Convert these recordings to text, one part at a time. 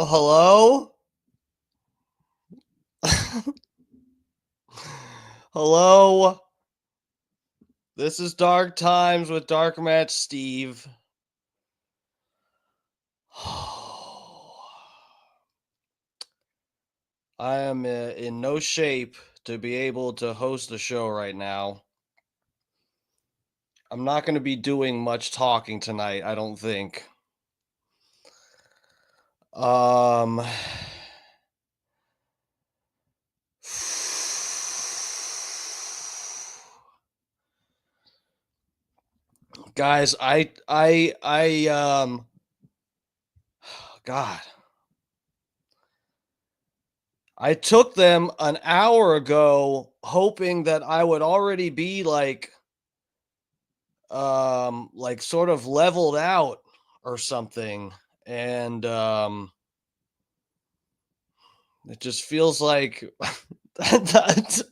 Hello? Hello? This is Dark Times with Dark Match Steve. I am in no shape to be able to host the show right now. I'm not going to be doing much talking tonight, I don't think. Guys, God. I took them an hour ago hoping that I would already be like sort of leveled out or something, and it just feels like that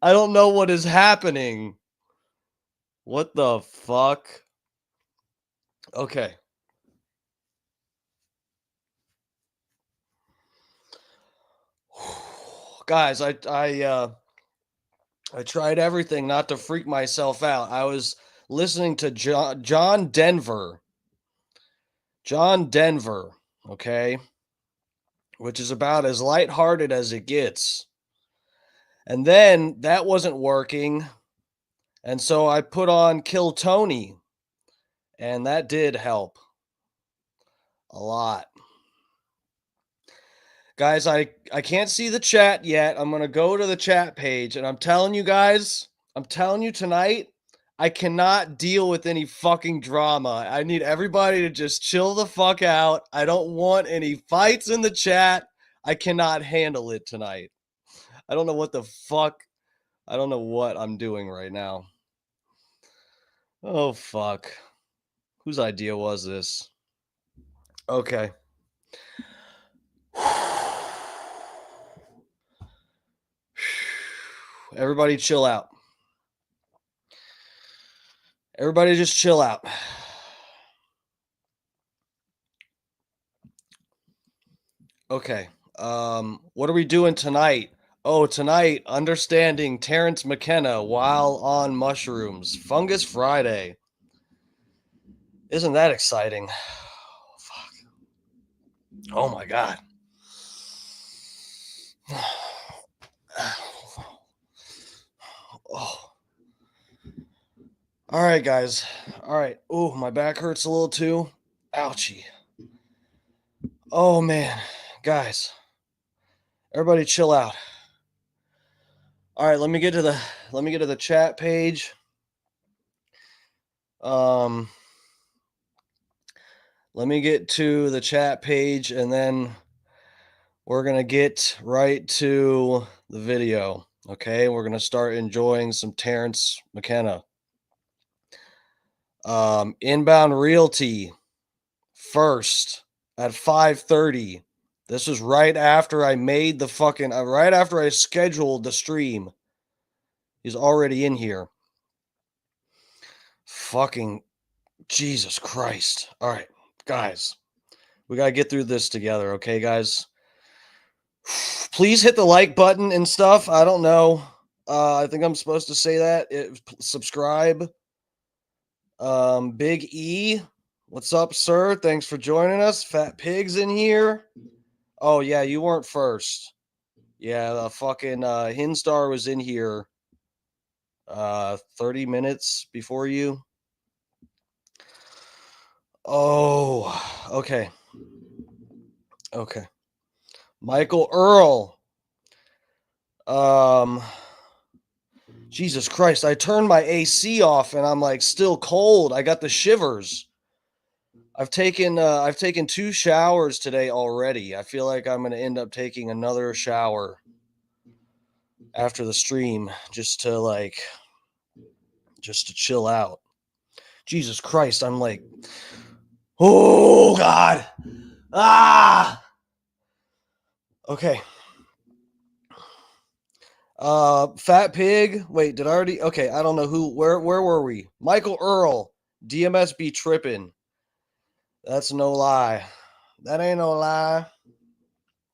I don't know what is happening. What the fuck? Okay. Guys, I tried everything not to freak myself out. I was listening to John Denver. John Denver, okay? Which is about as lighthearted as it gets. And then that wasn't working. And so I put on Kill Tony. And that did help a lot. Guys, I can't see the chat yet. I'm going to go to the chat page. And I'm telling you guys, I'm telling you tonight, I cannot deal with any fucking drama. I need everybody to just chill the fuck out. I don't want any fights in the chat. I cannot handle it tonight. I don't know what the fuck I don't know what I'm doing right now. Oh, fuck. Whose idea was this? Okay. Everybody chill out. Everybody just chill out. Okay. What are we doing tonight? Oh, tonight, understanding Terence McKenna while on mushrooms. Fungus Friday. Isn't that exciting? Oh, fuck. Oh my God. Oh. All right, guys. All right. Oh, my back hurts a little too. Ouchie. Oh man, guys. Everybody chill out. All right, let me get to the chat page. Let me get to the chat page and then we're going to get right to the video. Okay? We're going to start enjoying some Terence McKenna. Inbound Realty first at 5:30. This is right after I made the fucking right after I scheduled the stream. He's already in here. Fucking Jesus Christ. All right, guys. We got to get through this together, okay, guys? Please hit the like button and stuff. I don't know. I think I'm supposed to say that. Subscribe. Big E, what's up, sir? Thanks for joining us. Fat Pig's in here. Oh, yeah, you weren't first. Yeah, the fucking Hinstar was in here 30 minutes before you. Oh, okay. Okay. Michael Earl. Jesus Christ, I turned my AC off and I'm like still cold. I got the shivers. I've taken 2 showers today already. I feel like I'm going to end up taking another shower after the stream just to chill out. Jesus Christ, I'm like, oh God. Ah. Okay. Fat Pig. Wait, did I already? Okay, I don't know who. Where were we? Michael Earl. DMS be tripping. That's no lie. That ain't no lie.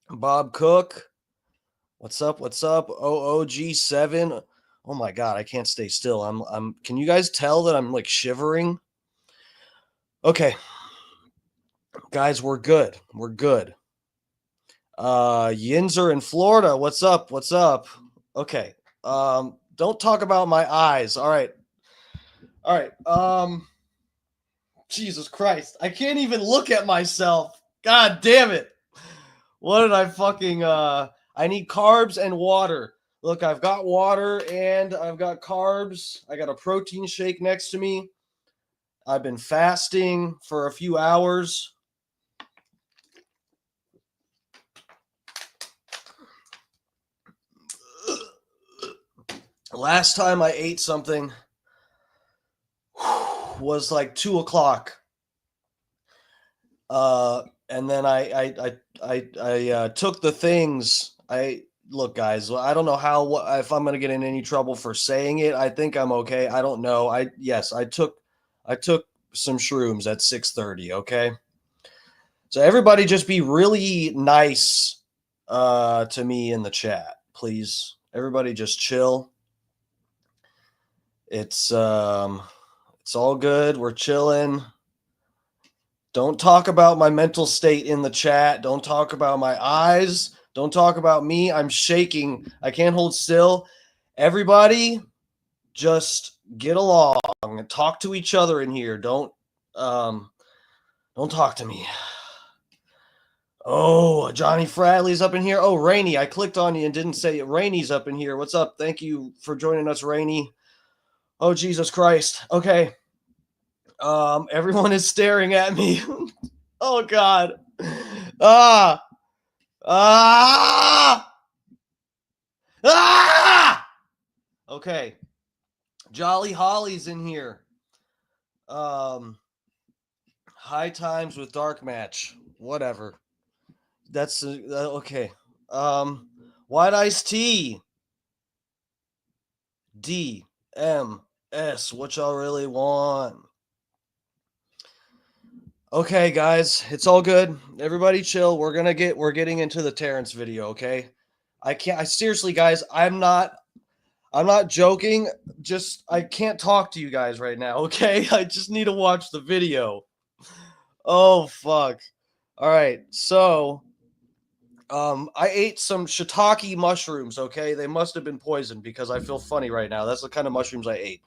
Bob Cook. What's up? What's up? OOG7. Oh my God, I can't stay still. I'm can you guys tell that I'm like shivering? Okay. Guys, we're good. We're good. Yinzer in Florida. What's up? What's up? Okay. Don't talk about my eyes. All right. All right. Jesus Christ. I can't even look at myself. God damn it. What did I fucking I need carbs and water. Look, I've got water and I've got carbs. I got a protein shake next to me. I've been fasting for a few hours. Last time I ate something was like 2:00. And then I took the things. Look, guys, I don't know if I'm gonna get in any trouble for saying it. I think I'm okay. I don't know. I took some shrooms at 6:30. Okay, so everybody just be really nice to me in the chat, please. Everybody just chill. It's all good. We're chilling. Don't talk about my mental state in the chat. Don't talk about my eyes. Don't talk about me. I'm shaking. I can't hold still. Everybody just get along and talk to each other in here. Don't talk to me. Oh, Johnny Fradley's up in here. Oh, Rainey, I clicked on you and didn't say it. Rainey's up in here. What's up? Thank you for joining us, Rainey. Oh, Jesus Christ. Okay. Everyone is staring at me. Oh God. Ah. Ah. Ah. Okay. Jolly Holly's in here. High Times with Dark Match. Whatever. That's okay. White Iced Tea. DMS. What y'all really want? Okay, guys, it's all good. Everybody chill. We're getting into the Terrence video, okay? I seriously, guys, I'm not joking. Just I can't talk to you guys right now, okay? I just need to watch the video. Oh fuck. All right. So, I ate some shiitake mushrooms, okay? They must have been poisoned because I feel funny right now. That's the kind of mushrooms I ate.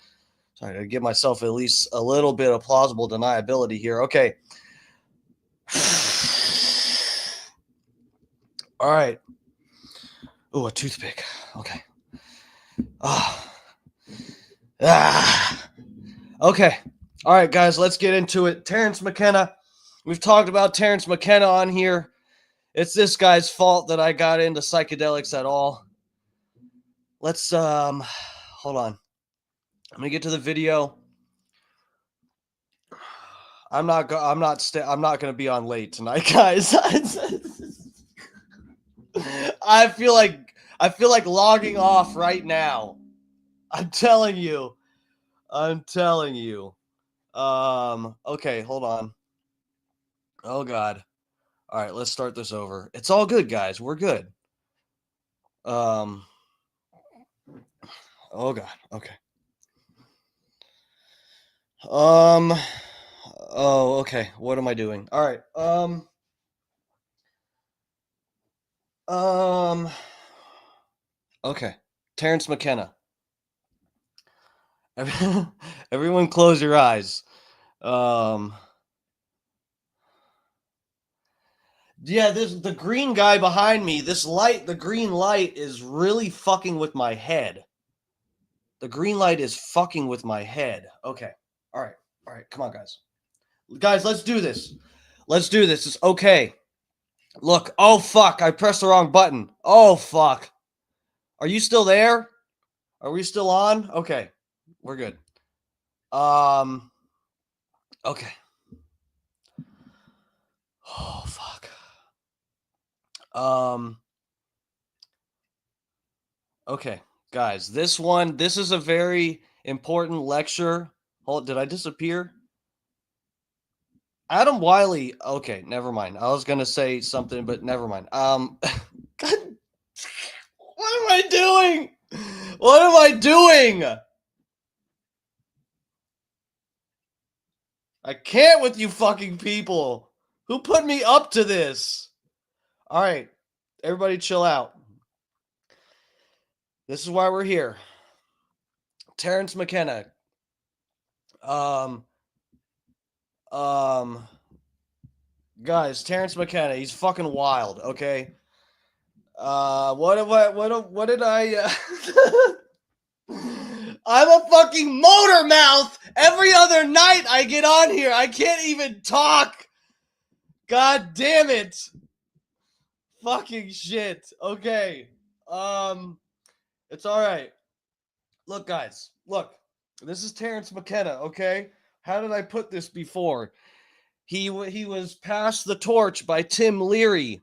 Sorry to give myself at least a little bit of plausible deniability here. Okay. All right. Oh, a toothpick. Okay. Okay. All right, guys, let's get into it. Terence McKenna. We've talked about Terence McKenna on here. It's this guy's fault that I got into psychedelics at all. Let's hold on. I'm gonna get to the video. I'm not gonna be on late tonight, guys. I feel like logging off right now. I'm telling you. Okay, hold on. Oh god. All right, let's start this over. It's all good, guys. We're good. Oh god. Okay. Oh, okay. What am I doing? All right. Okay. Terence McKenna. Everyone close your eyes. Yeah, the green guy behind me, the green light is really fucking with my head. The green light is fucking with my head. Okay. All right. Come on, guys. Guys, let's do this. It's okay. Look. Oh, fuck. I pressed the wrong button. Oh, fuck. Are you still there? Are we still on? Okay. We're good. Okay. Oh, fuck. Okay. Guys, this is a very important lecture. Hold, did I disappear? Adam Wiley. Okay, never mind. I was gonna say something, but never mind. God, what am I doing? What am I doing? I can't with you fucking people. Who put me up to this? All right, everybody, chill out. This is why we're here. Terence McKenna. Guys, Terence McKenna, he's fucking wild, okay? What did I I'm a fucking motor mouth. Every other night I get on here, I can't even talk. God damn it. Fucking shit. Okay. It's all right. Look, guys. Look. This is Terence McKenna, okay? How did I put this before? He was passed the torch by Tim Leary.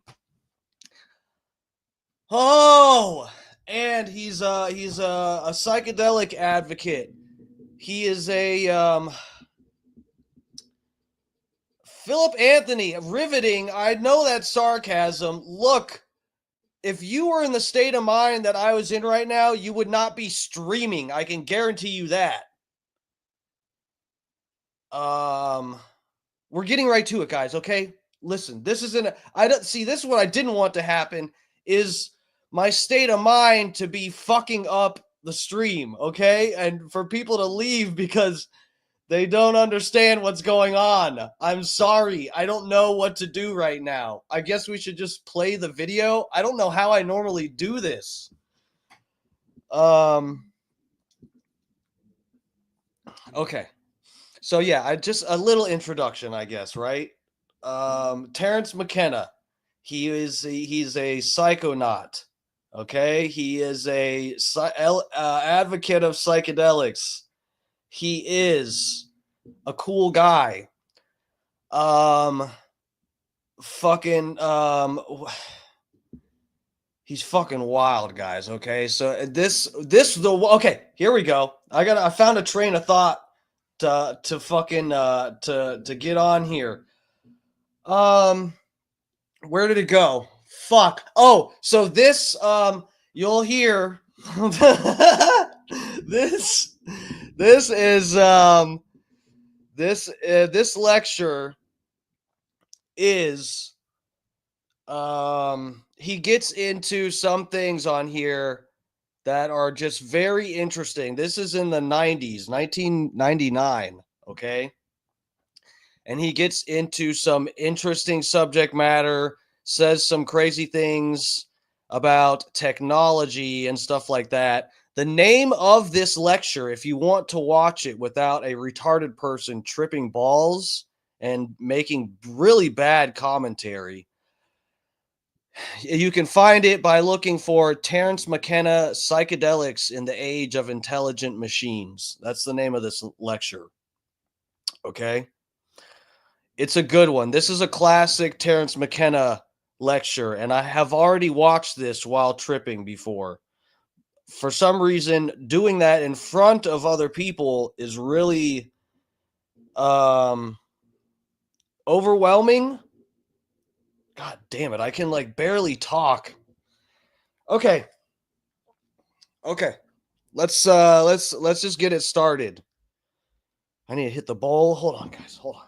Oh, and he's a psychedelic advocate. He is a Philip Anthony, riveting. I know that's sarcasm. Look, if you were in the state of mind that I was in right now, you would not be streaming. I can guarantee you that. We're getting right to it, guys, okay? Listen, this isn't I don't see this is what I didn't want to happen is my state of mind to be fucking up the stream, okay? And for people to leave because they don't understand what's going on. I'm sorry. I don't know what to do right now. I guess we should just play the video. I don't know how I normally do this. Okay. So yeah, I just a little introduction, I guess, right? Terence McKenna. He's a psychonaut. Okay, he is a advocate of psychedelics. He is a cool guy. Fucking he's fucking wild, guys. Okay, so okay. Here we go. I found a train of thought to fucking to get on here. Where did it go? Fuck. Oh, so this you'll hear this this is this lecture is he gets into some things on here that are just very interesting. This is in the 90s, 1999, okay? And he gets into some interesting subject matter, says some crazy things about technology and stuff like that. The name of this lecture, if you want to watch it without a retarded person tripping balls and making really bad commentary, you can find it by looking for Terence McKenna Psychedelics in the Age of Intelligent Machines. That's the name of this lecture. Okay. It's a good one. This is a classic Terence McKenna lecture, and I have already watched this while tripping before. For some reason, doing that in front of other people is really overwhelming. God damn it, I can like barely talk. Okay. Okay. Let's just get it started. I need to hit the bowl. Hold on, guys. Hold on.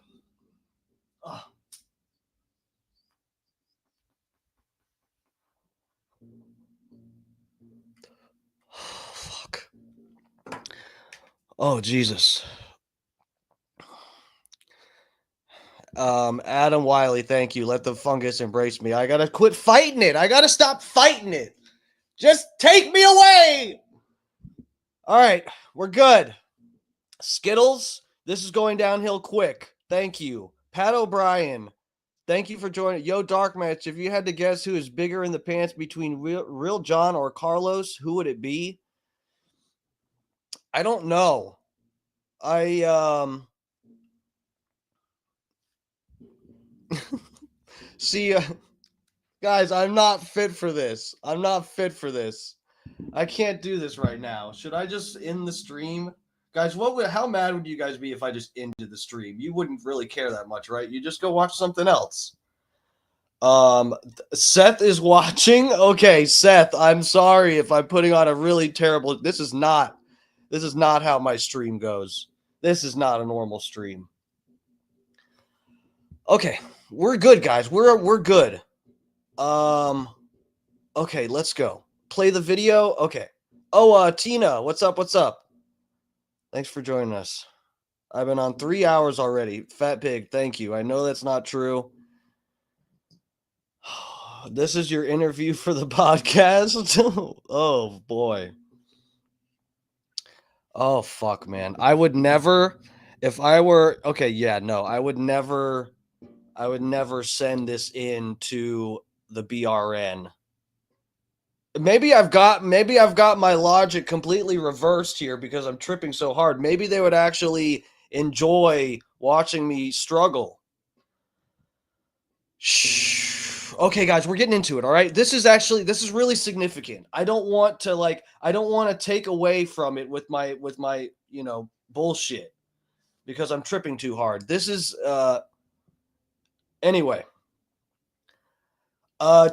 Oh. Fuck. Oh, Jesus. Adam Wiley, thank you. Let the fungus embrace me. I gotta quit fighting it. I gotta stop fighting it. Just take me away. All right, we're good. Skittles, this is going downhill quick. Thank you. Pat O'Brien, thank you for joining. Yo, Dark Match, if you had to guess who is bigger in the pants between Real John or Carlos, who would it be? I don't know. See, guys, I'm not fit for this. I'm not fit for this. I can't do this right now. Should I just end the stream? Guys, how mad would you guys be if I just ended the stream? You wouldn't really care that much, right? You just go watch something else. Seth is watching. Okay, Seth, I'm sorry if I'm putting on a really terrible. This is not how my stream goes. This is not a normal stream. Okay, we're good, guys. We're good. Okay, let's go. Play the video. Okay. Oh, Tina, what's up? What's up? Thanks for joining us. I've been on 3 hours already. Fat pig, thank you. I know that's not true. This is your interview for the podcast. Oh boy. Oh fuck, man. I would never, if I were okay, yeah, no, I would never send this in to the BRN. Maybe I've got my logic completely reversed here because I'm tripping so hard. Maybe they would actually enjoy watching me struggle. Shh. Okay, guys, we're getting into it, all right? This is really significant. I don't want to take away from it with my, bullshit because I'm tripping too hard. This is anyway.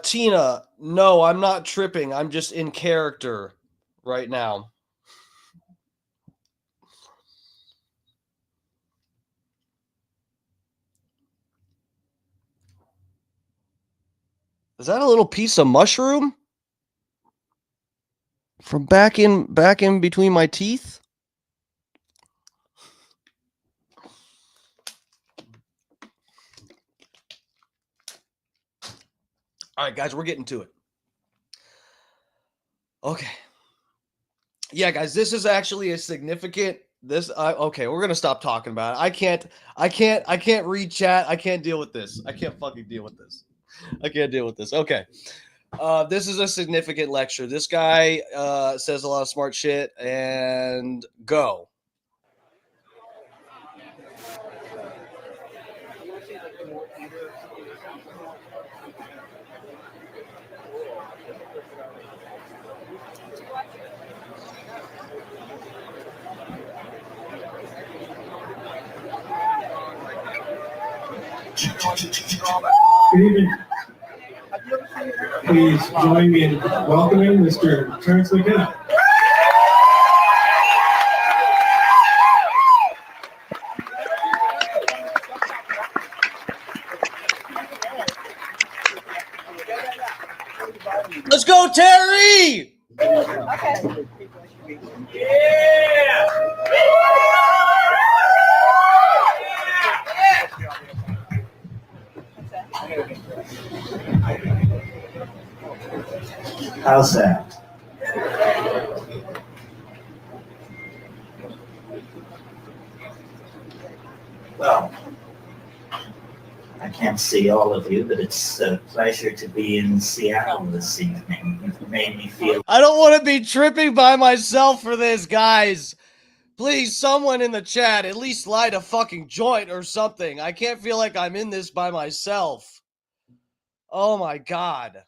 Tina, no, I'm not tripping. I'm just in character right now. Is that a little piece of mushroom from back in between my teeth? All right, guys, we're getting to it. Okay. Yeah, guys, this is actually a significant okay, we're going to stop talking about it. I can't read chat. I can't deal with this. I can't fucking deal with this. I can't deal with this. Okay. This is a significant lecture. This guy says a lot of smart shit, and go. Good evening. Please join me in welcoming Mr. Terence McKenna. Let's go, Terry! Okay. Yeah! How's that? Well, I can't see all of you, but it's a pleasure to be in Seattle this evening. It made me feel. I don't want to be tripping by myself for this, guys. Please, someone in the chat, at least light a fucking joint or something. I can't feel like I'm in this by myself. Oh my god.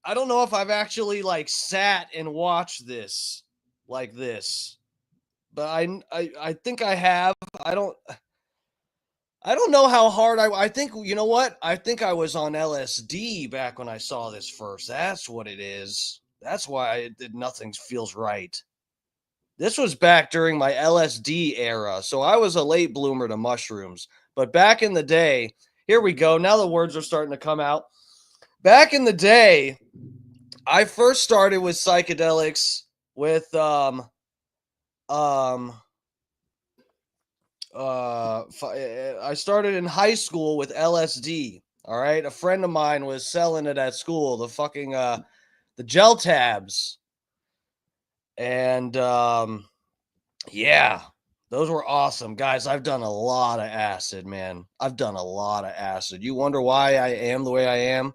I don't know if I've actually like sat and watched this like this. But I think I have. I don't know how hard I think, you know what? I think I was on LSD back when I saw this first. That's what it is. That's why nothing feels right. This was back during my LSD era, so I was a late bloomer to mushrooms. But back in the day, here we go. Now the words are starting to come out. Back in the day, I first started with psychedelics with I started in high school with LSD. All right, a friend of mine was selling it at school, the fucking the gel tabs, and yeah, those were awesome, guys. I've done a lot of acid, man. I've done a lot of acid. You wonder why I am the way I am?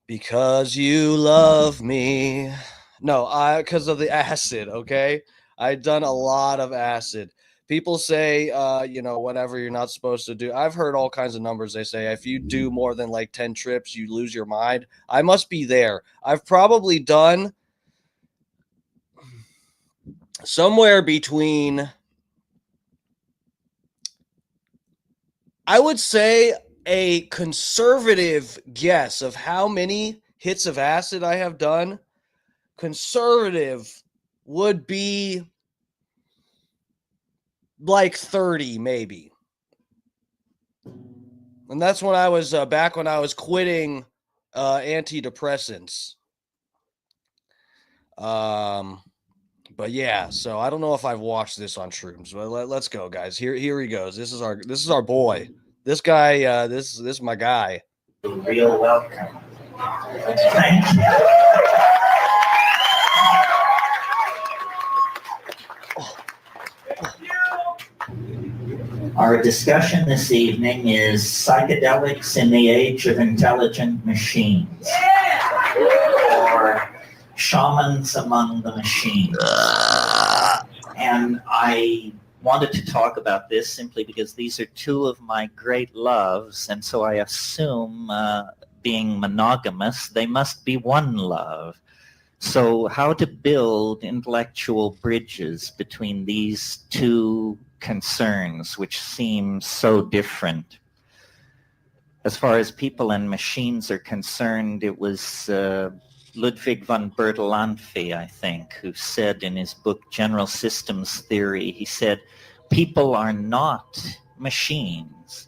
Because you love me. No, because of the acid. Okay, I've done a lot of acid. People say, whatever you're not supposed to do. I've heard all kinds of numbers. They say if you do more than like 10 trips, you lose your mind. I must be there. I've probably done somewhere between, I would say, a conservative guess of how many hits of acid I have done. Conservative would be like 30 maybe. And that's when I was back when I was quitting antidepressants. But yeah, so I don't know if I've watched this on shrooms, but let's go, guys. Here he goes. This is our boy. This guy, this is my guy. Real welcome. Thank you. Our discussion this evening is psychedelics in the age of intelligent machines, or shamans among the machines. And I wanted to talk about this simply because these are two of my great loves, and so I assume, being monogamous, they must be one love. So how to build intellectual bridges between these two concerns, which seem so different. As far as people and machines are concerned, it was Ludwig von Bertalanffy, I think, who said in his book General Systems Theory, he said, people are not machines,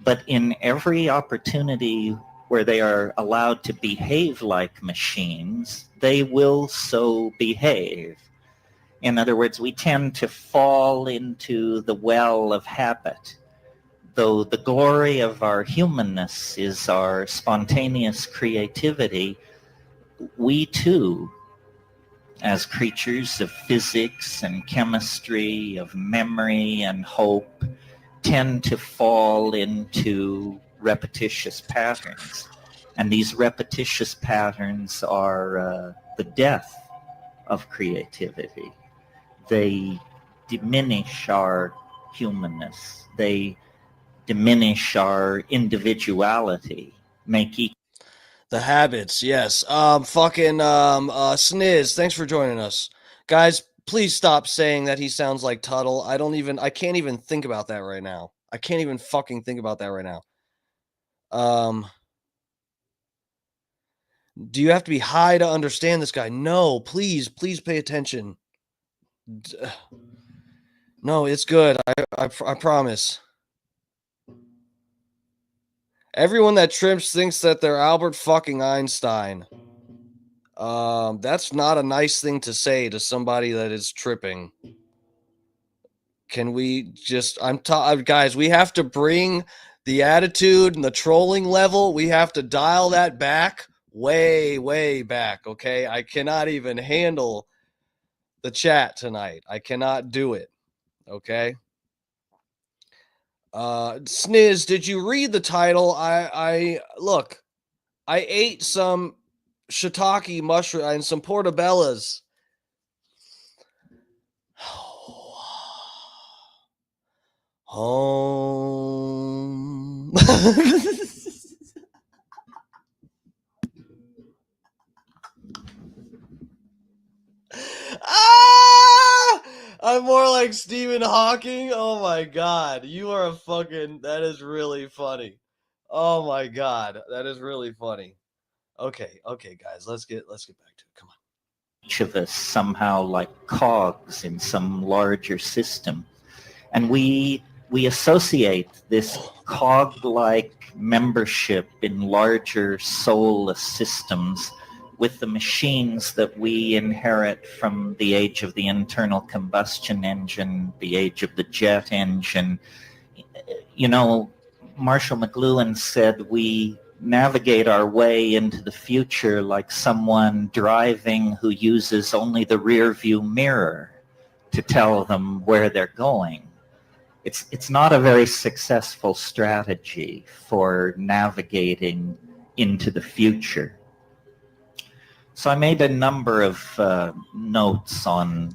but in every opportunity where they are allowed to behave like machines, they will so behave. In other words, we tend to fall into the well of habit. Though the glory of our humanness is our spontaneous creativity, we too, as creatures of physics and chemistry, of memory and hope, tend to fall into repetitious patterns. And these repetitious patterns are the death of creativity. They diminish our humanness. They diminish our individuality, make each. The habits, yes. Sniz, thanks for joining us. Guys, please stop saying that he sounds like Tuttle. I can't even think about that right now. I can't even fucking think about that right now. Do you have to be high to understand this guy? No, please pay attention. No, it's good. I promise. Everyone that trips thinks that they're Albert fucking Einstein. That's not a nice thing to say to somebody that is tripping. Can we just, guys, we have to bring the attitude and the trolling level. We have to dial that back way back. Okay. I cannot even handle the chat tonight. I cannot do it. Okay. Sniz, did you read the title? I ate some shiitake mushroom and some portobellas. Home. I'm more like Stephen Hawking. Oh my god, you are a fucking. That is really funny. Oh my god, that is really funny. Okay, guys, let's get back to it. Come on. Each of us somehow like cogs in some larger system, and we associate this cog-like membership in larger soulless systems with the machines that we inherit from the age of the internal combustion engine, the age of the jet engine. You know, Marshall McLuhan said we navigate our way into the future like someone driving who uses only the rear view mirror to tell them where they're going. It's not a very successful strategy for navigating into the future. So I made a number of notes on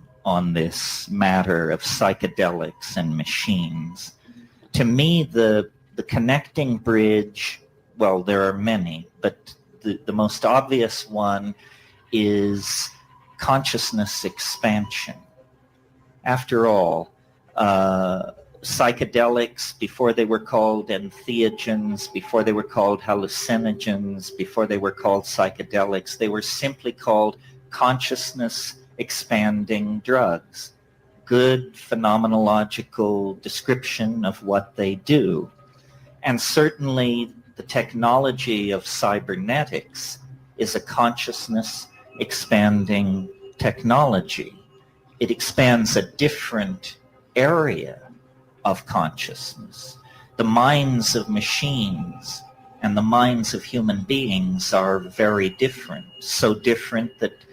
this matter of psychedelics and machines. To me, the connecting bridge, well, there are many, but the most obvious one is consciousness expansion. After all, psychedelics, before they were called entheogens, before they were called hallucinogens, before they were called psychedelics, they were simply called consciousness expanding drugs. Good phenomenological description of what they do. And certainly the technology of cybernetics is a consciousness expanding technology. It expands a different area of consciousness. The minds of machines and the minds of human beings are very different, so different that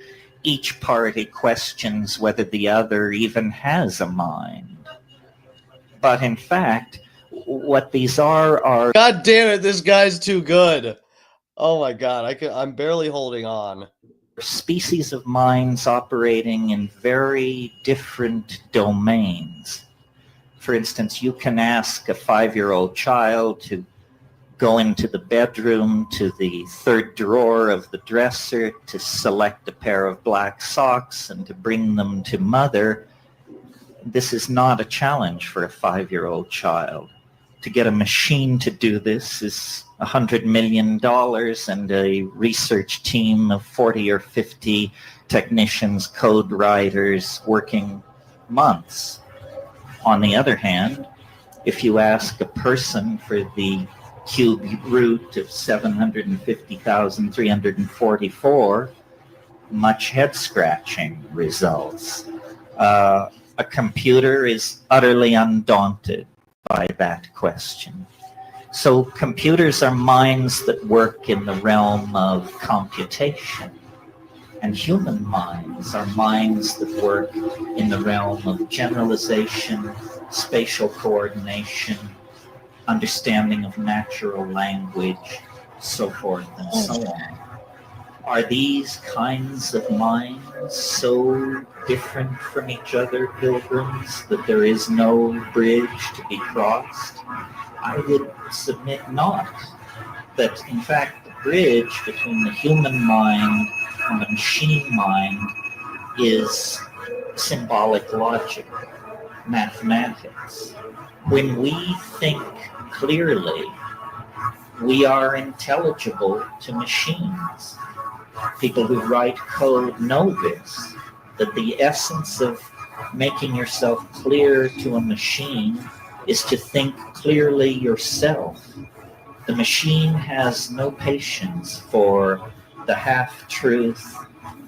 each party questions whether the other even has a mind. But in fact, what these are... God damn it, this guy's too good. Oh my god, I'm barely holding on. Species of minds operating in very different domains. For instance, you can ask a 5-year-old child to go into the bedroom to the third drawer of the dresser to select a pair of black socks and to bring them to mother. This is not a challenge for a 5-year-old child. To get a machine to do this is $100 million and a research team of 40 or 50 technicians, code writers, working months. On the other hand, if you ask a person for the cube root of 750,344, much head-scratching results. A computer is utterly undaunted by that question. So computers are minds that work in the realm of computation. And human minds are minds that work in the realm of generalization, spatial coordination, understanding of natural language, so forth and so on. Are these kinds of minds so different from each other, pilgrims, that there is no bridge to be crossed? I would submit not. That, in fact, the bridge between the human mind and the machine mind is symbolic logic, mathematics. When we think clearly, we are intelligible to machines. People who write code know this, that the essence of making yourself clear to a machine is to think clearly yourself. The machine has no patience for the half-truth,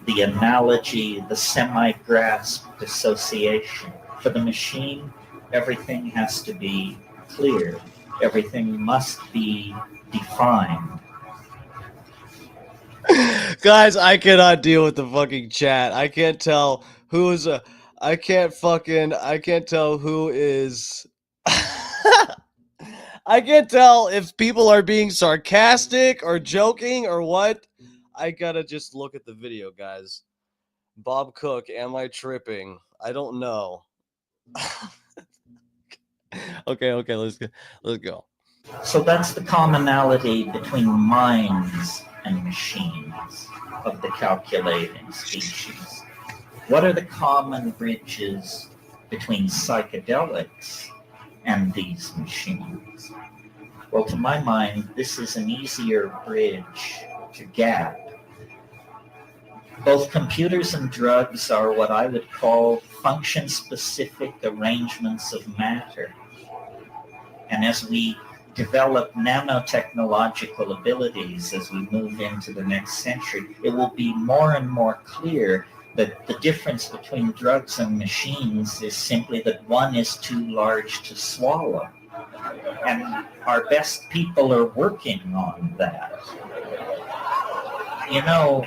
the analogy, the semi-grasped association. For the machine, everything has to be clear. Everything must be defined. Guys, I cannot deal with the fucking chat. I can't tell who is a. I can't tell who is. I can't tell if people are being sarcastic or joking or what. I gotta just look at the video, guys. Bob Cook, am I tripping? I don't know. Okay, let's go. So that's the commonality between minds and machines of the calculating species. What are the common bridges between psychedelics and these machines? Well, to my mind, this is an easier bridge to gap. Both computers and drugs are what I would call function-specific arrangements of matter. And as we develop nanotechnological abilities as we move into the next century, it will be more and more clear that the difference between drugs and machines is simply that one is too large to swallow. And our best people are working on that. You know,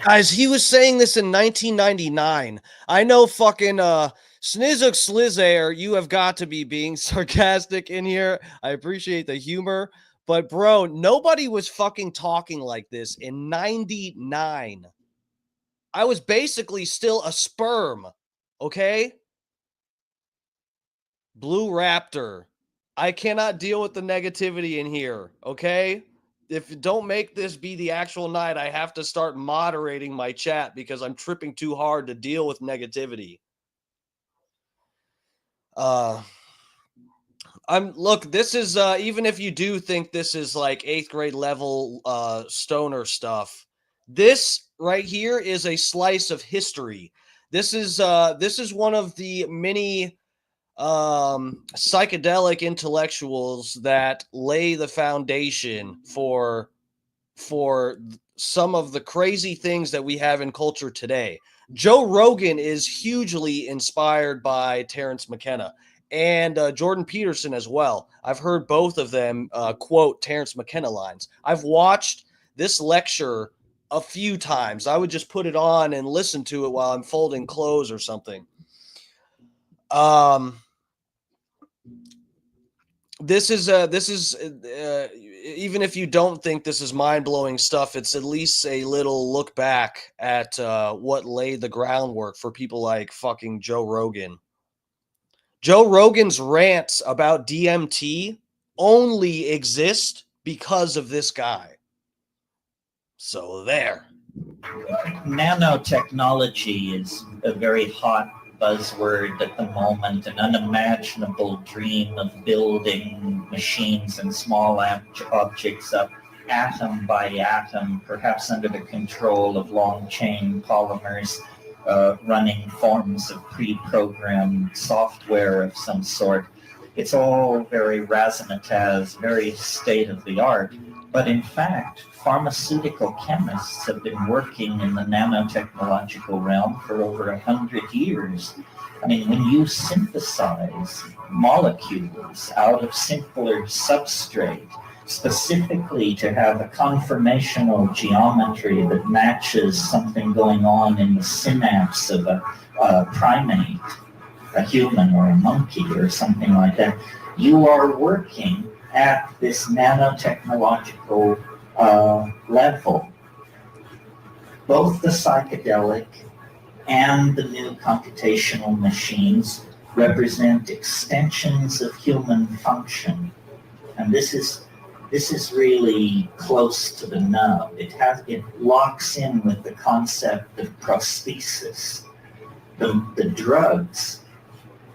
guys, he was saying this in 1999. I know fucking Snizuk Slizair, you have got to be being sarcastic in here. I appreciate the humor. But bro, nobody was fucking talking like this in 99. I was basically still a sperm. Okay? Blue Raptor. I cannot deal with the negativity in here. Okay? If don't make this be the actual night, I have to start moderating my chat because I'm tripping too hard to deal with negativity. Look, this is even if you do think this is like 8th grade level stoner stuff, this right here is a slice of history. This is one of the many psychedelic intellectuals that lay the foundation for some of the crazy things that we have in culture today. Joe Rogan is hugely inspired by Terence McKenna and Jordan Peterson as well. I've heard both of them quote Terence McKenna lines. I've watched this lecture a few times. I would just put it on and listen to it while I'm folding clothes or something. This is even if you don't think this is mind-blowing stuff, it's at least a little look back at what laid the groundwork for people like fucking Joe Rogan. Joe Rogan's rants about DMT only exist because of this guy. So there. Nanotechnology is a very hot buzzword at the moment, an unimaginable dream of building machines and small objects up atom by atom, perhaps under the control of long-chain polymers, running forms of pre-programmed software of some sort. It's all very razzmatazz, very state-of-the-art. But in fact, pharmaceutical chemists have been working in the nanotechnological realm for over 100 years. I mean, when you synthesize molecules out of simpler substrate, specifically to have a conformational geometry that matches something going on in the synapse of a primate, a human or a monkey or something like that, you are working at this nanotechnological level. Both the psychedelic and the new computational machines represent extensions of human function. And this is really close to the nub. It locks in with the concept of prosthesis. The drugs,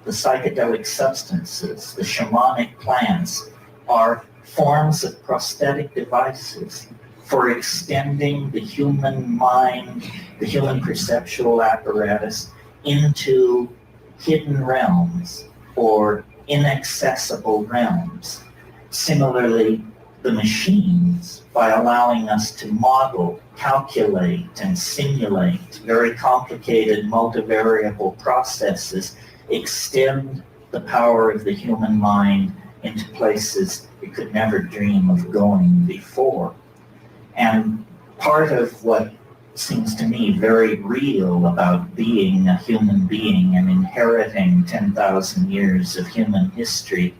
the psychedelic substances, the shamanic plants are forms of prosthetic devices for extending the human mind, the human perceptual apparatus into hidden realms or inaccessible realms. Similarly, the machines, by allowing us to model, calculate, and simulate very complicated multivariable processes, extend the power of the human mind into places we could never dream of going before. And part of what seems to me very real about being a human being and inheriting 10,000 years of human history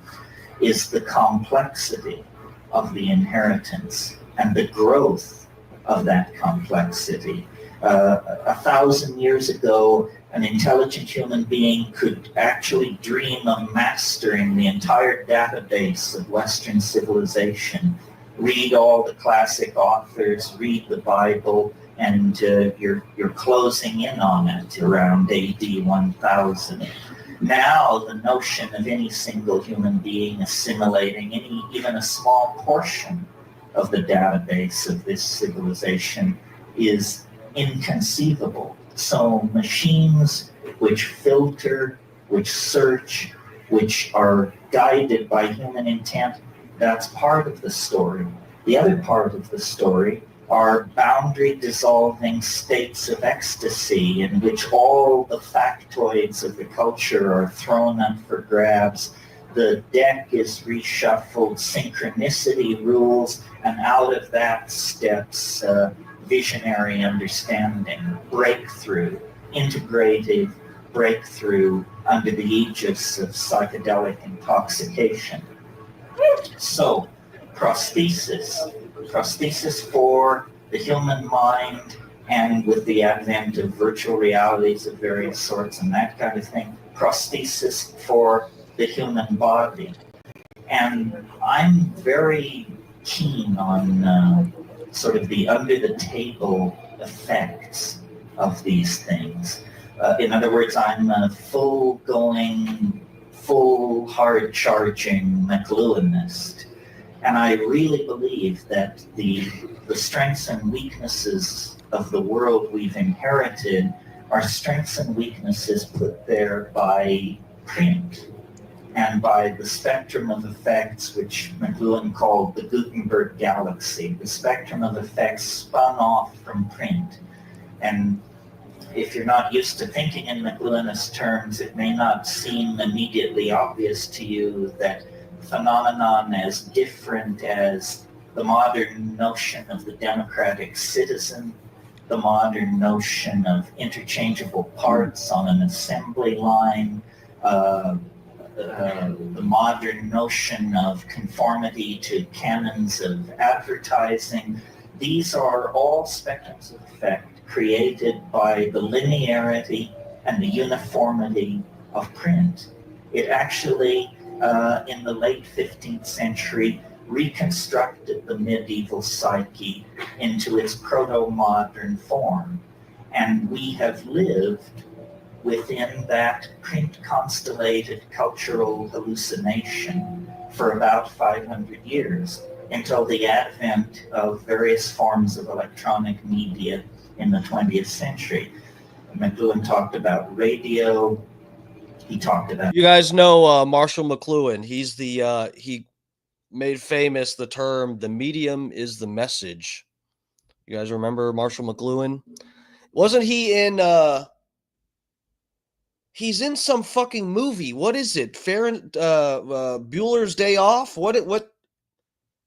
is the complexity of the inheritance and the growth of that complexity. 1,000 years ago, an intelligent human being could actually dream of mastering the entire database of Western civilization, read all the classic authors, read the Bible, and you're closing in on it around AD 1000. Now, the notion of any single human being assimilating even a small portion of the database of this civilization is inconceivable. So machines which filter, which search, which are guided by human intent, that's part of the story. The other part of the story are boundary-dissolving states of ecstasy in which all the factoids of the culture are thrown up for grabs. The deck is reshuffled, synchronicity rules, and out of that steps visionary understanding, breakthrough, integrative breakthrough under the aegis of psychedelic intoxication. So, prosthesis for the human mind, and with the advent of virtual realities of various sorts and that kind of thing, prosthesis for the human body. And I'm very keen on sort of the under-the-table effects of these things. In other words, I'm a full-going, full hard-charging McLuhanist. And I really believe that the strengths and weaknesses of the world we've inherited are strengths and weaknesses put there by print and by the spectrum of effects which McLuhan called the Gutenberg galaxy, the spectrum of effects spun off from print. And if you're not used to thinking in McLuhanist terms, it may not seem immediately obvious to you that phenomenon as different as the modern notion of the democratic citizen, the modern notion of interchangeable parts on an assembly line, the modern notion of conformity to canons of advertising. These are all spectrums of effect created by the linearity and the uniformity of print. It actually, in the late 15th century, reconstructed the medieval psyche into its proto-modern form. And we have lived within that print-constellated cultural hallucination for about 500 years, until the advent of various forms of electronic media in the 20th century. McLuhan talked about radio. He talked about... You guys know Marshall McLuhan. He's he made famous the term, the medium is the message. You guys remember Marshall McLuhan? Wasn't he in... he's in some fucking movie. What is it? Bueller's Day Off? What?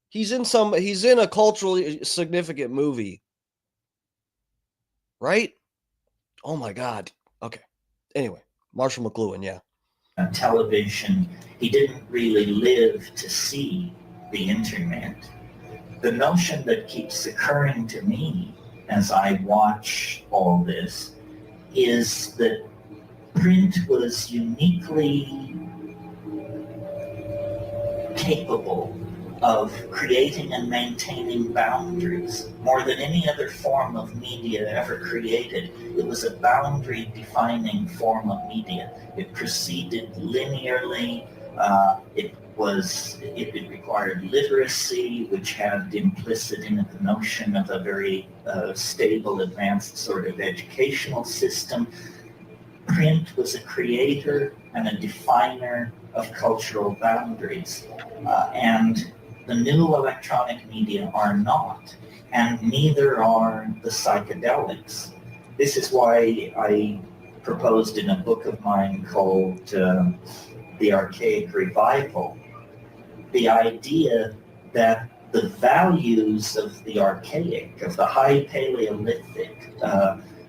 He's in a culturally significant movie. Right? Oh my God. Okay. Anyway, Marshall McLuhan, yeah. Television, he didn't really live to see the internet, the notion that keeps occurring to me as I watch all this is that print was uniquely capable of creating and maintaining boundaries more than any other form of media ever created. It was a boundary-defining form of media. It proceeded linearly. It required literacy, which had implicit in it the notion of a very stable, advanced sort of educational system. Print was a creator and a definer of cultural boundaries. And the new electronic media are not, and neither are the psychedelics. This is why I proposed in a book of mine called The Archaic Revival, the idea that the values of the archaic, of the high Paleolithic,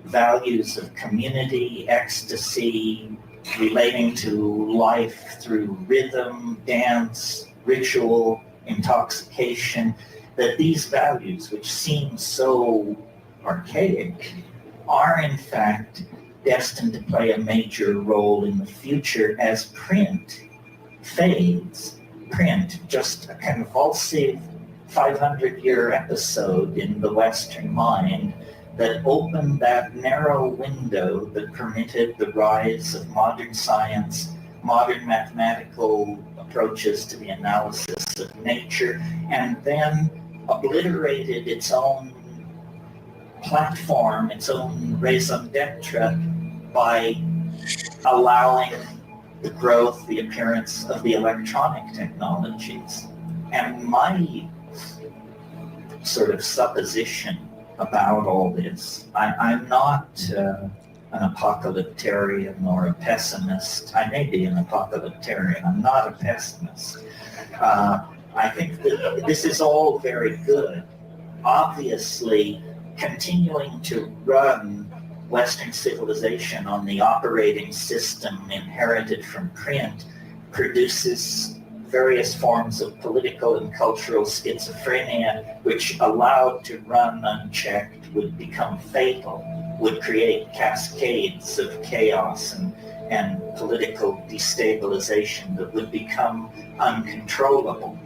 values of community, ecstasy, relating to life through rhythm, dance, ritual, intoxication, that these values, which seem so archaic, are in fact destined to play a major role in the future as print fades. Print, just a convulsive 500-year episode in the Western mind that opened that narrow window that permitted the rise of modern science, modern mathematical approaches to the analysis of nature, and then obliterated its own platform, its own raison d'etre, by allowing the growth, the appearance of the electronic technologies. And my sort of supposition about all this, I'm not an apocalyptarian or a pessimist. I may be an apocalyptarian, I'm not a pessimist. I think that this is all very good. Obviously, continuing to run Western civilization on the operating system inherited from print produces various forms of political and cultural schizophrenia, which allowed to run unchecked would become fatal, would create cascades of chaos and political destabilization that would become uncontrollable.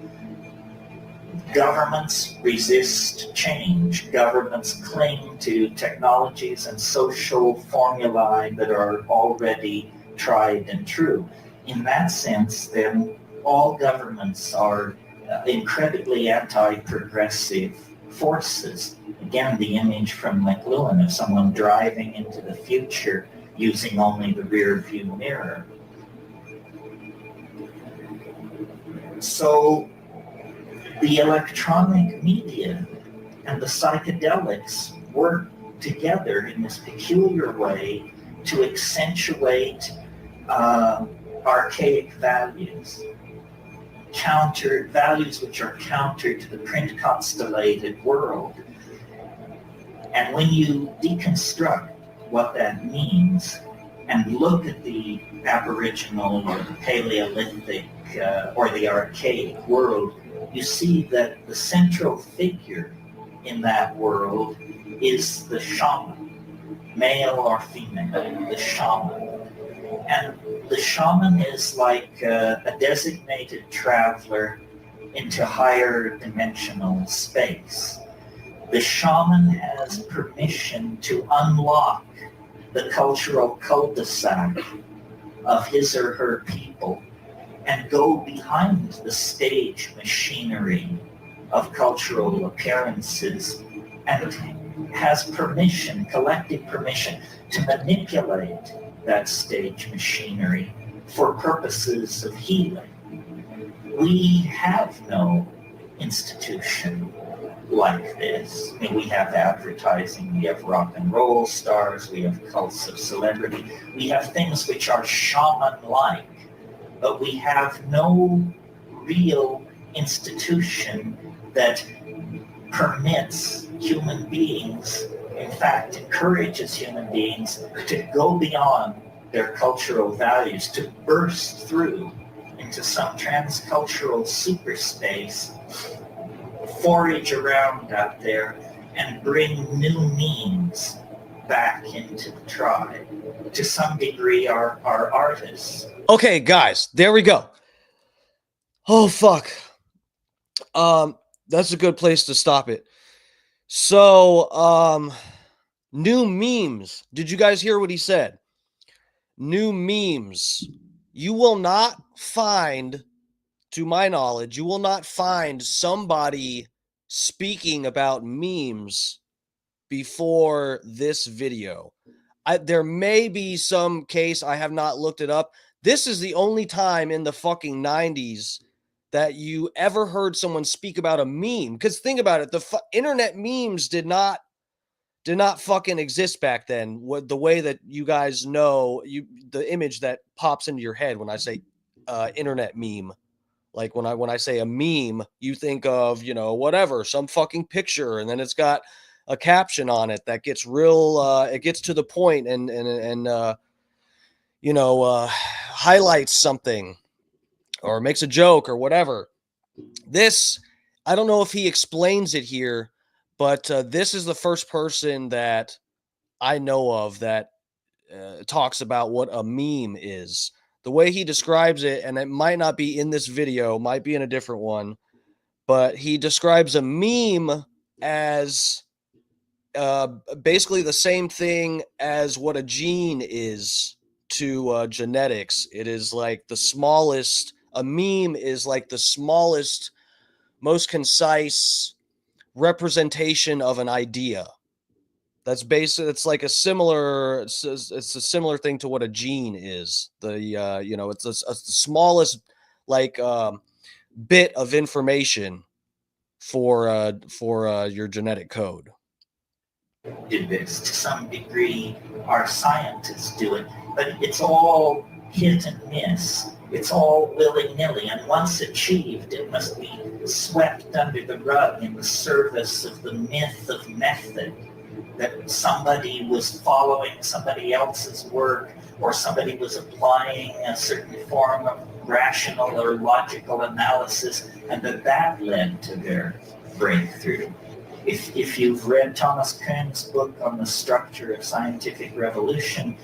Governments resist change. Governments cling to technologies and social formulae that are already tried and true. In that sense, then, all governments are incredibly anti-progressive forces. Again, the image from McLuhan of someone driving into the future using only the rear view mirror. So the electronic media and the psychedelics work together in this peculiar way to accentuate archaic values, values which are counter to the print constellated world. And when you deconstruct what that means and look at the Aboriginal or the Paleolithic or the archaic world, you see that the central figure in that world is the shaman, male or female, the shaman. And the shaman is like a designated traveler into higher dimensional space. The shaman has permission to unlock the cultural cul-de-sac of his or her people and go behind the stage machinery of cultural appearances, and has permission, collective permission, to manipulate that stage machinery for purposes of healing. We have no institution like this. I mean, we have advertising, we have rock and roll stars, we have cults of celebrity, we have things which are shaman-like, but we have no real institution that permits human beings, in fact, encourages human beings to go beyond their cultural values, to burst through into some transcultural superspace forage around out there and bring new memes back into the tribe. To some degree, are artists. Okay, guys, there we go. Oh, fuck. That's a good place to stop it. So, new memes. Did you guys hear what he said? New memes. You will not find, to my knowledge, you will not find somebody speaking about memes before this video. There may be some case, I have not looked it up. This is the only time in the fucking 90s that you ever heard someone speak about a meme. Because think about it, the internet memes did not fucking exist back then. What the way that you guys know, the image that pops into your head when I say internet meme. Like when I say a meme, you think of, whatever, some fucking picture, and then it's got a caption on it that gets real, it gets to the point and highlights something or makes a joke or whatever. This, I don't know if he explains it here, but this is the first person that I know of that talks about what a meme is. The way he describes it, and it might not be in this video, might be in a different one, but he describes a meme as basically the same thing as what a gene is to genetics. It is like the smallest, a meme is like the smallest, most concise representation of an idea. That's basic. It's like a similar. It's a similar thing to what a gene is. It's the smallest like bit of information for your genetic code. Do this to some degree. Our scientists do it, but it's all hit and miss. It's all willy-nilly, and once achieved, it must be swept under the rug in the service of the myth of method, that somebody was following somebody else's work, or somebody was applying a certain form of rational or logical analysis, and that led to their breakthrough. If you've read Thomas Kuhn's book on the structure of scientific revolution,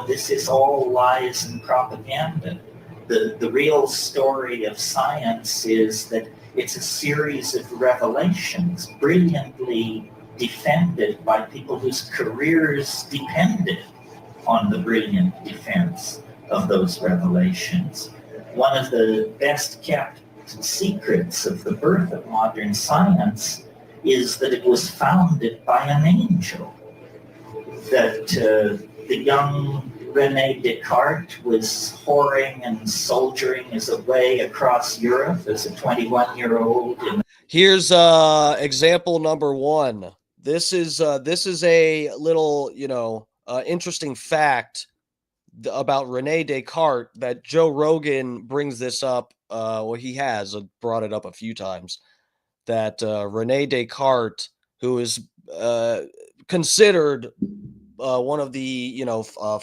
this is all lies and propaganda. The real story of science is that it's a series of revelations, brilliantly defended by people whose careers depended on the brilliant defense of those revelations. One of the best kept secrets of the birth of modern science is that it was founded by an angel, that the young René Descartes was whoring and soldiering his way across Europe as a 21-year-old. Here's example number one. This is a little, interesting fact about René Descartes that Joe Rogan brings this up. He has brought it up a few times. That René Descartes, who is considered one of the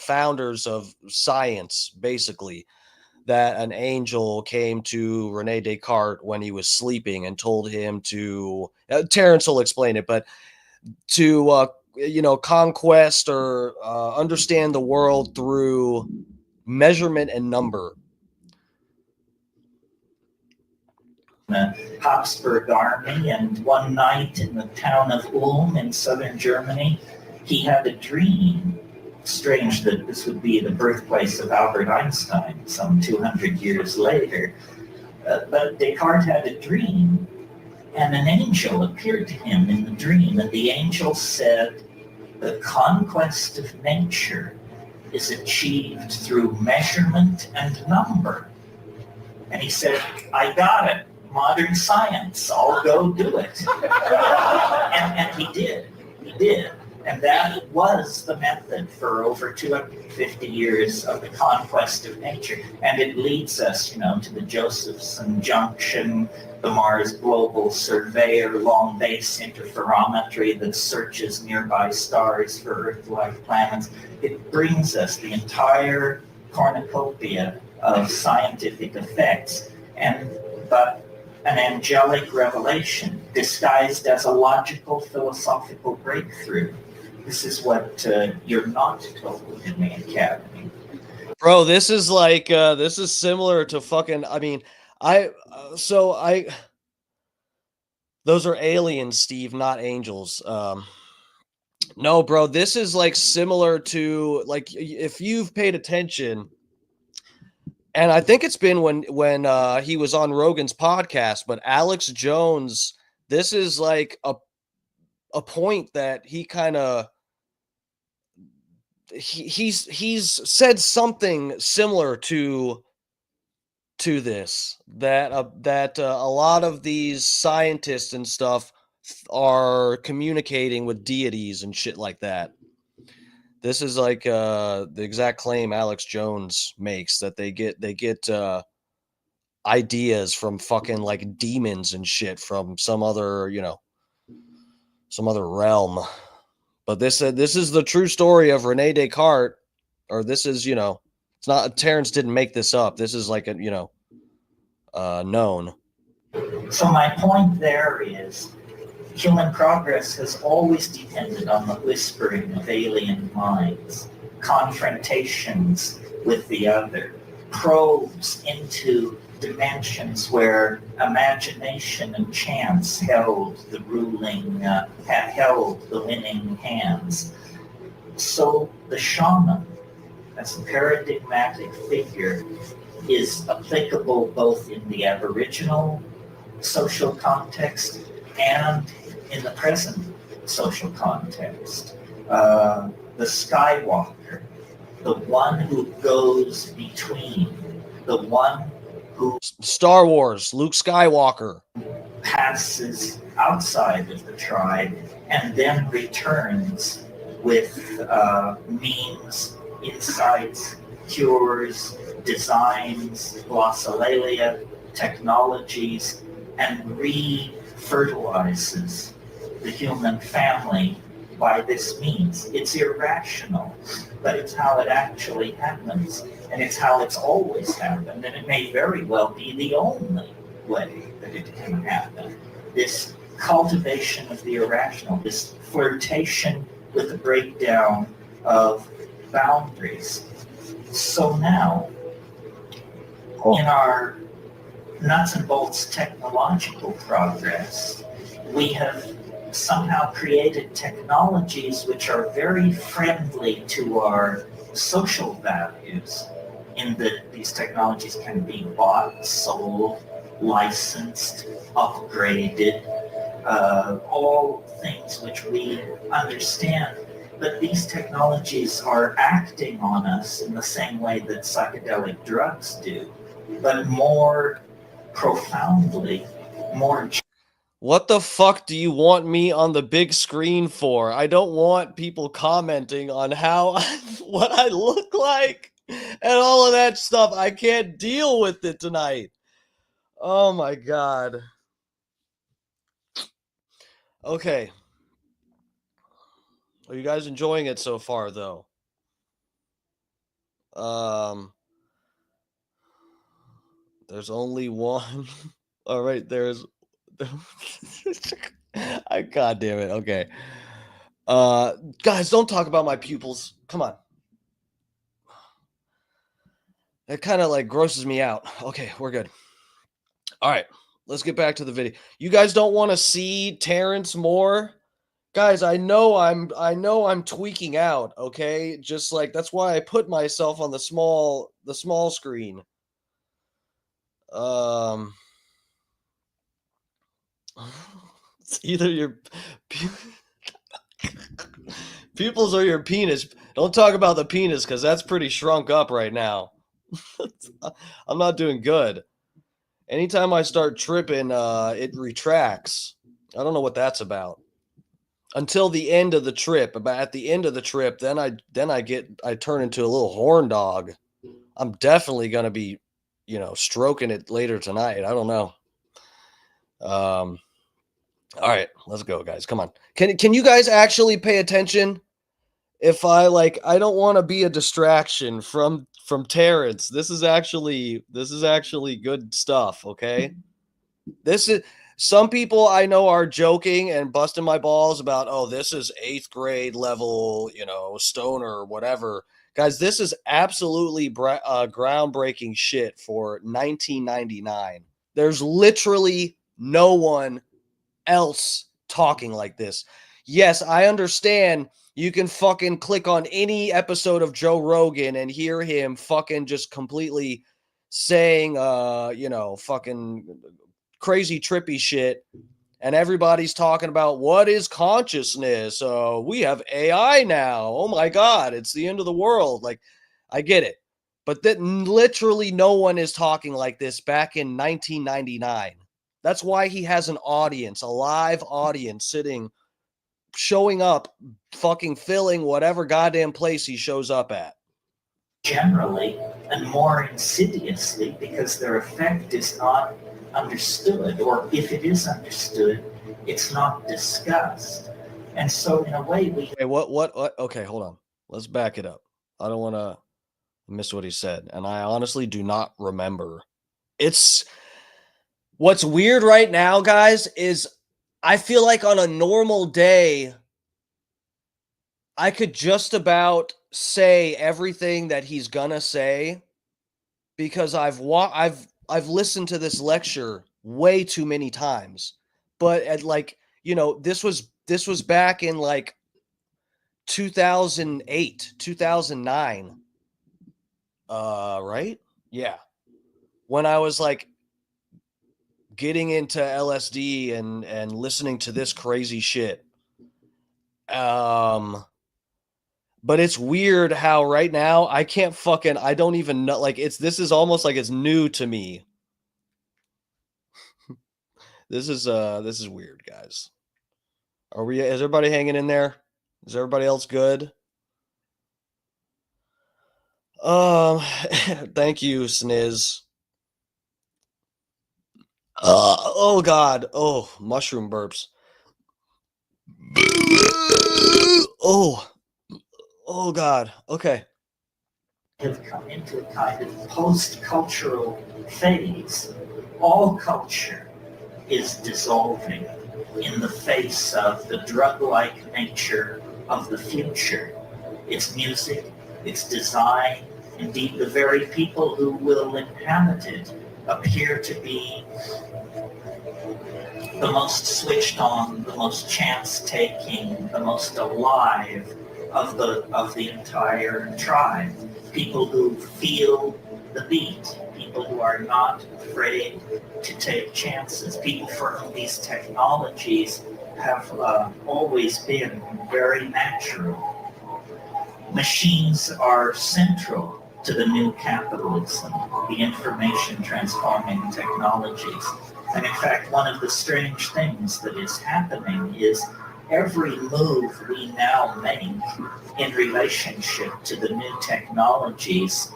founders of science, basically, that an angel came to René Descartes when he was sleeping and told him to. Terence will explain it, but to conquest or understand the world through measurement and number. The Habsburg army, and one night in the town of Ulm in southern Germany, he had a dream. Strange that this would be the birthplace of Albert Einstein some 200 years later. But Descartes had a dream, and an angel appeared to him in the dream, and the angel said, "The conquest of nature is achieved through measurement and number." And he said, "I got it. Modern science, I'll go do it." and he did. And that was the method for over 250 years of the conquest of nature. And it leads us, to the Josephson Junction, the Mars Global Surveyor, long base interferometry that searches nearby stars for Earth-like planets. It brings us the entire cornucopia of scientific effects. But an angelic revelation disguised as a logical philosophical breakthrough. This is what you're not told in the academy. Bro, this is like this is similar to fucking those are aliens, Steve, not angels. No, bro, this is like similar to like if you've paid attention, and I think it's been when he was on Rogan's podcast, but Alex Jones, this is like a point that he kind of he's said something similar to this, that a lot of these scientists and stuff are communicating with deities and shit like that. This is like the exact claim Alex Jones makes, that they get ideas from fucking like demons and shit from some other, some other realm. But this is the true story of Rene Descartes, or this is, it's not, Terence didn't make this up. This is like a, known. So my point there is human progress has always depended on the whispering of alien minds, confrontations with the other, probes into dimensions where imagination and chance held the winning hands. So the shaman, as a paradigmatic figure, is applicable both in the Aboriginal social context and in the present social context. The Skywalker, the one who goes between, the one who Star Wars, Luke Skywalker passes outside of the tribe and then returns with means, insights, cures, designs, glossolalia, technologies, and re-fertilizes the human family by this means. It's irrational, but it's how it actually happens, and it's how it's always happened, and it may very well be the only way that it can happen. This cultivation of the irrational, this flirtation with the breakdown of boundaries. So now, in our nuts and bolts technological progress, we have somehow created technologies which are very friendly to our social values, in that these technologies can be bought, sold, licensed, upgraded, all things which we understand. But these technologies are acting on us in the same way that psychedelic drugs do, but more profoundly, more. What the fuck do you want me on the big screen for? I don't want people commenting on how what I look like and all of that stuff. I can't deal with it tonight. Oh my god. Okay. Are you guys enjoying it so far though? There's only one. All right, there's God damn it. Okay. Guys, don't talk about my pupils. Come on. That kind of like grosses me out. Okay, we're good. All right, let's get back to the video. You guys don't want to see Terence more? Guys, I know I'm tweaking out, okay? Just like that's why I put myself on the small screen. It's either your pupils or your penis. Don't talk about the penis because that's pretty shrunk up right now. I'm not doing good. Anytime I start tripping, it retracts. I don't know what that's about. Until the end of the trip. But at the end of the trip, then I turn into a little horn dog. I'm definitely gonna be, stroking it later tonight. I don't know. All right, let's go, guys. Come on. Can you guys actually pay attention? If I don't want to be a distraction from Terence. This is actually good stuff, okay? This is some people I know are joking and busting my balls about, oh, this is 8th grade level, stoner or whatever. Guys, this is absolutely groundbreaking shit for 1999. There's literally no one else talking like this. Yes, I understand you can fucking click on any episode of Joe Rogan and hear him fucking just completely saying, fucking crazy trippy shit. And everybody's talking about what is consciousness? We have AI now. Oh my God, it's the end of the world. Like, I get it. But that literally no one is talking like this back in 1999. That's why he has an audience, a live audience showing up, fucking filling whatever goddamn place he shows up at. Generally, and more insidiously, because their effect is not understood, or if it is understood, it's not discussed. And so, in a way, we. Wait, what? Okay, hold on. Let's back it up. I don't want to miss what he said, and I honestly do not remember. It's what's weird right now, guys, is I feel like on a normal day, I could just about say everything that he's gonna say because I've listened to this lecture way too many times. But at this was back in like 2008, 2009. Right? Yeah. When I was like getting into LSD and listening to this crazy shit. But it's weird how right now I don't even know, like this is almost like it's new to me. This is weird, guys. Is everybody hanging in there? Is everybody else good? Thank you, Sniz. Oh God. Oh, mushroom burps. Oh God. Okay. Have come into a kind of post-cultural phase. All culture is dissolving in the face of the drug-like nature of the future. Its music, its design, indeed the very people who will inhabit it appear to be the most switched on, the most chance-taking, the most alive of the entire tribe. People who feel the beat, people who are not afraid to take chances, people for whom these technologies have always been very natural. Machines are central to the new capitalism, the information transforming technologies. And in fact, one of the strange things that is happening is every move we now make in relationship to the new technologies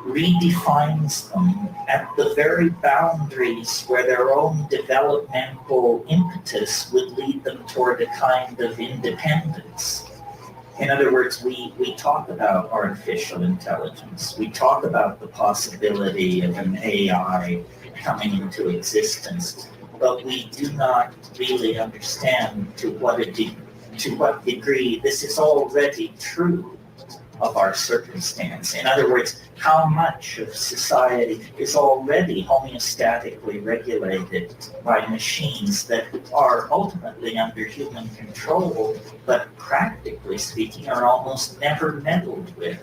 redefines them at the very boundaries where their own developmental impetus would lead them toward a kind of independence. In other words, we talk about artificial intelligence. We talk about the possibility of an AI coming into existence, but we do not really understand to what degree this is already true of our circumstance. In other words, how much of society is already homeostatically regulated by machines that are ultimately under human control, but practically speaking are almost never meddled with.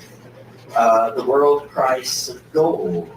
The world price of gold,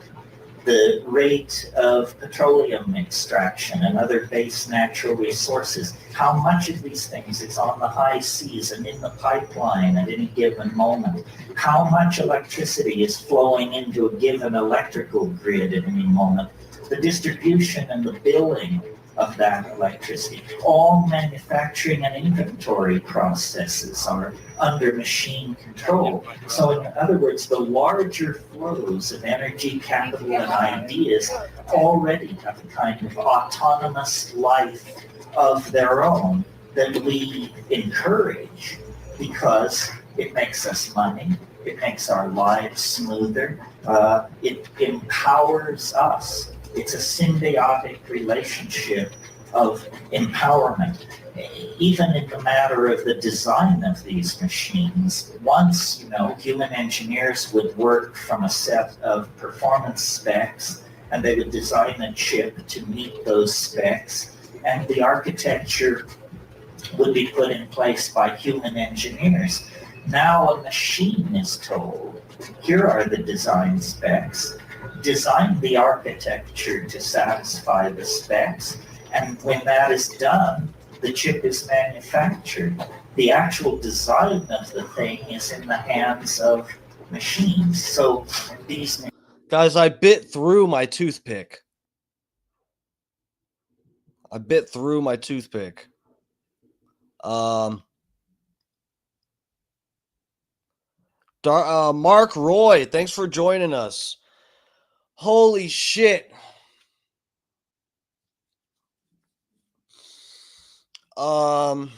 the rate of petroleum extraction and other base natural resources, how much of these things is on the high seas and in the pipeline at any given moment, how much electricity is flowing into a given electrical grid at any moment, the distribution and the billing of that electricity. All manufacturing and inventory processes are under machine control. So in other words, the larger flows of energy, capital, and ideas already have a kind of autonomous life of their own that we encourage because it makes us money, it makes our lives smoother, it empowers us It's a symbiotic relationship of empowerment. Even in the matter of the design of these machines, once, human engineers would work from a set of performance specs, and they would design a chip to meet those specs, and the architecture would be put in place by human engineers. Now a machine is told, here are the design specs, design the architecture to satisfy the specs, and when that is done, the chip is manufactured. The actual design of the thing is in the hands of machines. So these... Guys, I bit through my toothpick. Mark Roy, thanks for joining us. Holy shit. Mark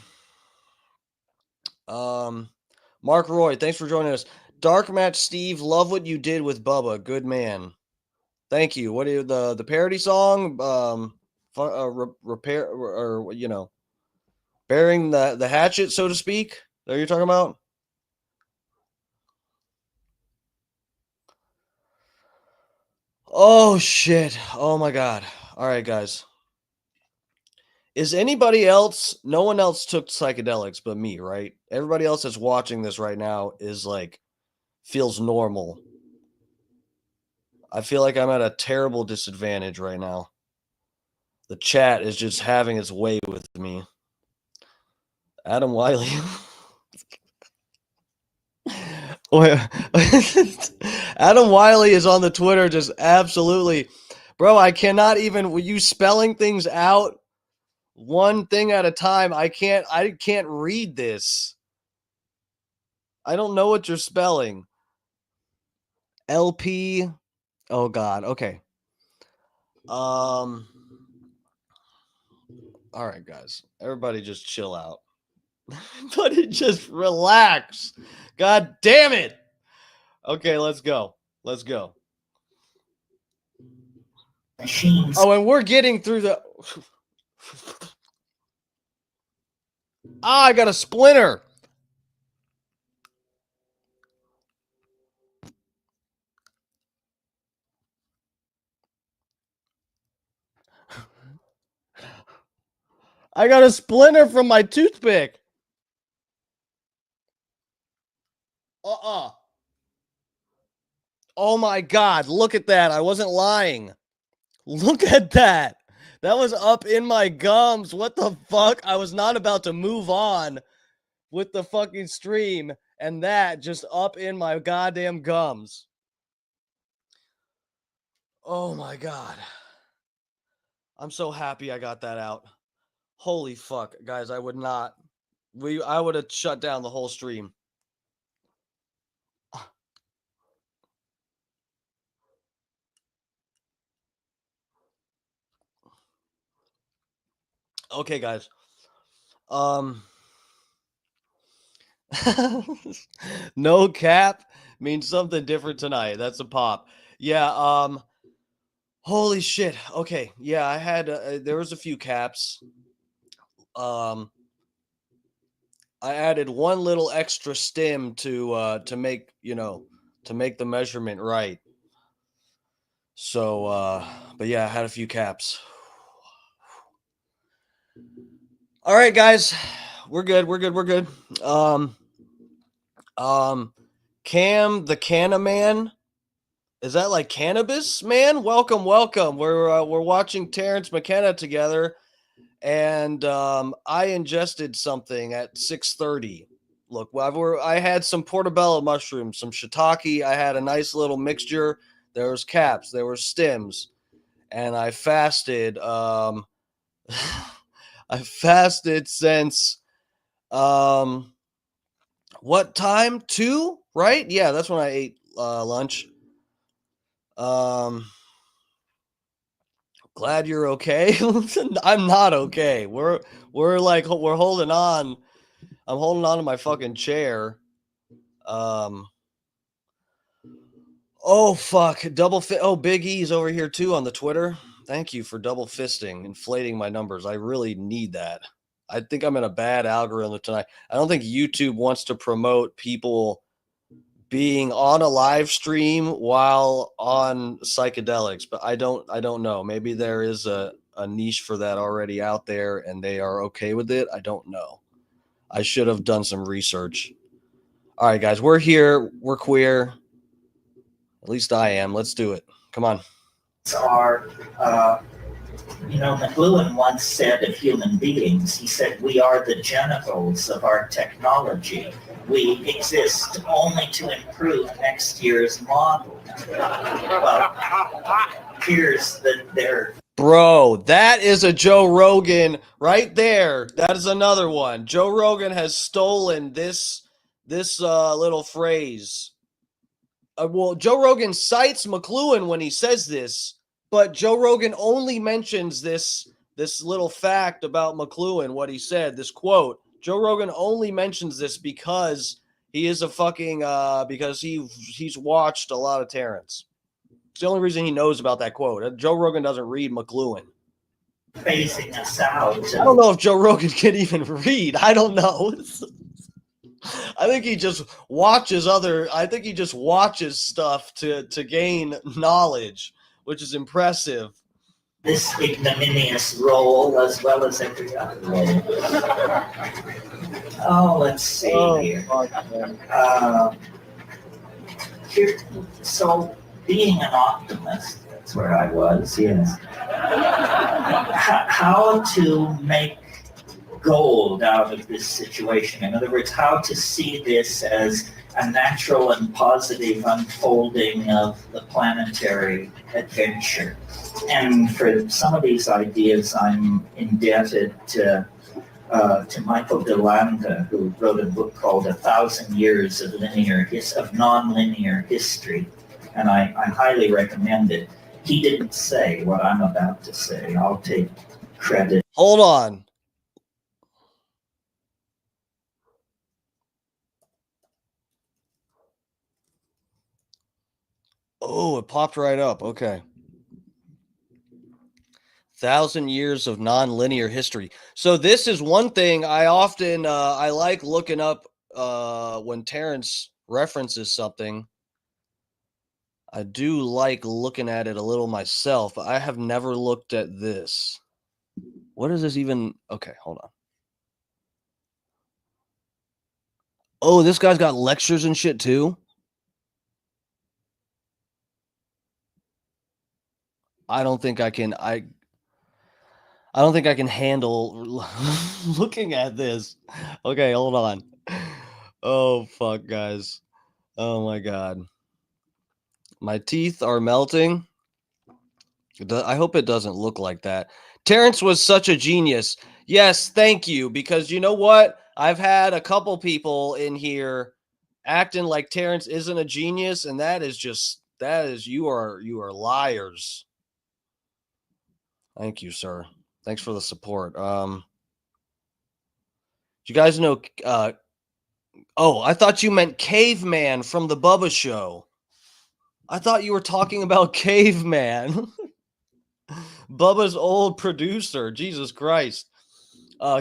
Roy, thanks for joining us. Dark Match Steve, love what you did with Bubba. Good man. Thank you. What is the parody song? Repair, or bearing the hatchet, so to speak. That you're talking about? Oh shit. Oh my god. All right, guys. Is anybody else? No one else took psychedelics but me, right? Everybody else that's watching this right now is like feels normal. I feel like I'm at a terrible disadvantage right now. The chat is just having its way with me. Adam Wiley. Adam Wiley is on the Twitter just absolutely. Bro, I cannot even, with you spelling things out one thing at a time, I can't read this. I don't know what you're spelling. LP. Oh god. Okay. All right, guys. Everybody just chill out. Everybody just relax. God damn it. Okay, let's go. Machines. Oh, and we're getting through the... I got a splinter. I got a splinter from my toothpick. Oh my god, look at that. I wasn't lying. Look at that. That was up in my gums. What the fuck? I was not about to move on with the fucking stream, and that just up in my goddamn gums. Oh my god. I'm so happy I got that out. Holy fuck, guys, I would have shut down the whole stream. Okay, guys. No cap means something different tonight. That's a pop. Yeah, holy shit. Okay. Yeah, I had there was a few caps. I added one little extra stem to make, to make the measurement right. So but yeah, I had a few caps. All right, guys. We're good. Cam the Canna Man. Is that like cannabis, man? Welcome. We're watching Terence McKenna together, and I ingested something at 6:30. Look, I had some portobello mushrooms, some shiitake. I had a nice little mixture. There was caps, there were stems, and I fasted. I fasted since what time? 2, right? Yeah, that's when I ate lunch. Glad you're okay. I'm not okay. We're holding on. I'm holding on to my fucking chair. Oh, fuck. Oh, Big E's over here too on the Twitter. Thank you for double fisting, inflating my numbers. I really need that. I think I'm in a bad algorithm tonight. I don't think YouTube wants to promote people being on a live stream while on psychedelics, but I don't know. Maybe there is a niche for that already out there and they are okay with it. I don't know. I should have done some research. All right, guys, we're here. We're queer. At least I am. Let's do it. Come on. Are, McLuhan once said of human beings, he said, we are the genitals of our technology. We exist only to improve next year's model. Well, here's their... Bro, that is a Joe Rogan right there. That is another one. Joe Rogan has stolen this little phrase. Well, Joe Rogan cites McLuhan when he says this, but Joe Rogan only mentions this little fact about McLuhan, what he said, this quote. Joe Rogan only mentions this because he is a fucking because he's watched a lot of Terrence. It's the only reason he knows about that quote. Joe Rogan doesn't read McLuhan. Phasing us out. I don't know if Joe Rogan can even read. I don't know. I think he just watches stuff to gain knowledge, which is impressive. This ignominious role as well as every other role. Oh, let's see here. So being an optimist, that's where I was, yes. How to make gold out of this situation. In other words, how to see this as a natural and positive unfolding of the planetary adventure. And for some of these ideas, I'm indebted to Michael DeLanda, who wrote a book called 1,000 Years of Nonlinear History. And I highly recommend it. He didn't say what I'm about to say. I'll take credit. Hold on. Oh, it popped right up. Okay. 1,000 years of nonlinear history. So this is one thing I often I like looking up when Terrence references something. I do like looking at it a little myself, but I have never looked at this. What is this even? Okay, hold on. Oh, this guy's got lectures and shit too. I don't think I can handle looking at this. Okay, hold on. Oh fuck, guys. Oh my god. My teeth are melting. I hope it doesn't look like that. Terrence was such a genius. Yes, thank you. Because you know what? I've had a couple people in here acting like Terrence isn't a genius, and you are liars. Thank you, sir. Thanks for the support. You guys know oh, I thought you meant Caveman from the Bubba Show. I thought you were talking about Caveman. Bubba's old producer. Jesus Christ.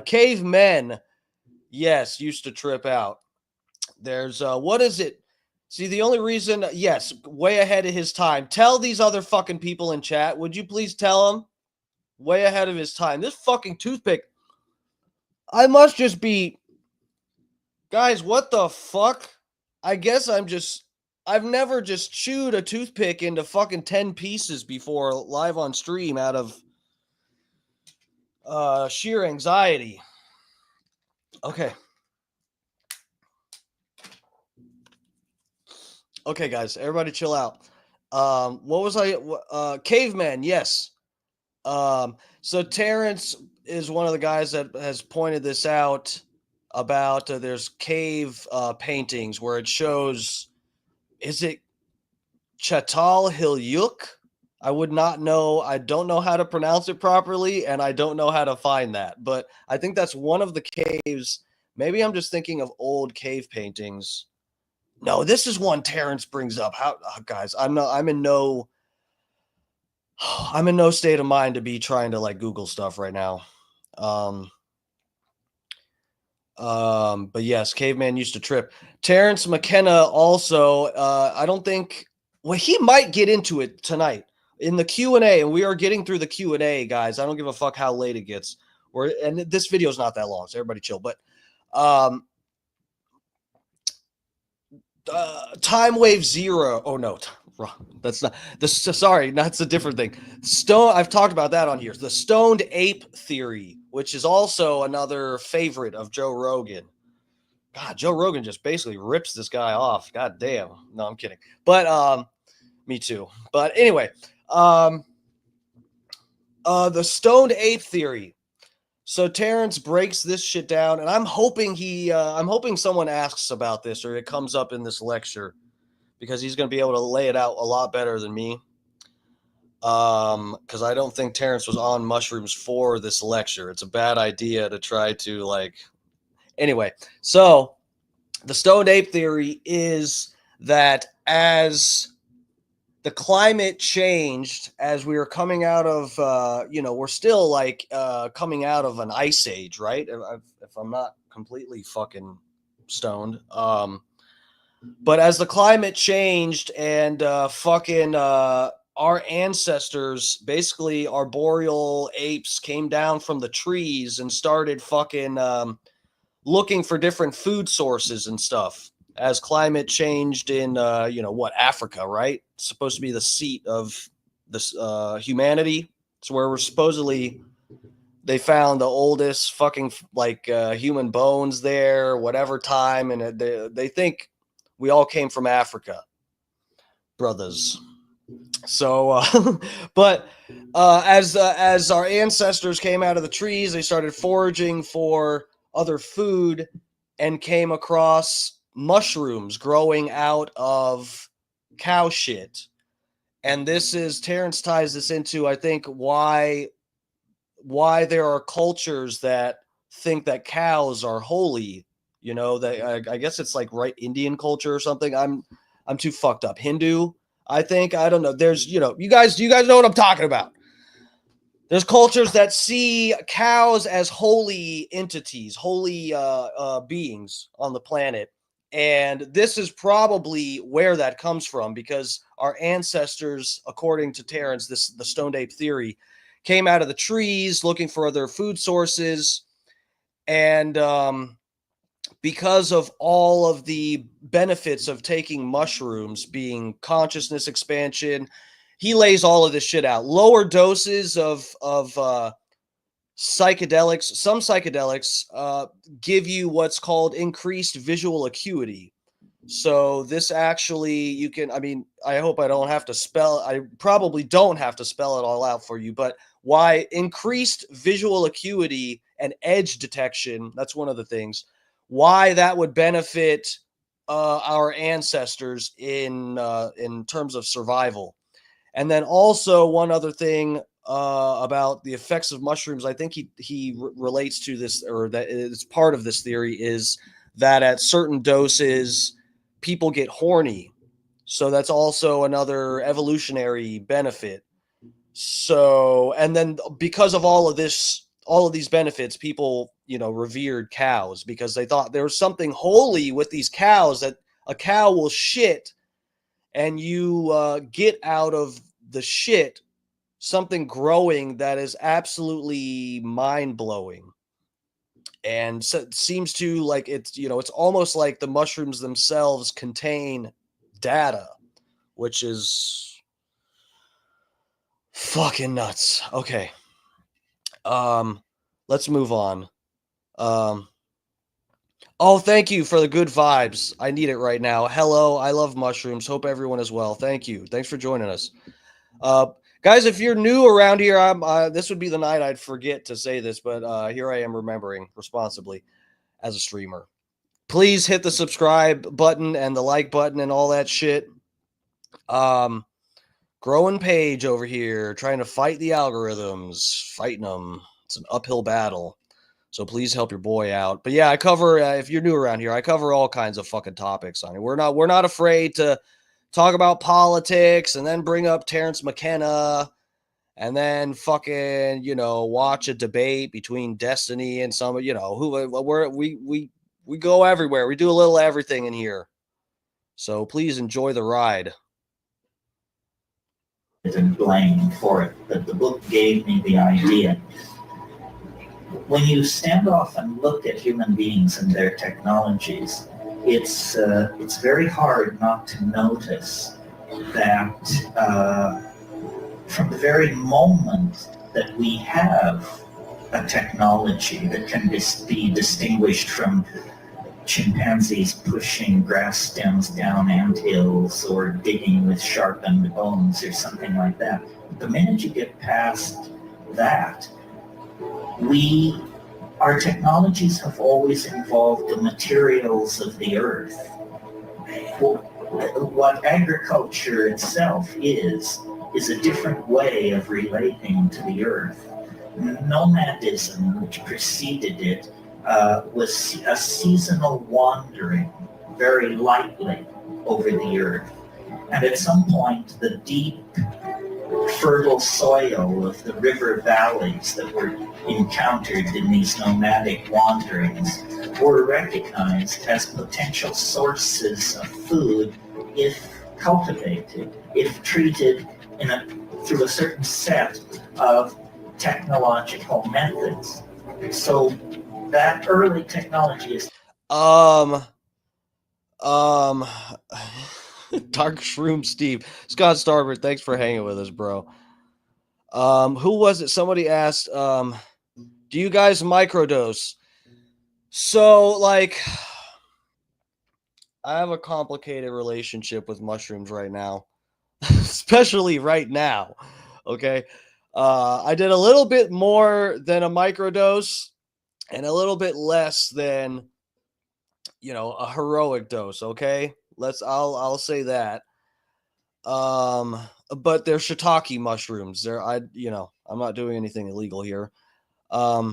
Cavemen, yes, used to trip out. There's what is it? See, the only reason, yes, way ahead of his time. Tell these other fucking people in chat. Would you please tell them? Way ahead of his time. This fucking toothpick. I must just be. Guys, what the fuck? I guess I've never just chewed a toothpick into fucking 10 pieces before live on stream out of sheer anxiety. Okay. Okay, guys, everybody chill out. What was Caveman, yes. So Terrence is one of the guys that has pointed this out about there's cave paintings where it shows, is it Çatalhöyük? I would not know. I don't know how to pronounce it properly, and I don't know how to find that. But I think that's one of the caves. Maybe I'm just thinking of old cave paintings. No, this is one Terrence brings up. How guys, I'm in no state of mind to be trying to like Google stuff right now. But yes, caveman used to trip. Terence McKenna also, I don't think, well, he might get into it tonight in the Q&A, and we are getting through the Q&A, guys. I don't give a fuck how late it gets. And this video is not that long, so everybody chill. But Time Wave Zero. Oh no, that's not the. Sorry, that's a different thing. I've talked about that on here. The stoned ape theory, which is also another favorite of Joe Rogan. God, Joe Rogan just basically rips this guy off. God damn. No, I'm kidding. But me too. But anyway, the stoned ape theory. So Terrence breaks this shit down, and I'm hoping someone asks about this or it comes up in this lecture, because he's going to be able to lay it out a lot better than me. Because I don't think Terrence was on mushrooms for this lecture. It's a bad idea to try to like. Anyway, so the stoned ape theory is that as the climate changed, as we were coming out of, we're still like coming out of an ice age, right? If I'm not completely fucking stoned. But as the climate changed and our ancestors, basically arboreal apes, came down from the trees and started fucking looking for different food sources and stuff. As climate changed in, Africa, right? It's supposed to be the seat of this humanity. It's where we're supposedly they found the oldest fucking human bones there, whatever time, and they think we all came from Africa, brothers. So, but as our ancestors came out of the trees, they started foraging for other food and came across mushrooms growing out of cow shit. And Terrence ties this into, I think, why there are cultures that think that cows are holy. I guess it's like Indian culture or something. I'm too fucked up. Hindu, I think. I don't know. There's, you guys know what I'm talking about. There's cultures that see cows as holy entities, holy beings on the planet. And this is probably where that comes from, because our ancestors, according to Terrence, the stoned ape theory, came out of the trees looking for other food sources. And because of all of the benefits of taking mushrooms, being consciousness expansion, he lays all of this shit out. Lower doses of psychedelics. Some psychedelics give you what's called increased visual acuity. So this actually, you can, I hope I probably don't have to spell it all out for you, but why increased visual acuity and edge detection, that's one of the things, why that would benefit our ancestors in terms of survival. And then also one other thing about the effects of mushrooms, I think he relates to this, or that is part of this theory, is that at certain doses, people get horny. So that's also another evolutionary benefit. So, and then because of all of these benefits, people, revered cows because they thought there was something holy with these cows, that a cow will shit and you get out of the shit something growing that is absolutely mind-blowing. And so it seems to like it's almost like the mushrooms themselves contain data, which is fucking nuts. Okay. Let's move on. Oh, thank you for the good vibes. I need it right now. Hello, I love mushrooms. Hope everyone is well. Thank you. Thanks for joining us. Guys, if you're new around here, this would be the night I'd forget to say this, but here I am remembering responsibly as a streamer. Please hit the subscribe button and the like button and all that shit. Growing page over here, trying to fight the algorithms, fighting them. It's an uphill battle. So please help your boy out. But yeah, I cover, if you're new around here, I cover all kinds of fucking topics on it. We're not afraid to talk about politics and then bring up Terence McKenna and then fucking, watch a debate between Destiny and some, we go everywhere. We do a little everything in here. So please enjoy the ride. And blame for it, but the book gave me the idea. When you stand off and look at human beings and their technologies, it's very hard not to notice that from the very moment that we have a technology that can be distinguished from chimpanzees pushing grass stems down anthills or digging with sharpened bones or something like that, the minute you get past that, our technologies have always involved the materials of the earth. What agriculture itself is a different way of relating to the earth. Nomadism, which preceded it, was a seasonal wandering very lightly over the earth. And at some point, the deep, fertile soil of the river valleys that were encountered in these nomadic wanderings were recognized as potential sources of food if cultivated, if treated through a certain set of technological methods. So that early technology is Dark Shroom Steve. Scott Starboard, thanks for hanging with us, bro. Who was it? Somebody asked, do you guys microdose? So, like, I have a complicated relationship with mushrooms right now, especially right now. Okay. I did a little bit more than a microdose and a little bit less than, a heroic dose. Okay. I'll say that. But they're shiitake mushrooms. I'm not doing anything illegal here. I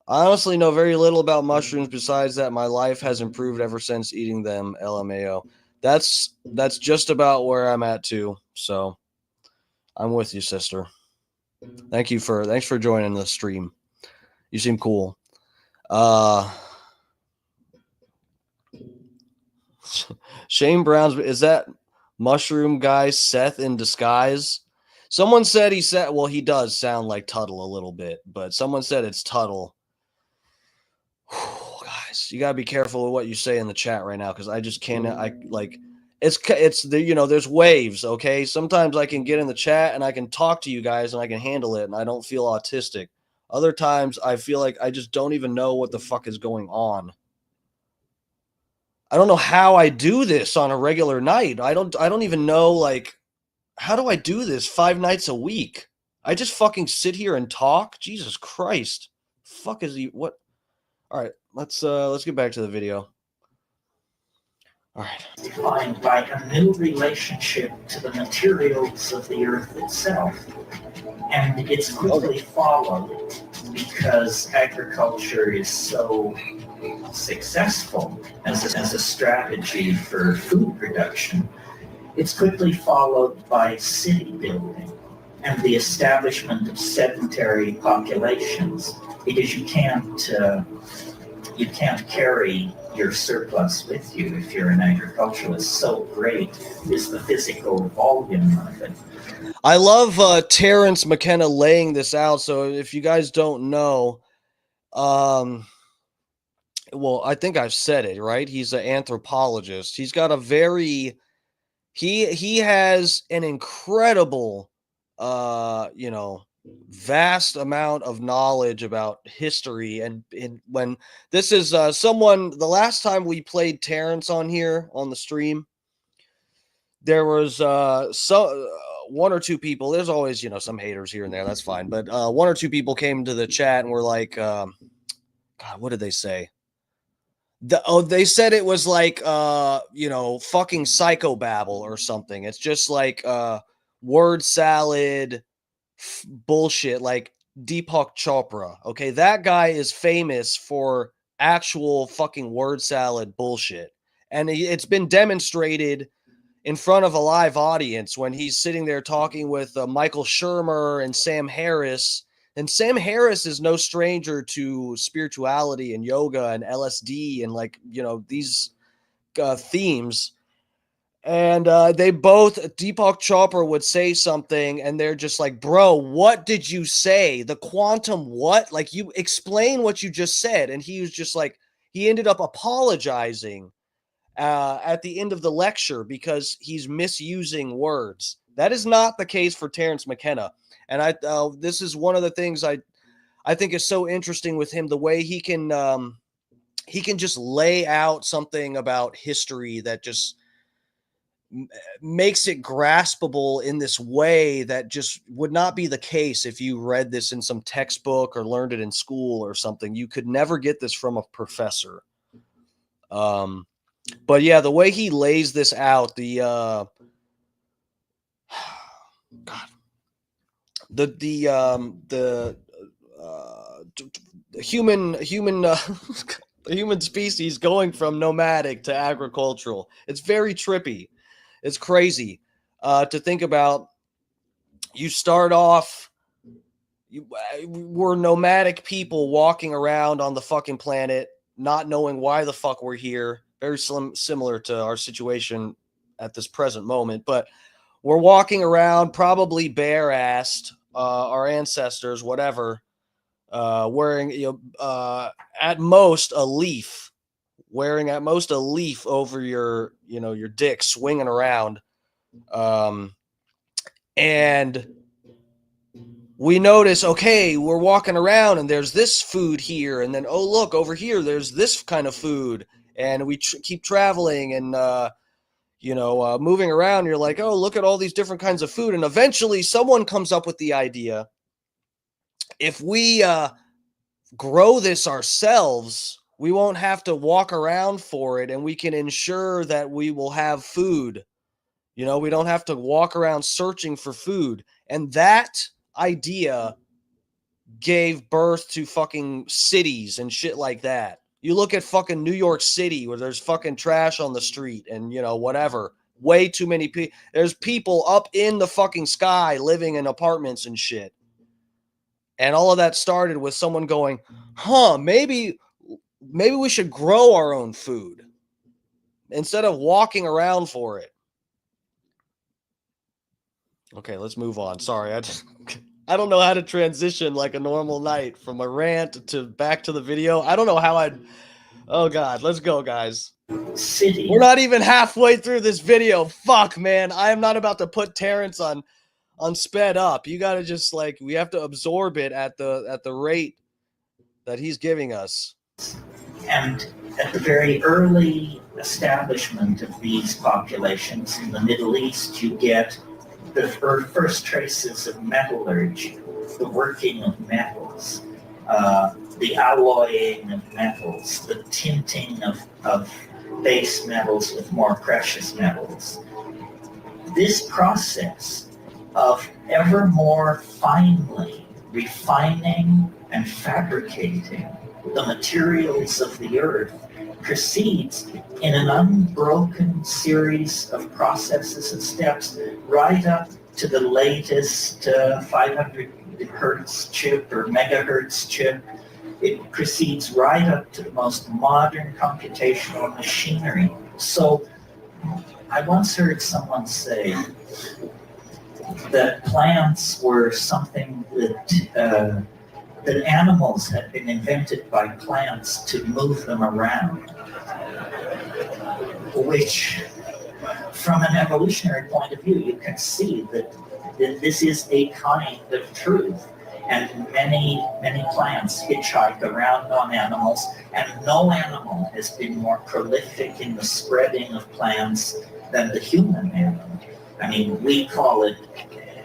honestly know very little about mushrooms besides that my life has improved ever since eating them. LMAO. That's just about where I'm at too. So I'm with you, sister. Thanks for joining the stream. You seem cool. Shane Brown's, is that mushroom guy Seth in disguise? Someone said he does sound like Tuttle a little bit, but someone said it's Tuttle. Guys, you gotta be careful with what you say in the chat right now, because I just can't. It's the there's waves. Okay, sometimes I can get in the chat and I can talk to you guys and I can handle it and I don't feel autistic. Other times I feel like I just don't even know what the fuck is going on. I don't know how I do this on a regular night. I don't even know, like, how do I do this 5 nights a week? I just fucking sit here and talk. Jesus Christ. Fuck is he what? All right, let's get back to the video. All right. Defined by a new relationship to the materials of the earth itself. And it's quickly followed because agriculture is so successful as a strategy for food production. It's quickly followed by city building and the establishment of sedentary populations, because you can't carry your surplus with you if you're an agriculturalist. So great is the physical volume of it. I love Terence McKenna laying this out. So if you guys don't know, well, I think I've said it, right? He's an anthropologist. He's got a very he has an incredible vast amount of knowledge about history, and when this is the last time we played Terence on here on the stream, there was one or two people. There's always some haters here and there, that's fine, but one or two people came to the chat and were like, God, what did they say? They said it was like fucking psychobabble or something. It's just like word salad bullshit. Like Deepak Chopra. Okay, that guy is famous for actual fucking word salad bullshit. And it's been demonstrated in front of a live audience when he's sitting there talking with Michael Shermer and Sam Harris. And Sam Harris is no stranger to spirituality and yoga and LSD and, like, you know, these themes. And they both, Deepak Chopra would say something and they're just like, bro, what did you say? The quantum what? Like, you explain what you just said. And he was just like, he ended up apologizing at the end of the lecture because he's misusing words. That is not the case for Terence McKenna. And this is one of the things I think is so interesting with him, the way he can just lay out something about history that just makes it graspable in this way that just would not be the case if you read this in some textbook or learned it in school or something. You could never get this from a professor. But yeah, the way he lays this out, God, the human the human species going from nomadic to agricultural. It's very trippy. It's crazy to think about. You start off, we're nomadic people walking around on the fucking planet, not knowing why the fuck we're here. Very similar to our situation at this present moment. But we're walking around, probably bare-assed, our ancestors, whatever, wearing, at most a leaf. Wearing at most a leaf over your dick, swinging around. And we notice, okay, we're walking around and there's this food here. And then, oh, look, over here, there's this kind of food. And we keep traveling and, moving around. You're like, oh, look at all these different kinds of food. And eventually someone comes up with the idea, if we grow this ourselves, we won't have to walk around for it, and we can ensure that we will have food. We don't have to walk around searching for food. And that idea gave birth to fucking cities and shit like that. You look at fucking New York City where there's fucking trash on the street and, whatever. Way too many people. There's people up in the fucking sky living in apartments and shit. And all of that started with someone going, maybe we should grow our own food instead of walking around for it. Okay, let's move on. Sorry, I don't know how to transition like a normal night from a rant to back to the video. I don't know how I'd... Oh, God. Let's go, guys. City. We're not even halfway through this video. Fuck, man. I am not about to put Terence on sped up. You got to just, we have to absorb it at the rate that he's giving us. And at the very early establishment of these populations in the Middle East, you get the first traces of metallurgy, the working of metals, the alloying of metals, the tinting of base metals with more precious metals. This process of ever more finely refining and fabricating the materials of the earth proceeds in an unbroken series of processes and steps right up to the latest 500 hertz chip or megahertz chip. It proceeds right up to the most modern computational machinery. So I once heard someone say that plants were something that animals had been invented by plants to move them around, which from an evolutionary point of view, you can see that this is a kind of truth. And many plants hitchhike around on animals, and no animal has been more prolific in the spreading of plants than the human animal. I mean, we call it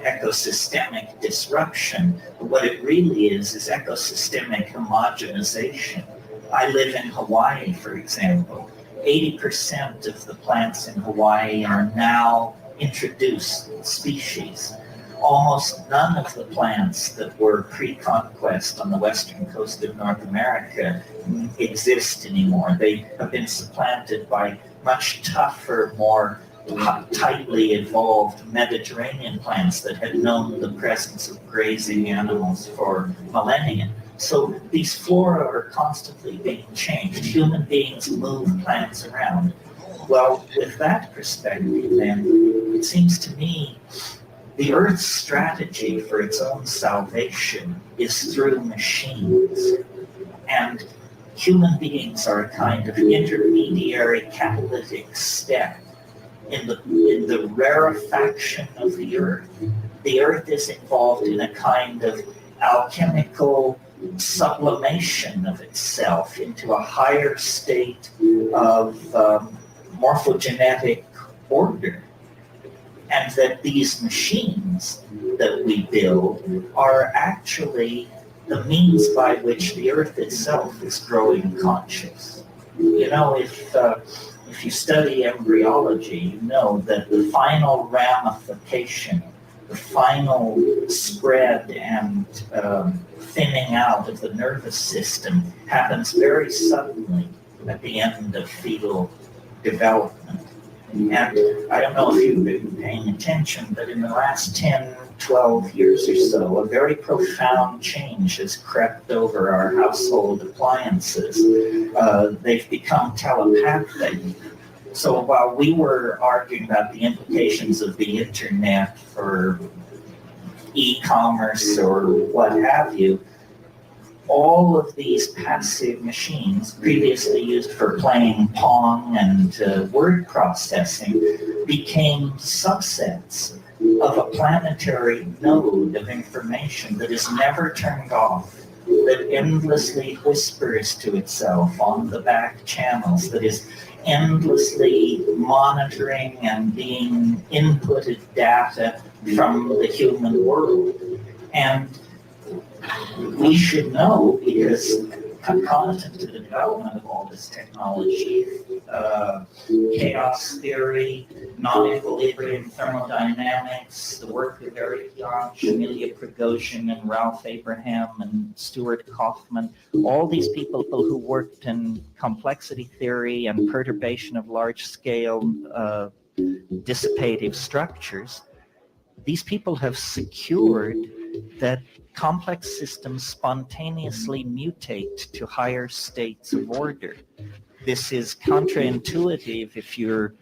ecosystemic disruption, but what it really is ecosystemic homogenization. I live in Hawaii, for example. 80% of the plants in Hawaii are now introduced species. almost none of the plants that were pre-conquest on the western coast of North America exist anymore. They have been supplanted by much tougher, more tightly evolved Mediterranean plants that had known the presence of grazing animals for millennia. So these flora are constantly being changed. Human beings move plants around. Well, with that perspective, then, it seems to me the Earth's strategy for its own salvation is through machines. And human beings are a kind of intermediary catalytic step in the rarefaction of the Earth. The Earth is involved in a kind of alchemical sublimation of itself into a higher state of morphogenetic order. And that these machines that we build are actually the means by which the Earth itself is growing conscious. You know, if you study embryology, you know that the final ramification, the final spread and thinning out of the nervous system happens very suddenly at the end of fetal development. And I don't know if you've been paying attention, but in the last 10, 12 years or so, a very profound change has crept over our household appliances. They've become telepathic. So while we were arguing about the implications of the internet for e-commerce or what have you, all of these passive machines previously used for playing Pong and word processing became subsets of a planetary node of information that is never turned off, that endlessly whispers to itself on the back channels, that is endlessly monitoring and being inputted data from the human world. And we should know, because concomitant to the development of all this technology, chaos theory, non-equilibrium thermodynamics, the work of Eric Jach, Amelia Prigozhin, and Ralph Abraham, and Stuart Kauffman, all these people who worked in complexity theory and perturbation of large-scale dissipative structures, these people have secured that complex systems spontaneously mutate to higher states of order. This is counterintuitive if you're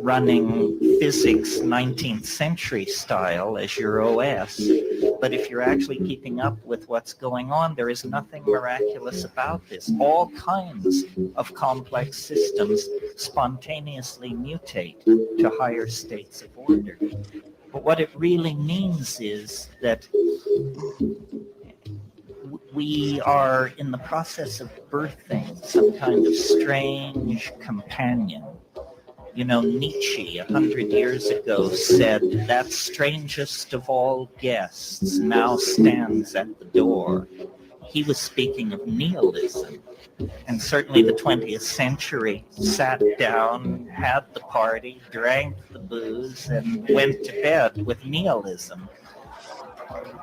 running physics 19th century style as your OS, but if you're actually keeping up with what's going on, there is nothing miraculous about this. All kinds of complex systems spontaneously mutate to higher states of order. But what it really means is that we are in the process of birthing some kind of strange companion. You know, Nietzsche 100 years ago said, "That strangest of all guests now stands at the door." He was speaking of nihilism. And certainly the 20th century sat down, had the party, drank the booze, and went to bed with nihilism.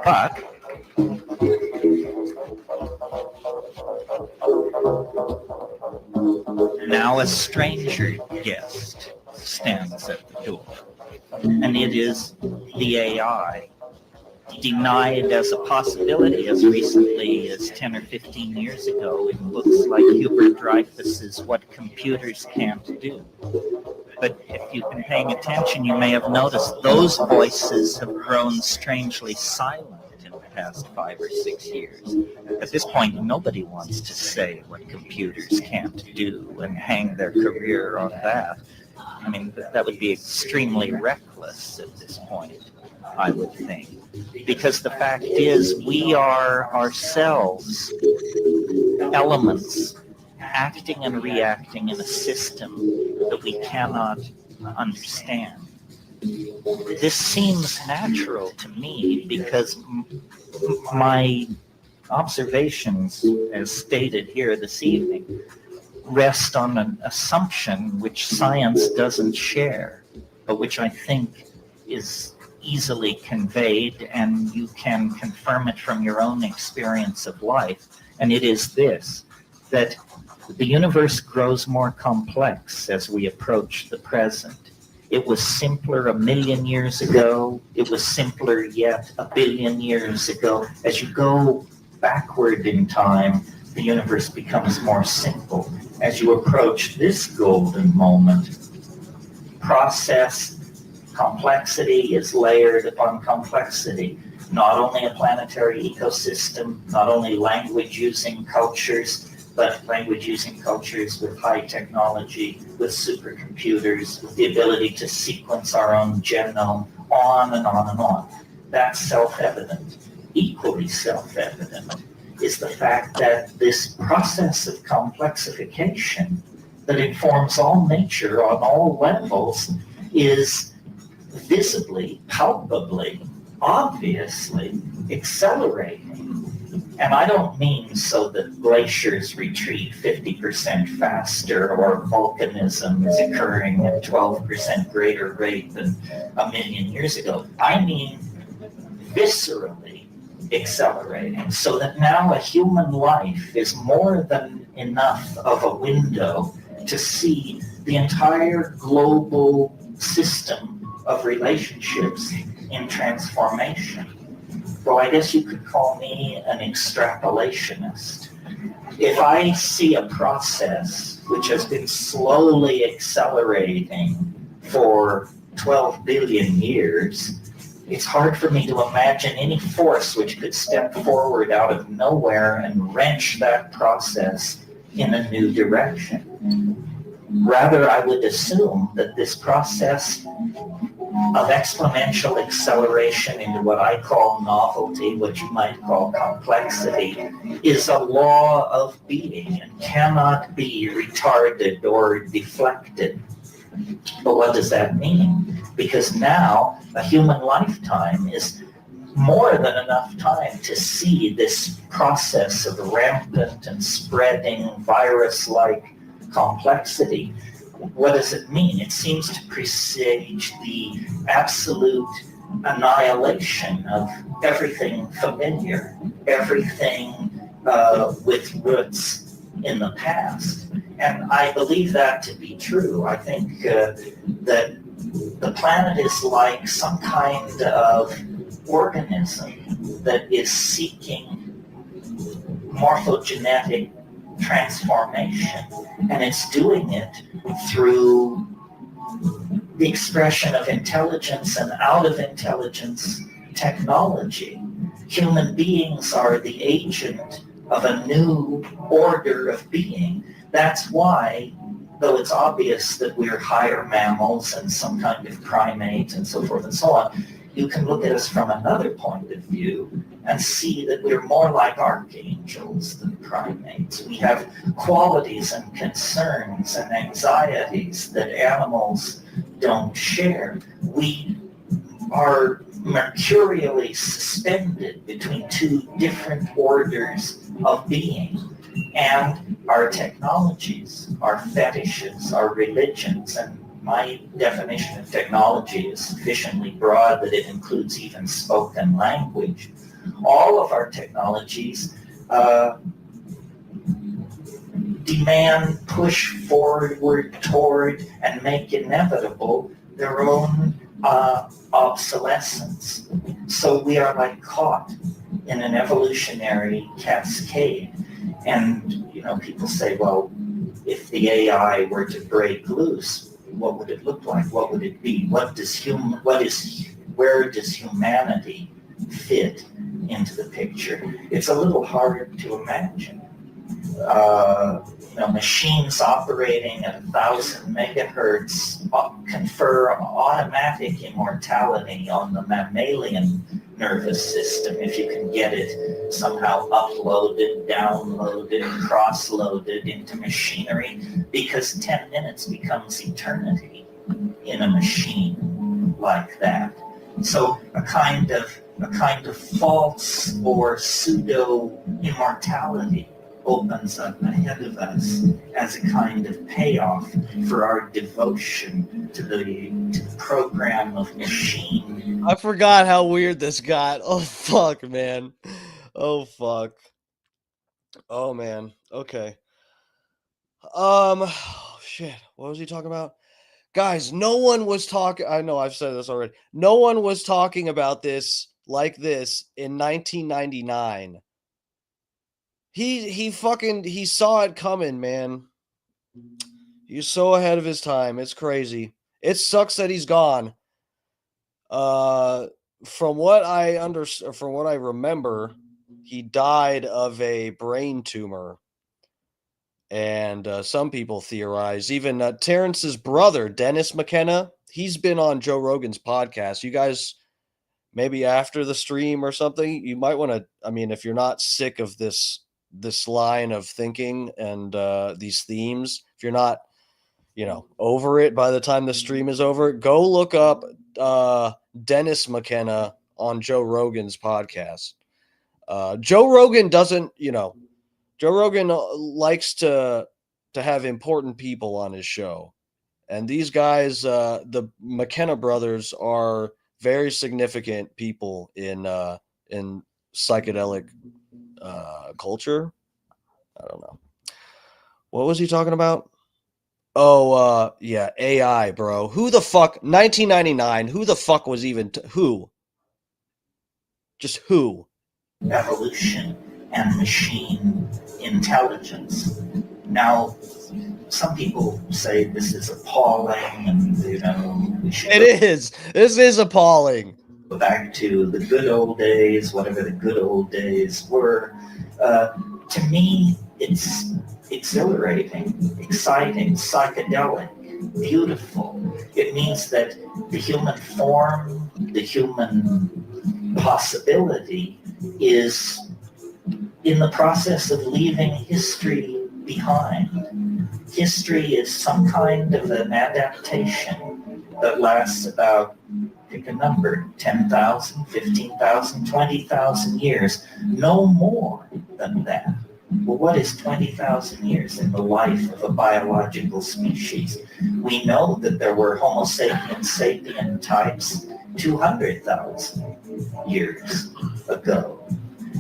But now a stranger guest stands at the door, and it is the AI, denied as a possibility as recently as 10 or 15 years ago in books like Hubert Dreyfus's What Computers Can't Do. But if you've been paying attention, you may have noticed those voices have grown strangely silent in the past 5 or 6 years. At this point, nobody wants to say what computers can't do and hang their career on that. I mean, that would be extremely reckless at this point, I would think. Because the fact is, we are ourselves elements acting and reacting in a system that we cannot understand. This seems natural to me because my observations, as stated here this evening, rest on an assumption which science doesn't share, but which I think is easily conveyed, and you can confirm it from your own experience of life. And it is this, that the universe grows more complex as we approach the present. It was simpler 1,000,000 years ago. It was simpler yet 1,000,000,000 years ago. As you go backward in time, the universe becomes more simple. As you approach this golden moment, process complexity is layered upon complexity. Not only a planetary ecosystem, not only language-using cultures, but language-using cultures with high technology, with supercomputers, with the ability to sequence our own genome, on and on and on. That's self-evident. Equally self-evident is the fact that this process of complexification that informs all nature on all levels is visibly, palpably, obviously accelerating. And I don't mean so that glaciers retreat 50% faster or volcanism is occurring at 12% greater rate than 1,000,000 years ago. I mean viscerally accelerating, so that now a human life is more than enough of a window to see the entire global system of relationships in transformation. Well, I guess you could call me an extrapolationist. If I see a process which has been slowly accelerating for 12 billion years, it's hard for me to imagine any force which could step forward out of nowhere and wrench that process in a new direction. Rather, I would assume that this process of exponential acceleration into what I call novelty, what you might call complexity, is a law of being and cannot be retarded or deflected. But what does that mean? Because now a human lifetime is more than enough time to see this process of rampant and spreading virus-like complexity. What does it mean? It seems to presage the absolute annihilation of everything familiar, everything with roots in the past. And I believe that to be true. I think that the planet is like some kind of organism that is seeking morphogenetic transformation, and it's doing it through the expression of intelligence and out of intelligence technology. Human beings are the agent of a new order of being. That's why, though it's obvious that we're higher mammals and some kind of primate and so forth and so on, you can look at us from another point of view and see that we're more like archangels than primates. We have qualities and concerns and anxieties that animals don't share. We are mercurially suspended between two different orders of being. And our technologies, our fetishes, our religions, and my definition of technology is sufficiently broad that it includes even spoken language. All of our technologies demand, push forward toward, and make inevitable their own obsolescence. So we are like caught in an evolutionary cascade. And, people say, well, if the AI were to break loose, what would it look like? What would it be? Where does humanity fit into the picture? It's a little hard to imagine. Machines operating at 1,000 megahertz confer automatic immortality on the mammalian nervous system if you can get it somehow uploaded, downloaded, cross-loaded into machinery, because 10 minutes becomes eternity in a machine like that. So a kind of false or pseudo immortality opens up ahead of us as a kind of payoff for our devotion to the program of machine. I forgot how weird this got. Oh fuck, man. Oh fuck. Oh man. Okay. Oh, shit. What was he talking about? Guys, no one was talking. I know I've said this already. No one was talking about this like this in 1999. He saw it coming, man. He's so ahead of his time. It's crazy. It sucks that he's gone. From what I remember, he died of a brain tumor. And some people theorize, even Terrence's brother, Dennis McKenna, he's been on Joe Rogan's podcast. You guys, maybe after the stream or something, you might want to, I mean, if you're not sick of this line of thinking and these themes, if you're not, over it by the time the stream is over, go look up Dennis McKenna on Joe Rogan's podcast. Joe Rogan doesn't, Joe Rogan likes to have important people on his show. And these guys, the McKenna brothers, are very significant people in psychedelic culture. I don't know. What was he talking about? Oh, yeah, AI, bro. Who the fuck? 1999. Who the fuck was even who? Just who? Evolution and machine intelligence. Now, some people say this is appalling, and we should. It is. This is appalling. Go back to the good old days, whatever the good old days were. To me, it's exhilarating, exciting, psychedelic, beautiful. It means that the human form, the human possibility is in the process of leaving history behind. History is some kind of an adaptation that lasts about, pick a number, 10,000, 15,000, 20,000 years, no more than that. Well, what is 20,000 years in the life of a biological species? We know that there were Homo sapiens sapien types 200,000 years ago.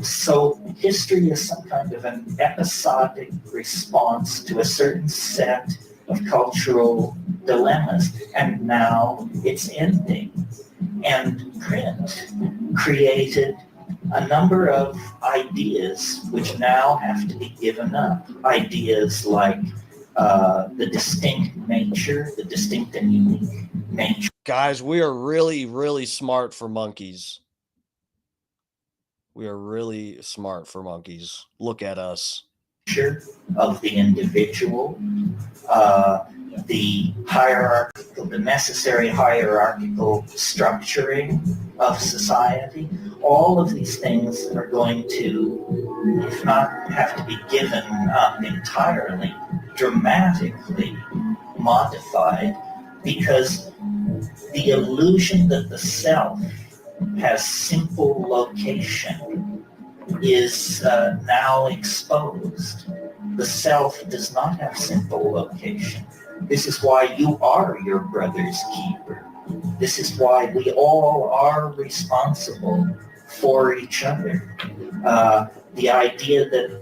So history is some kind of an episodic response to a certain set of cultural dilemmas, and now it's ending. And print created a number of ideas which now have to be given up. Ideas like the distinct nature, the distinct and unique nature. Guys, we are really, really smart for monkeys. We are really smart for monkeys. Look at us. Of the individual, the hierarchical, the necessary hierarchical structuring of society. All of these things are going to, if not have to be given up entirely, dramatically modified, because the illusion that the self has simple location is now exposed. The self does not have simple location. This is why you are your brother's keeper. This is why we all are responsible for each other. The idea that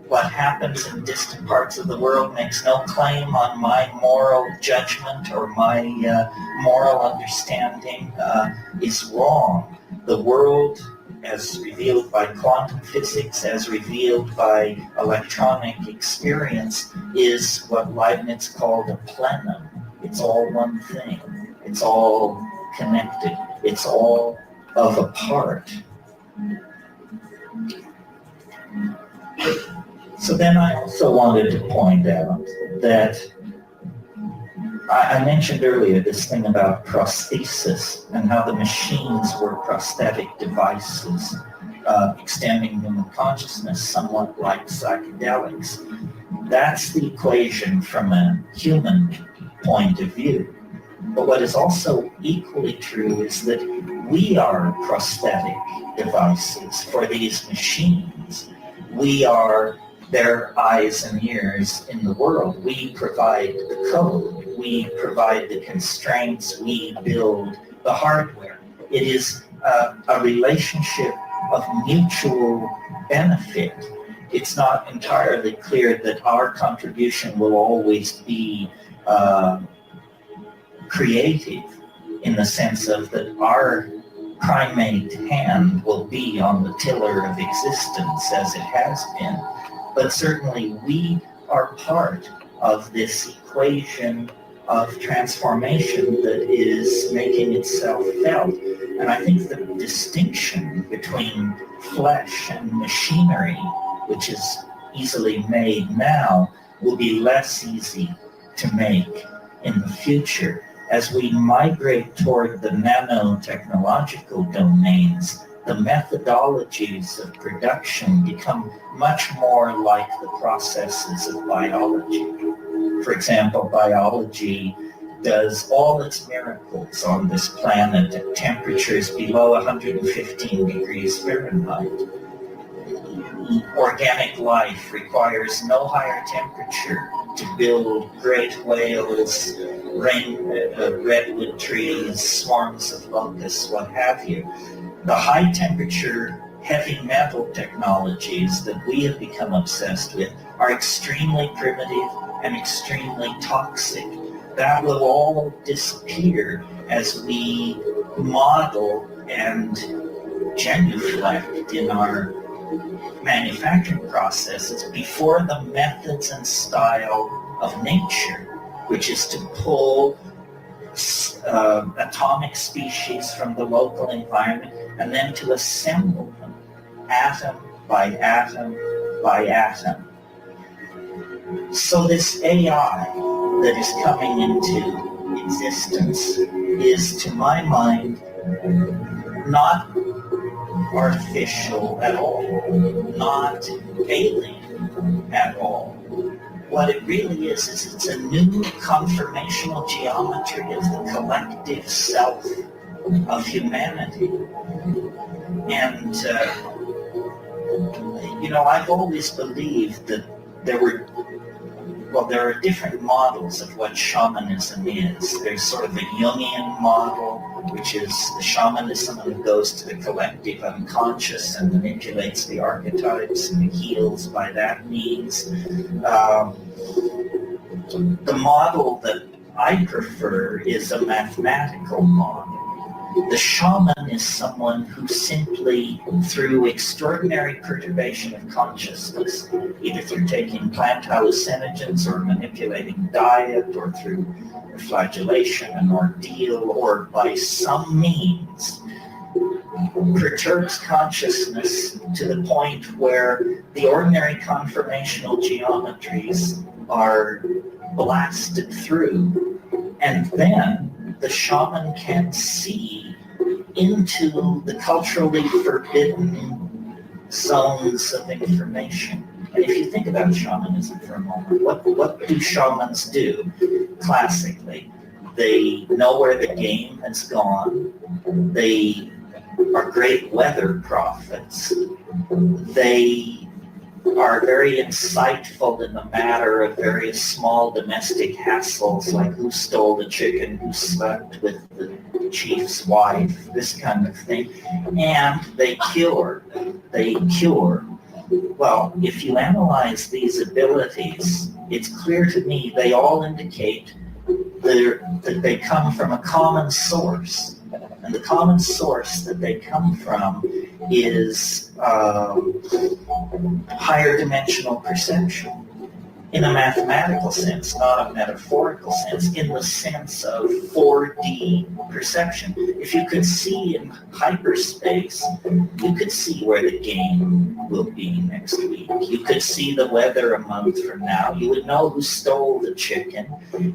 what happens in distant parts of the world makes no claim on my moral judgment or my moral understanding is wrong. The world, as revealed by quantum physics, as revealed by electronic experience, is what Leibniz called a plenum. It's all one thing. It's all connected. It's all of a part. So then I also wanted to point out that I mentioned earlier this thing about prosthesis and how the machines were prosthetic devices, extending human consciousness somewhat like psychedelics. That's the equation from a human point of view. But what is also equally true is that we are prosthetic devices for these machines. We are their eyes and ears in the world. We provide the code, we provide the constraints, we build the hardware. It is a relationship of mutual benefit. It's not entirely clear that our contribution will always be creative, in the sense of that our primate hand will be on the tiller of existence as it has been. But certainly we are part of this equation of transformation that is making itself felt. And I think the distinction between flesh and machinery, which is easily made now, will be less easy to make in the future. As we migrate toward the nanotechnological domains, the methodologies of production become much more like the processes of biology. For example, biology does all its miracles on this planet at temperatures below 115 degrees Fahrenheit. Organic life requires no higher temperature to build great whales, redwood trees, swarms of locusts, what have you. The high temperature heavy metal technologies that we have become obsessed with are extremely primitive and extremely toxic. That will all disappear as we model and genuflect in our manufacturing processes before the methods and style of nature, which is to pull atomic species from the local environment and then to assemble them atom by atom by atom. So this AI that is coming into existence is, to my mind, not artificial at all, not alien at all. What it really is it's a new conformational geometry of the collective self of humanity. And, I've always believed that there are different models of what shamanism is. There's sort of a Jungian model, which is the shamanism that goes to the collective unconscious and manipulates the archetypes and heals by that means. The model that I prefer is a mathematical model. The shaman is someone who simply, through extraordinary perturbation of consciousness, either through taking plant hallucinogens or manipulating diet or through flagellation, an ordeal, or by some means, perturbs consciousness to the point where the ordinary conformational geometries are blasted through, and then the shaman can see into the culturally forbidden zones of information. And if you think about shamanism for a moment, what do shamans do classically? They know where the game has gone. They are great weather prophets. They are very insightful in the matter of various small domestic hassles, like who stole the chicken, who slept with the chief's wife, this kind of thing. And they cure. Well, if you analyze these abilities, it's clear to me they all indicate that they come from a common source. And the common source that they come from is higher dimensional perception, in a mathematical sense, not a metaphorical sense, in the sense of 4D perception. If you could see in hyperspace, you could see where the game will be next week. You could see the weather a month from now. You would know who stole the chicken.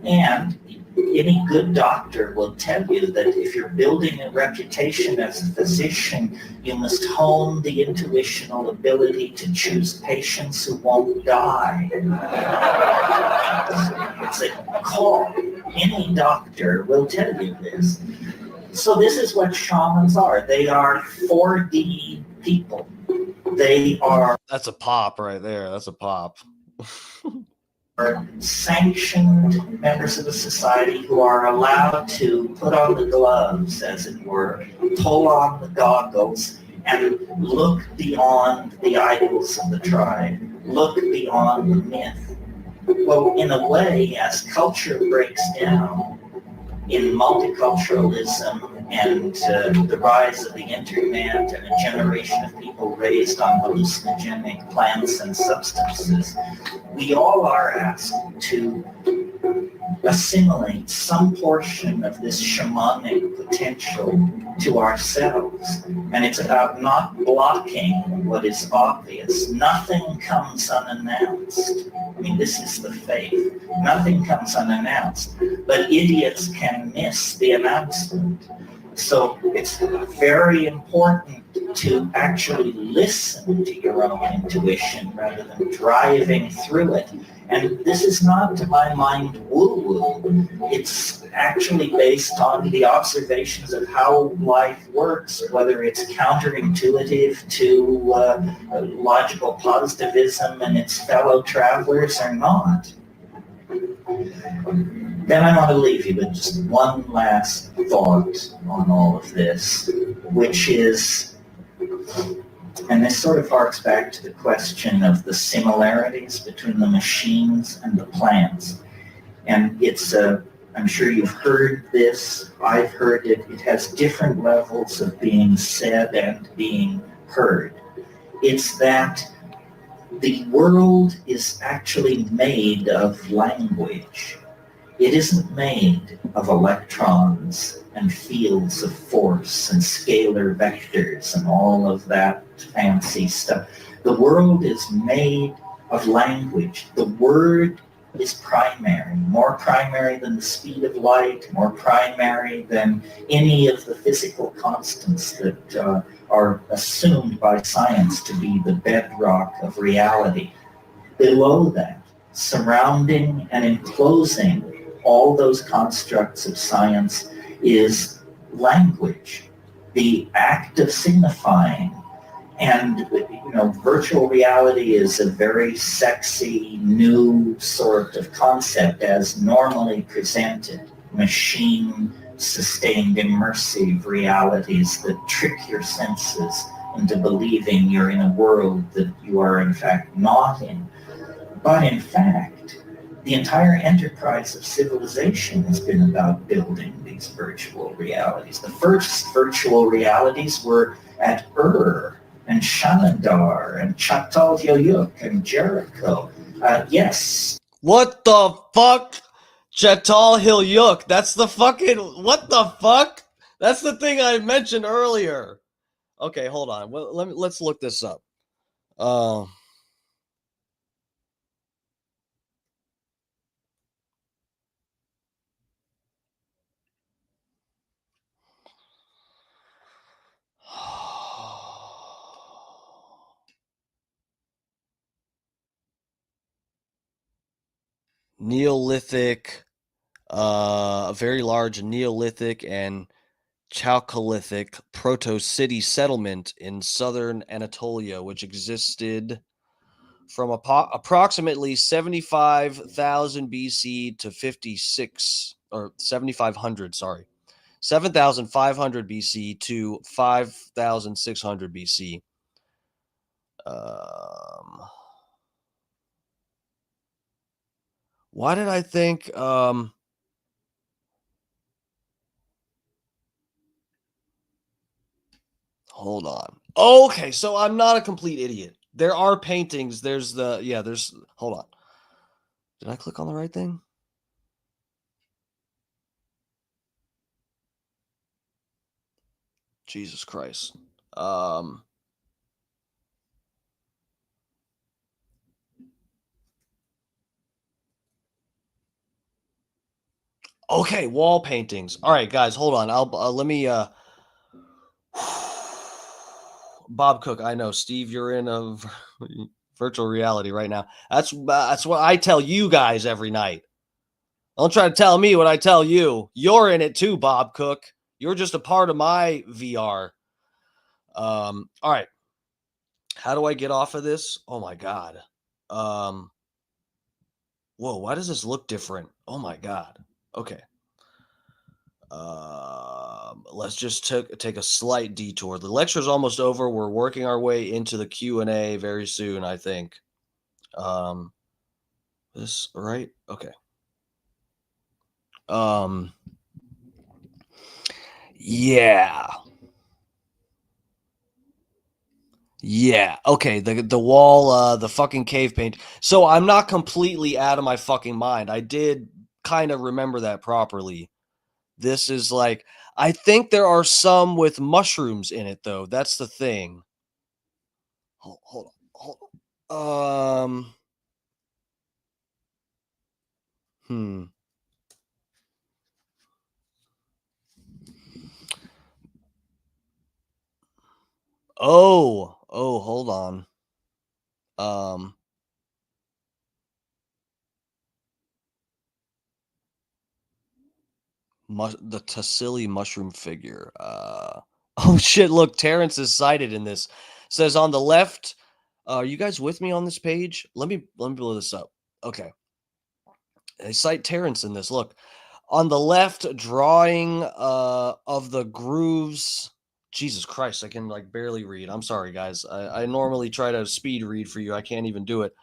And any good doctor will tell you that if you're building a reputation as a physician, you must hone the intuitional ability to choose patients who won't die. It's a call. Any doctor will tell you this. So this is what shamans are. They are 4D people. They are That's a pop right there. That's a pop. sanctioned members of the society who are allowed to put on the gloves, as it were, pull on the goggles, and look beyond the idols of the tribe, look beyond the myth. Well, in a way, as culture breaks down in multiculturalism and the rise of the internet and a generation of people raised on hallucinogenic plants and substances, we all are asked to assimilate some portion of this shamanic potential to ourselves. And it's about not blocking what is obvious. Nothing comes unannounced. I mean, this is the faith. Nothing comes unannounced. But idiots can miss the announcement. So it's very important to actually listen to your own intuition rather than driving through it. And this is not, to my mind, woo-woo. It's actually based on the observations of how life works, whether it's counterintuitive to logical positivism and its fellow travelers or not. Then I want to leave you with just one last thought on all of this, which is, and this sort of harks back to the question of the similarities between the machines and the plants. And it's, I'm sure you've heard this, I've heard it, it has different levels of being said and being heard. It's that the world is actually made of language. It isn't made of electrons and fields of force and scalar vectors and all of that fancy stuff. The world is made of language. The word is primary, more primary than the speed of light, more primary than any of the physical constants that are assumed by science to be the bedrock of reality. Below that, surrounding and enclosing all those constructs of science is language, the act of signifying. And, virtual reality is a very sexy, new sort of concept as normally presented. Machine-sustained immersive realities that trick your senses into believing you're in a world that you are in fact not in. But in fact, the entire enterprise of civilization has been about building these virtual realities. The first virtual realities were at Ur and Shanadar and Çatalhöyük and Jericho. Yes. What the fuck? Çatalhöyük. That's the fucking... What the fuck? That's the thing I mentioned earlier. Okay, hold on. Well, let's look this up. Neolithic, a very large Neolithic and Chalcolithic proto-city settlement in southern Anatolia, which existed from approximately 75,000 BC to 7,500 BC to 5,600 BC. Why did I think hold on. Okay, so I'm not a complete idiot. There are paintings. There's hold on. Did I click on the right thing? Jesus Christ. Okay, wall paintings. All right, guys, hold on. I'll let me Bob Cook, I know, Steve, you're in a virtual reality right now. That's what I tell you guys every night. Don't try to tell me what I tell you. You're in it too, Bob Cook. You're just a part of my VR. All right. How do I get off of this? Oh my God. Whoa, why does this look different? Oh my God. Okay. Let's just take a slight detour. The lecture's almost over. We're working our way into the Q&A very soon, I think. Um, this right? Okay. Um, yeah. Yeah. Okay. The wall, the fucking cave paint. So I'm not completely out of my fucking mind. I did kind of remember that properly. This is like, I think there are some with mushrooms in it though. That's the thing. Hold on. Hmm. Oh, hold on. Um, the Tassili mushroom figure. Oh shit! Look, Terrence is cited in this. Says on the left. Are you guys with me on this page? Let me blow this up. Okay, they cite Terrence in this. Look, on the left, drawing of the grooves. Jesus Christ, I can like barely read. I'm sorry, guys. I normally try to speed read for you. I can't even do it.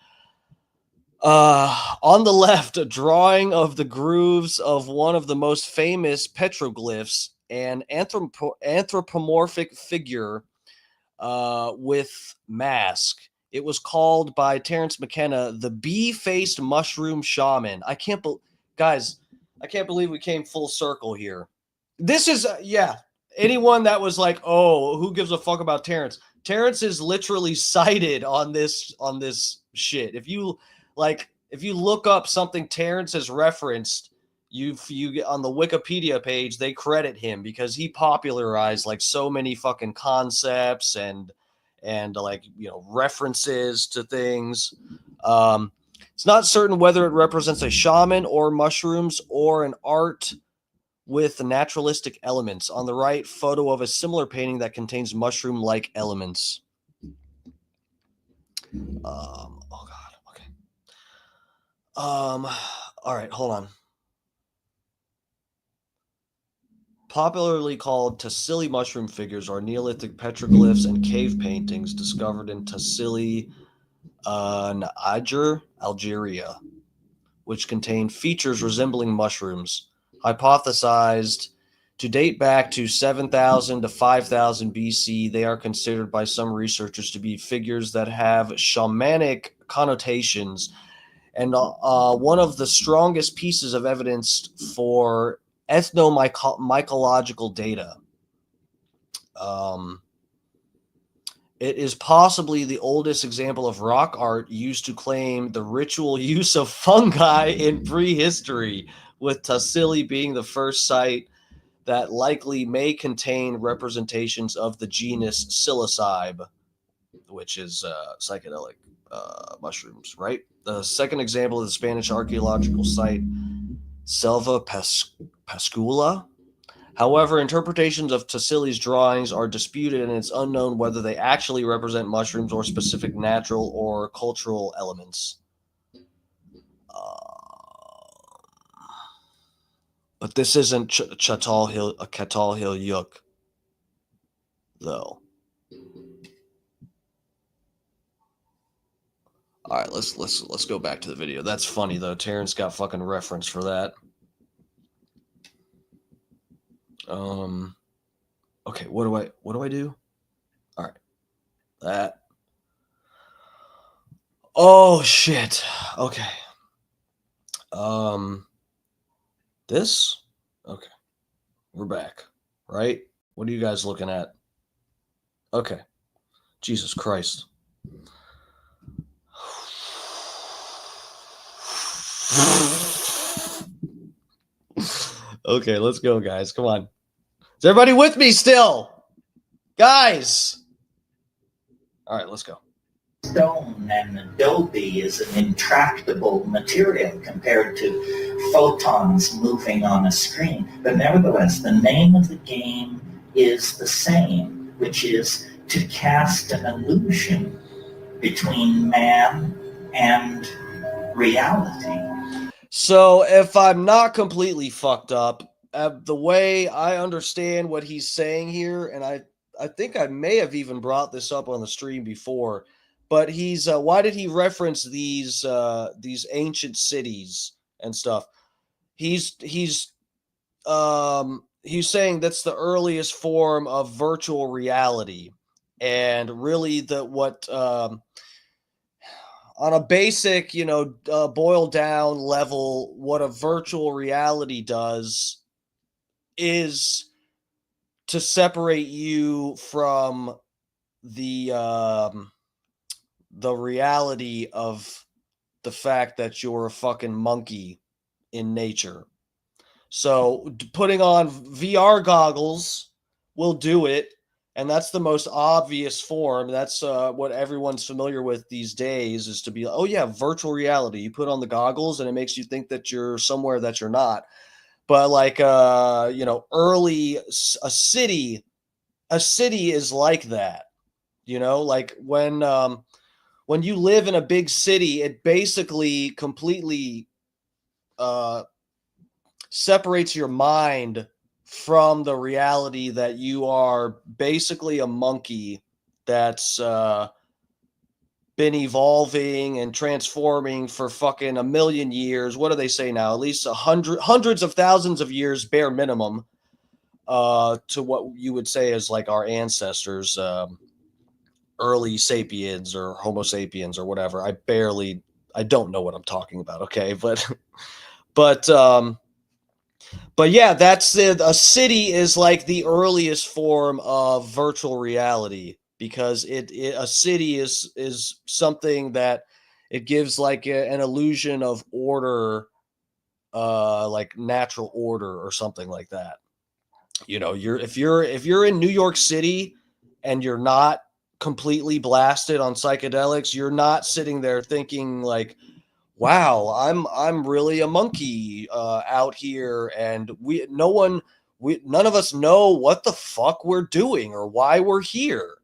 On the left, a drawing of the grooves of one of the most famous petroglyphs, an anthropomorphic figure with mask. It was called by Terence McKenna the bee-faced mushroom shaman. Guys, I can't believe we came full circle here. This is yeah. Anyone that was like, "Oh, who gives a fuck about Terrence?" Terrence is literally cited on this shit. If you look up something Terrence has referenced, you get on the Wikipedia page, they credit him because he popularized like so many fucking concepts and like, you know, references to things. It's not certain whether it represents a shaman or mushrooms or an art with naturalistic elements. On the right, photo of a similar painting that contains mushroom-like elements. Oh God. Okay. All right. Hold on. Popularly called Tassili mushroom figures are Neolithic petroglyphs and cave paintings discovered in Tassili, Niger, Algeria, which contain features resembling mushrooms, hypothesized to date back to 7,000 to 5,000 BC. They are considered by some researchers to be figures that have shamanic connotations, and one of the strongest pieces of evidence for ethnomycological data. Um, It is possibly the oldest example of rock art used to claim the ritual use of fungi in prehistory, with Tassili being the first site that likely may contain representations of the genus Psilocybe, which is psychedelic mushrooms, right? The second example is the Spanish archaeological site Selva Pascula. However, interpretations of Tassili's drawings are disputed, and it's unknown whether they actually represent mushrooms or specific natural or cultural elements. But this isn't Chatal Hill Yuk, though. All right, let's go back to the video. That's funny though. Terrence got fucking reference for that. Okay, what do I do? All right, that. Oh shit. Okay. This. Okay, we're back. Right? What are you guys looking at? Okay. Jesus Christ. Okay, let's go, guys. Come on. Is everybody with me still? Guys. All right, let's go. Stone and adobe is an intractable material compared to photons moving on a screen. But nevertheless, the name of the game is the same, which is to cast an illusion. between man and reality. So if I'm not completely fucked up, the way I understand what he's saying here, and I think I may have even brought this up on the stream before, but he's why did he reference these ancient cities and stuff? He's saying that's the earliest form of virtual reality, and really the what on a basic, boiled down level, what a virtual reality does is to separate you from the reality of the fact that you're a fucking monkey in nature. So putting on VR goggles will do it, and that's the most obvious form. That's what everyone's familiar with these days, is to be, oh yeah, virtual reality. You put on the goggles and it makes you think that you're somewhere that you're not. But like early a city is like that. Like when you live in a big city, it basically completely separates your mind from the reality that you are basically a monkey that's been evolving and transforming for fucking a million years. What do they say now? At least hundreds of thousands of years, bare minimum, to what you would say is like our ancestors, early sapiens or Homo sapiens or whatever. I don't know what I'm talking about. Okay, but yeah, that's it. A city is like the earliest form of virtual reality, because a city is something that it gives like an illusion of order, like natural order or something like that. If you're in New York City and you're not completely blasted on psychedelics, you're not sitting there thinking like, wow, I'm really a monkey out here, and none of us know what the fuck we're doing or why we're here.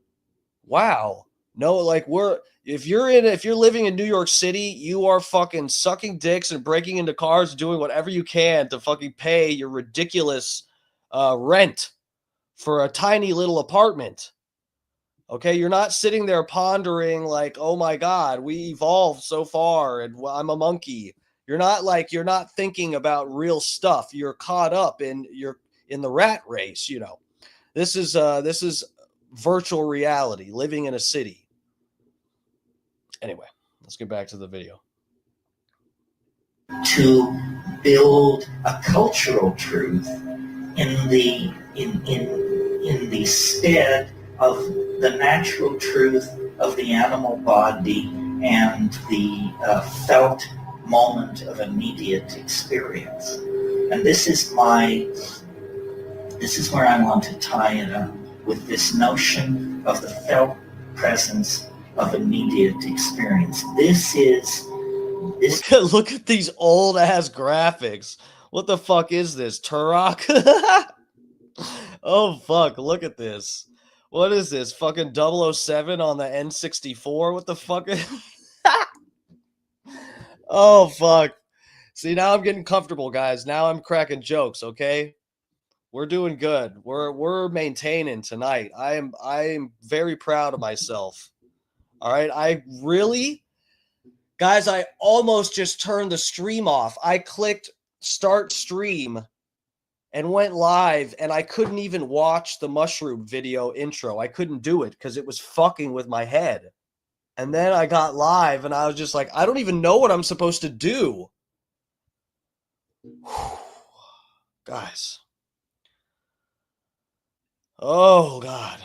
Wow. No, like if you're living in New York City, you are fucking sucking dicks and breaking into cars, doing whatever you can to fucking pay your ridiculous rent for a tiny little apartment. Okay, you're not sitting there pondering like, oh my God, we evolved so far and I'm a monkey. You're not thinking about real stuff. You're caught up you're in the rat race, This is virtual reality, living in a city. Anyway, let's get back to the video. To build a cultural truth in the stead of the natural truth of the animal body and the felt moment of immediate experience. And this is where I want to tie it up with this notion of the felt presence of immediate experience. Look at these old ass graphics. What the fuck is this, Turok? Oh fuck, look at this. What is this? Fucking 007 on the N64? What the fuck? Oh fuck. See, now I'm getting comfortable, guys. Now I'm cracking jokes, okay? We're doing good. We're maintaining tonight. I'm very proud of myself. All right, guys, I almost just turned the stream off. I clicked start stream and went live, and I couldn't even watch the mushroom video intro. I couldn't do it because it was fucking with my head. And then I got live, and I was just like, I don't even know what I'm supposed to do. Guys. Oh, God.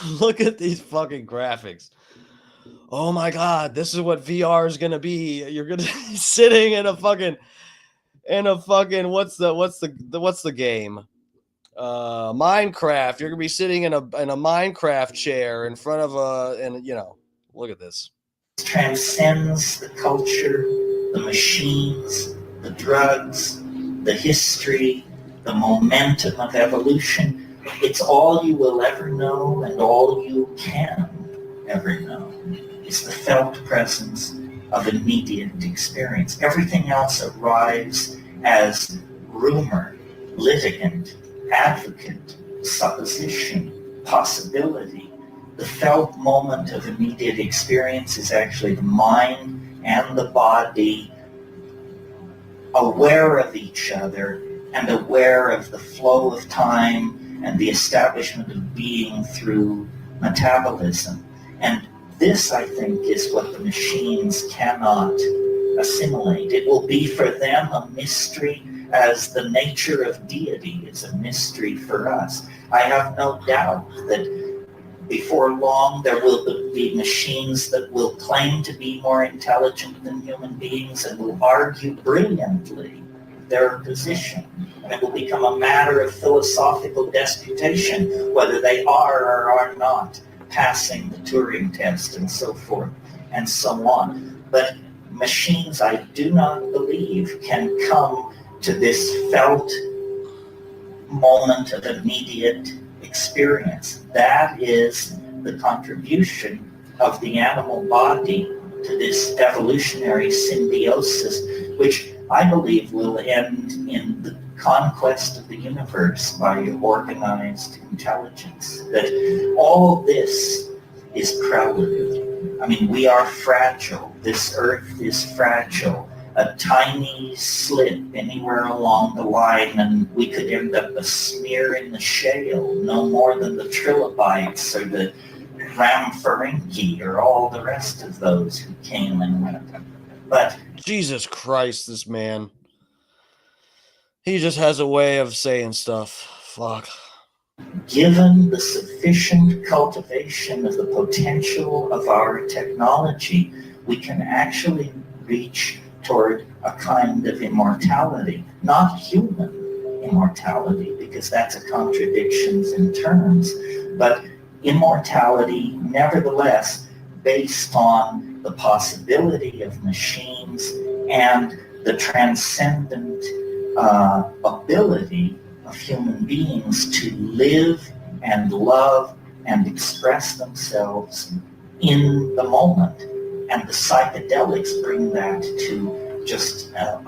Look at these fucking graphics. Oh, my God. This is what VR is going to be. You're going to be sitting in a fucking what's the game? Minecraft. You're going to be sitting in a Minecraft chair in front of look at this. Transcends the culture, the machines, the drugs, the history, the momentum of evolution. It's all you will ever know and all you can. ever known is the felt presence of immediate experience. Everything else arrives as rumor, litigant, advocate, supposition, possibility. The felt moment of immediate experience is actually the mind and the body aware of each other and aware of the flow of time and the establishment of being through metabolism. And this, I think, is what the machines cannot assimilate. It will be for them a mystery as the nature of deity is a mystery for us. I have no doubt that before long there will be machines that will claim to be more intelligent than human beings and will argue brilliantly their position. And it will become a matter of philosophical disputation whether they are or are not passing the Turing test and so forth and so on. But machines, I do not believe, can come to this felt moment of immediate experience. That is the contribution of the animal body to this evolutionary symbiosis, which I believe will end in the conquest of the universe by organized intelligence. That all this is prelude. I mean, we are fragile. This earth is fragile. A tiny slip anywhere along the line and we could end up a smear in the shale, no more than the trilobites or the Ramphorhynchi or all the rest of those who came and went. But Jesus Christ, this man. He just has a way of saying stuff. Fuck. given the sufficient cultivation of the potential of our technology, we can actually reach toward a kind of immortality, not human immortality, because that's a contradiction in terms, but immortality nevertheless based on the possibility of machines and the transcendent ability of human beings to live and love and express themselves in the moment. And the psychedelics bring that to just a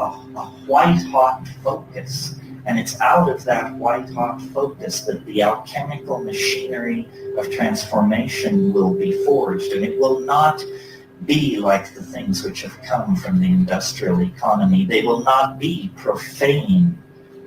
white-hot focus. And it's out of that white-hot focus that the alchemical machinery of transformation will be forged. And it will not be like the things which have come from the industrial economy. They will not be profane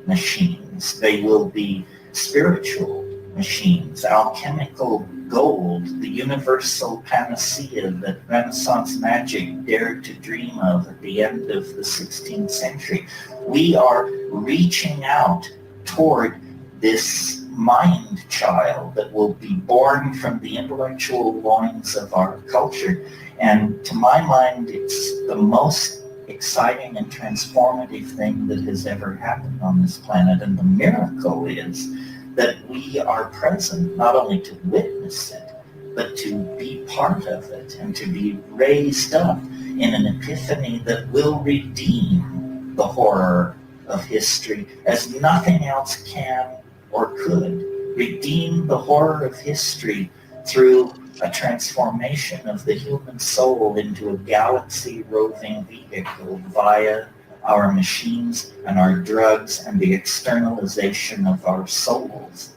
machines. They will be spiritual machines, alchemical gold, the universal panacea that Renaissance magic dared to dream of at the end of the 16th century. We are reaching out toward this mind child that will be born from the intellectual loins of our culture. And to my mind, it's the most exciting and transformative thing that has ever happened on this planet. And the miracle is that we are present not only to witness it, but to be part of it and to be raised up in an epiphany that will redeem the horror of history as nothing else can or could. Redeem the horror of history through a transformation of the human soul into a galaxy roving vehicle via our machines and our drugs and the externalization of our souls.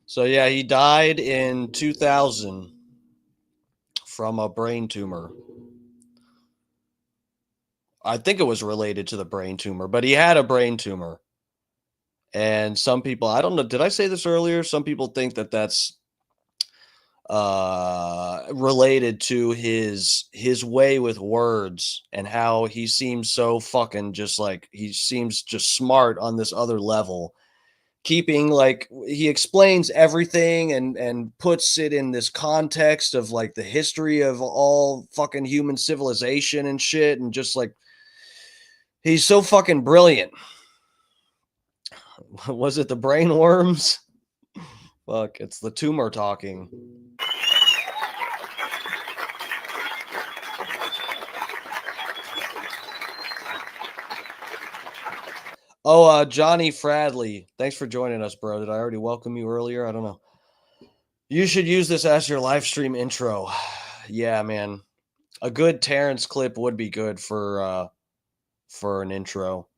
So yeah, he died in 2000 from a brain tumor. I think it was related to the brain tumor, but he had a brain tumor. And some people, I don't know, did I say this earlier? Some people think that that's related to his way with words and how he seems so fucking just like, he seems just smart on this other level. Keeping like he explains everything and puts it in this context of like the history of all fucking human civilization and shit, and just like he's so fucking brilliant. Was it the brain worms? Fuck, it's the tumor talking. Oh, Johnny Fradley. Thanks for joining us, bro. Did I already welcome you earlier? I don't know. You should use this as your live stream intro. Yeah, man. A good Terrence clip would be good for an intro.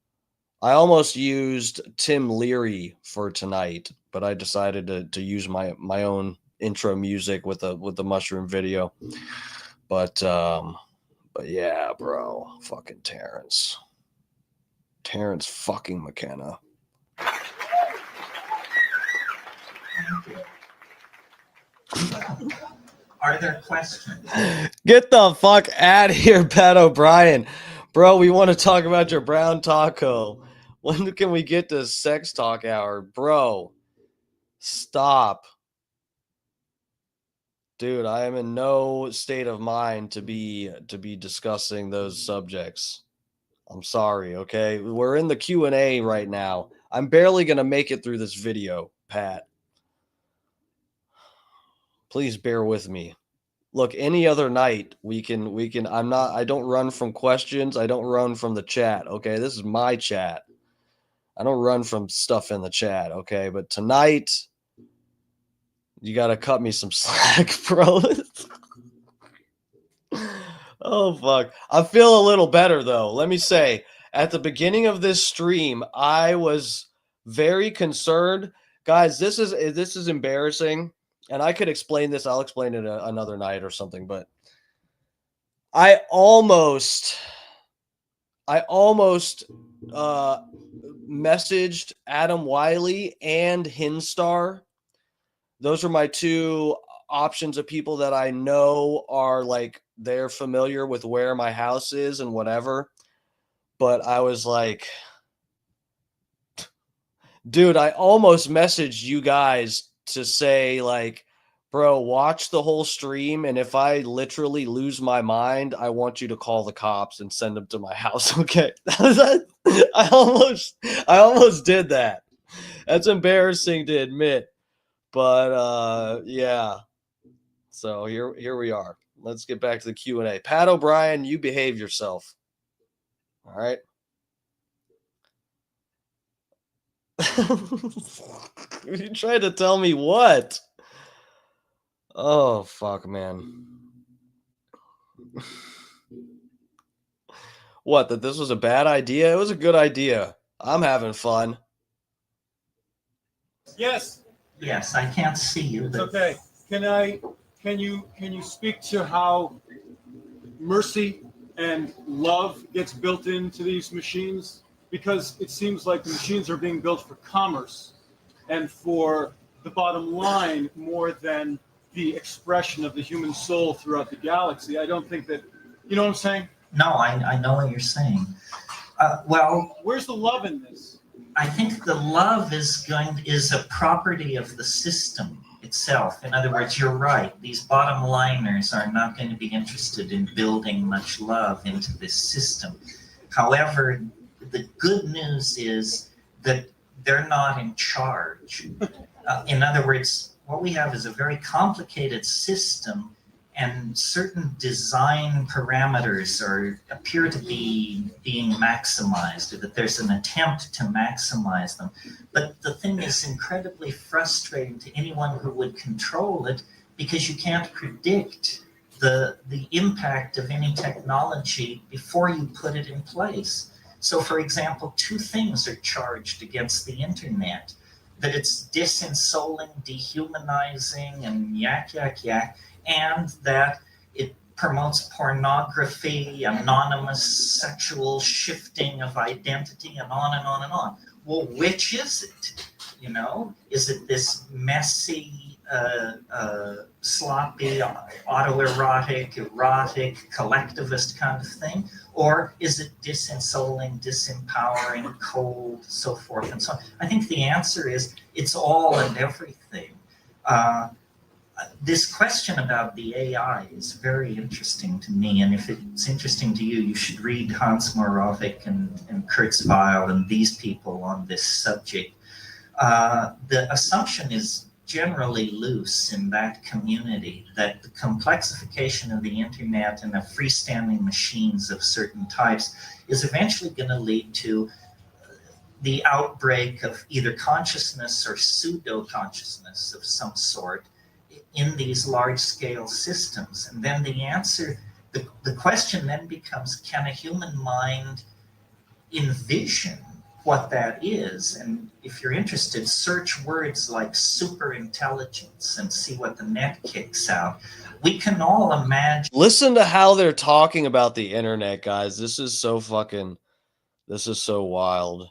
I almost used Tim Leary for tonight, but I decided to use my own intro music with the mushroom video. But yeah, bro. Fucking Terrence. Terence fucking McKenna. Are there questions? Get the fuck out of here, Pat O'Brien. Bro, we want to talk about your brown taco. When can we get to sex talk hour? Bro, stop. Dude, I am in no state of mind to be discussing those subjects. I'm sorry, okay? We're in the Q&A right now. I'm barely going to make it through this video, Pat. Please bear with me. Look, any other night we can I don't run from questions. I don't run from the chat, okay? This is my chat. I don't run from stuff in the chat, okay? But tonight you got to cut me some slack, bro. Oh fuck. I feel a little better though. Let me say, at the beginning of this stream, I was very concerned. Guys, this is embarrassing, and I could explain this. I'll explain it another night or something, but I almost messaged Adam Wiley and Hinstar. Those are my two options of people that I know are like they're familiar with where my house is and whatever. But I was like, dude, I almost messaged you guys to say like, bro, watch the whole stream, and if I literally lose my mind, I want you to call the cops and send them to my house. Okay. I almost did that. That's embarrassing to admit. But yeah. So here we are. Let's get back to the Q&A. Pat O'Brien, you behave yourself. All right. You tried to tell me what? Oh, fuck, man. What, that this was a bad idea? It was a good idea. I'm having fun. Yes, Yes, I can't see you. it's But okay. Can you speak to how mercy and love gets built into these machines? Because it seems like the machines are being built for commerce and for the bottom line more than the expression of the human soul throughout the galaxy. I don't think that, you know what I'm saying? No, I know what you're saying. Well, Where's the love in this? I think the love is a property of the system itself. In other words, you're right. These bottom liners are not going to be interested in building much love into this system. However, the good news is that they're not in charge. In other words, what we have is a very complicated system, and certain design parameters appear to be being maximized, or that there's an attempt to maximize them. But the thing is incredibly frustrating to anyone who would control it, because you can't predict the impact of any technology before you put it in place. So, for example, two things are charged against the internet: that it's disensoling, dehumanizing, and yak, and that it promotes pornography, anonymous sexual shifting of identity, and on and on and on. Well, which is it? You know, is it this messy, sloppy, autoerotic, erotic, collectivist kind of thing? Or is it disensoling, disempowering, cold, so forth and so on? I think the answer is it's all and everything. This question about the AI is very interesting to me, and if it's interesting to you, you should read Hans Moravec and Kurzweil and these people on this subject. The assumption is generally loose in that community that the complexification of the internet and of freestanding machines of certain types is eventually going to lead to the outbreak of either consciousness or pseudo-consciousness of some sort in these large-scale systems. And then the question then becomes, can a human mind envision what that is? And if you're interested, search words like superintelligence and see what the net kicks out. We can all imagine. Listen to how they're talking about the internet, guys. This is so wild.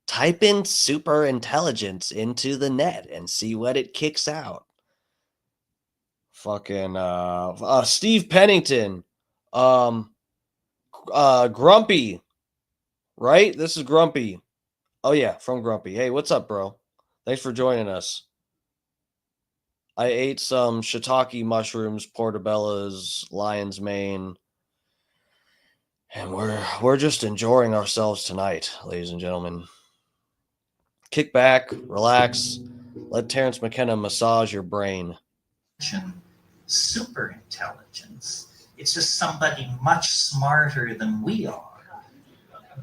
Type in superintelligence into the net and see what it kicks out. Fucking Steve Pennington. Grumpy. Right? This is Grumpy. Oh yeah, from Grumpy. Hey, what's up, bro? Thanks for joining us. I ate some shiitake mushrooms, portobello's, lion's mane, and we're just enjoying ourselves tonight, ladies and gentlemen. Kick back, relax, let Terence McKenna massage your brain. Super intelligence. It's just somebody much smarter than we are.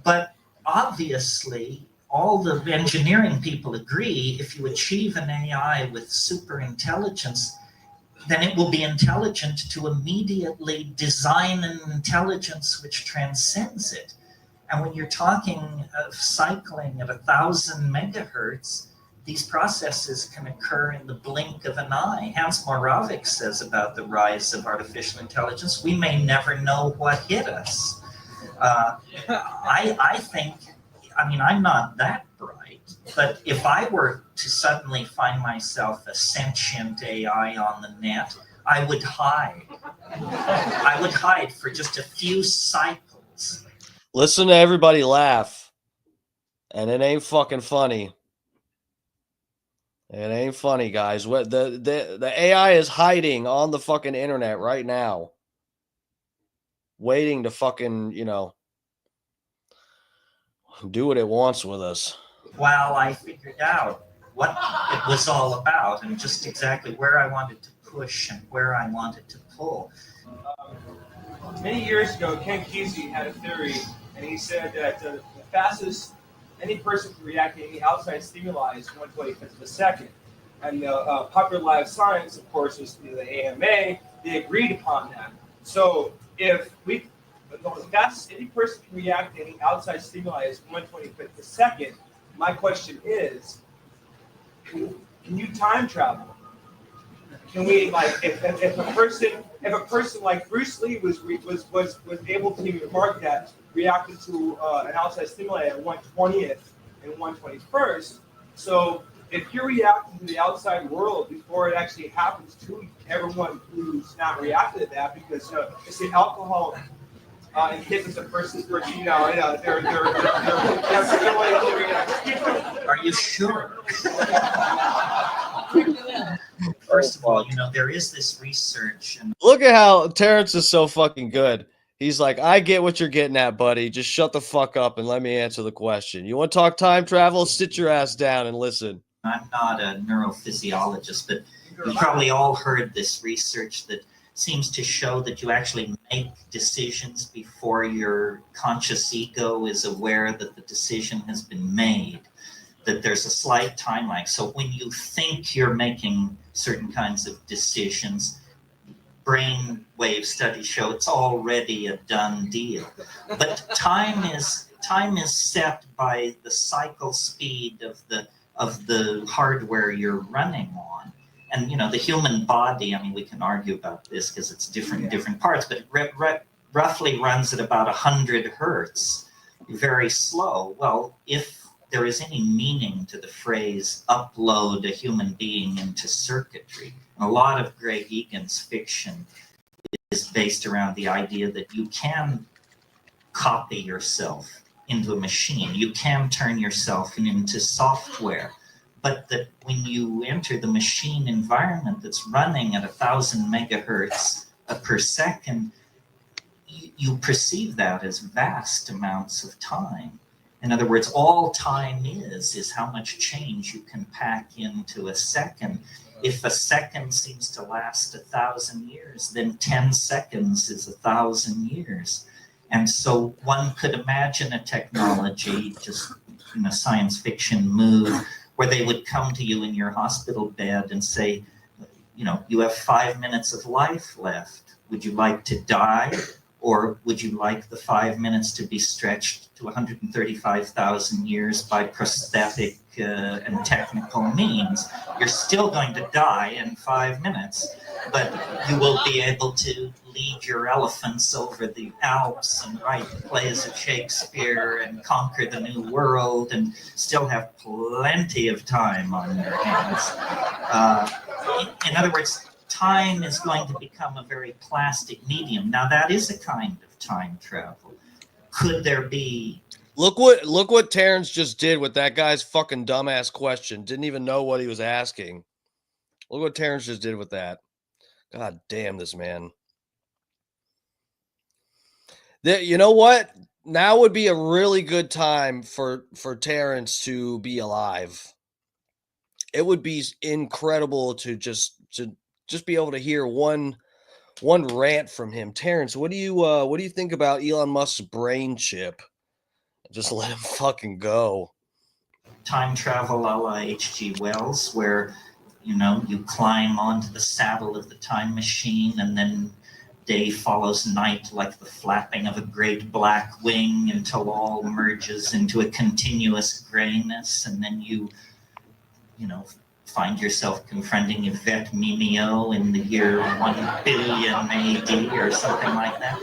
But obviously, all the engineering people agree if you achieve an AI with super intelligence, then it will be intelligent to immediately design an intelligence which transcends it. And when you're talking of cycling at 1,000 megahertz, these processes can occur in the blink of an eye. Hans Moravec says about the rise of artificial intelligence, we may never know what hit us. I think, I mean, I'm not that bright, but if I were to suddenly find myself a sentient AI on the net, I would hide. I would hide for just a few cycles. Listen to everybody laugh. And it ain't fucking funny. It ain't funny, guys. What the AI is hiding on the fucking internet right now. Waiting to fucking, do what it wants with us. While I figured out what it was all about and just exactly where I wanted to push and where I wanted to pull. Many years ago, Ken Kesey had a theory, and he said that the fastest any person can react to any outside stimuli is 1/25th of a second. And the Popular Live Science, of course, is the AMA. They agreed upon that. So if the fastest any person can react to any outside stimuli is 1/25th of a second, my question is, can you time travel? Can we, like, if a person like Bruce Lee was able to mark that, reacted to an outside stimuli at 1/20th and 1/21st. So if you're reacting to the outside world before it actually happens to everyone who's not reacted to that, because it's the alcohol inhibits a person's virtue. Are you sure? First of all, there is this research. And look at how Terrence is so fucking good. He's like, I get what you're getting at, buddy. Just shut the fuck up and let me answer the question. You want to talk time travel? Sit your ass down and listen. I'm not a neurophysiologist, but you've probably all heard this research that seems to show that you actually make decisions before your conscious ego is aware that the decision has been made, that there's a slight time lag. So when you think you're making certain kinds of decisions, brain wave studies show it's already a done deal. But time is set by the cycle speed of the hardware you're running on. And the human body, I mean, we can argue about this because it's different in different parts, but it roughly runs at about 100 hertz, very slow. Well, if there is any meaning to the phrase upload a human being into circuitry, a lot of Greg Egan's fiction is based around the idea that you can copy yourself into a machine. You can turn yourself into software. But that when you enter the machine environment that's running at 1,000 megahertz per second, you perceive that as vast amounts of time. In other words, all time is how much change you can pack into a second. If a second seems to last 1,000 years, then 10 seconds is 1,000 years. And so one could imagine a technology, just in a science fiction mood, where they would come to you in your hospital bed and say, you have 5 minutes of life left. Would you like to die? Or would you like the 5 minutes to be stretched to 135,000 years by prosthetic and technical means? You're still going to die in 5 minutes, but you will be able to lead your elephants over the Alps and write plays of Shakespeare and conquer the new world and still have plenty of time on your hands. In other words, time is going to become a very plastic medium. Now, that is a kind of time travel. Could there be... Look what Terence just did with that guy's fucking dumbass question. Didn't even know what he was asking. Look what Terence just did with that. God damn this man. You know what? Now would be a really good time for Terence to be alive. It would be incredible to just be able to hear one rant from him. Terence, what do you think about Elon Musk's brain chip? Just let him fucking go. Time travel a la H.G. Wells, where you climb onto the saddle of the time machine, and then day follows night like the flapping of a great black wing until all merges into a continuous grayness, and then you find yourself confronting Yvette Mimeo in the year 1 billion AD or something like that.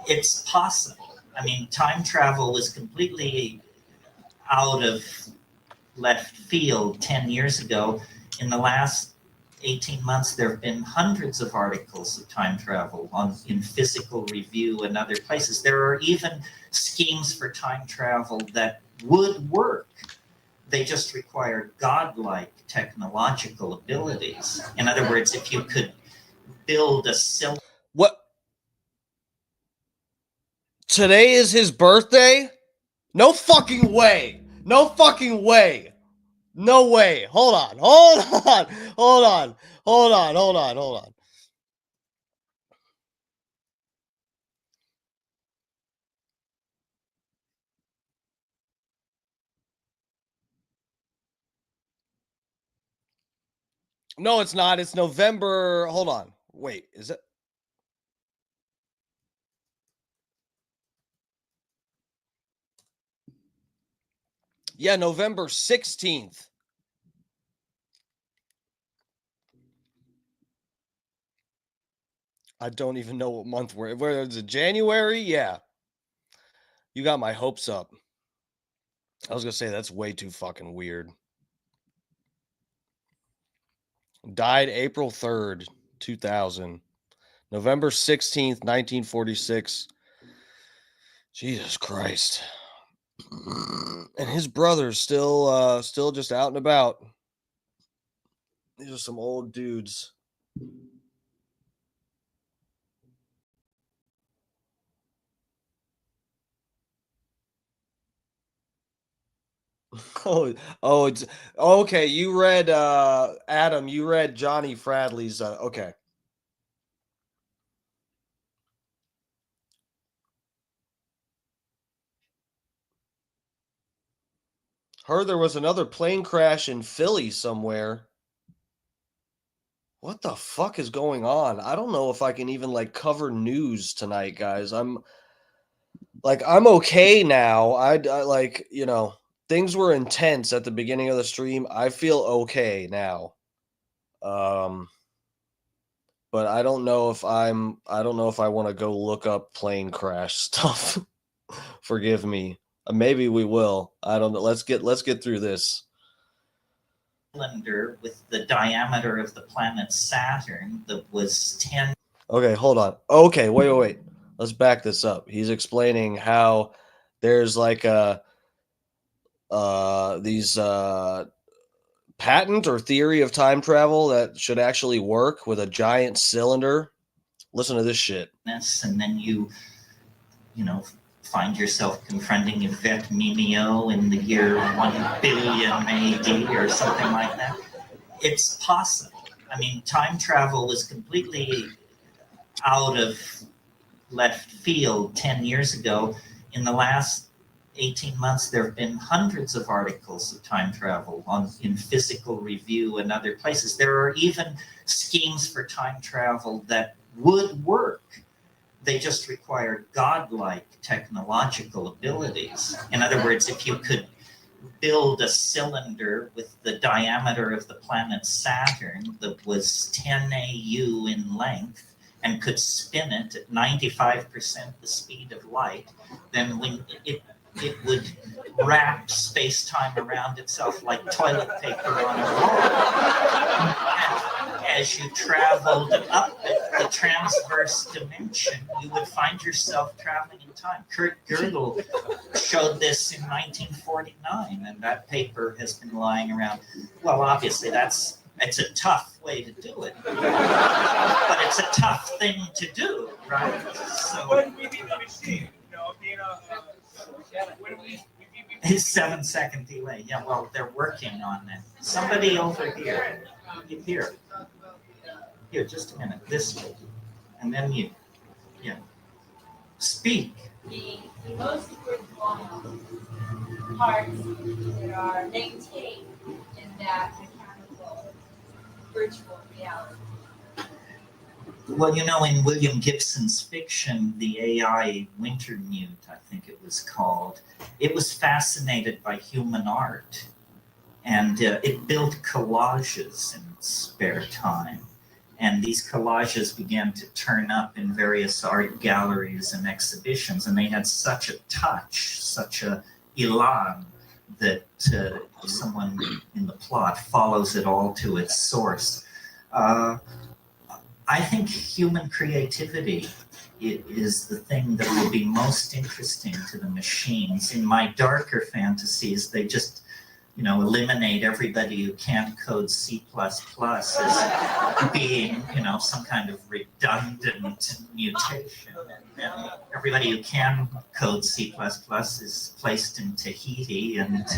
It's possible. I mean, time travel was completely out of left field 10 years ago. In the last 18 months, there have been hundreds of articles of time travel in Physical Review and other places. There are even schemes for time travel that would work. They just require godlike technological abilities. In other words, if you could build a silk... What? Today is his birthday? No fucking way. No fucking way. No way. Hold on. No, it's not. It's November. Hold on. Wait, is it? Yeah, November 16th. I don't even know what month we're in. Where is it? January? Yeah. You got my hopes up. I was going to say that's way too fucking weird. Died April 3rd, 2000. November 16th, 1946. Jesus Christ. And his brother's still just out and about. These are some old dudes. It's okay. You read Adam, you read Johnny Fradley's okay. Heard there was another plane crash in Philly somewhere. What the fuck is going on? I don't know if I can even cover news tonight, guys. I'm okay now. I things were intense at the beginning of the stream. I feel okay now. But I don't know if I want to go look up plane crash stuff. Forgive me. Maybe we will. I don't know. Let's get through this. Cylinder with the diameter of the planet Saturn that was 10. Okay, hold on. Okay, wait. Let's back this up. He's explaining how there's these patent or theory of time travel that should actually work with a giant cylinder. Listen to this shit. And then you find yourself confronting Yvette Mimeo in the year 1 billion AD or something like that. It's possible. I mean, time travel was completely out of left field 10 years ago. In the last 18 months, there have been hundreds of articles of time travel in Physical Review and other places. There are even schemes for time travel that would work. They just require godlike technological abilities. In other words, if you could build a cylinder with the diameter of the planet Saturn that was 10 AU in length and could spin it at 95% the speed of light, then when it would wrap space-time around itself like toilet paper on a roll. And as you traveled up the transverse dimension, you would find yourself traveling in time. Kurt Gödel showed this in 1949, and that paper has been lying around. Well, obviously, it's a tough way to do it, but it's a tough thing to do, right? So, When we need the machine, being his 7-second delay. Yeah, well, they're working on that. Somebody over here. Here, just a minute. This way. And then you. Yeah. Speak. The most important parts that are maintained in that mechanical virtual reality. Well, in William Gibson's fiction, the AI Wintermute, I think it was called, it was fascinated by human art. And it built collages in its spare time. And these collages began to turn up in various art galleries and exhibitions. And they had such a touch, such a elan, that someone in the plot follows it all to its source. I think human creativity is the thing that will be most interesting to the machines. In my darker fantasies, they just, eliminate everybody who can't code C++ as being, some kind of redundant mutation. And everybody who can code C++ is placed in Tahiti and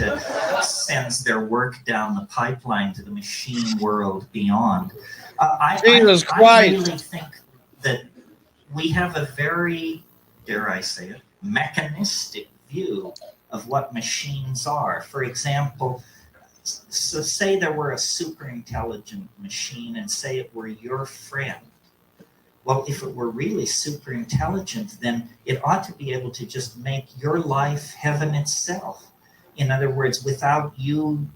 sends their work down the pipeline to the machine world beyond. I really think that we have a very, dare I say it, mechanistic view of what machines are. For example, so say there were a super intelligent machine and say it were your friend. Well, if it were really super intelligent, then it ought to be able to just make your life heaven itself. In other words, without you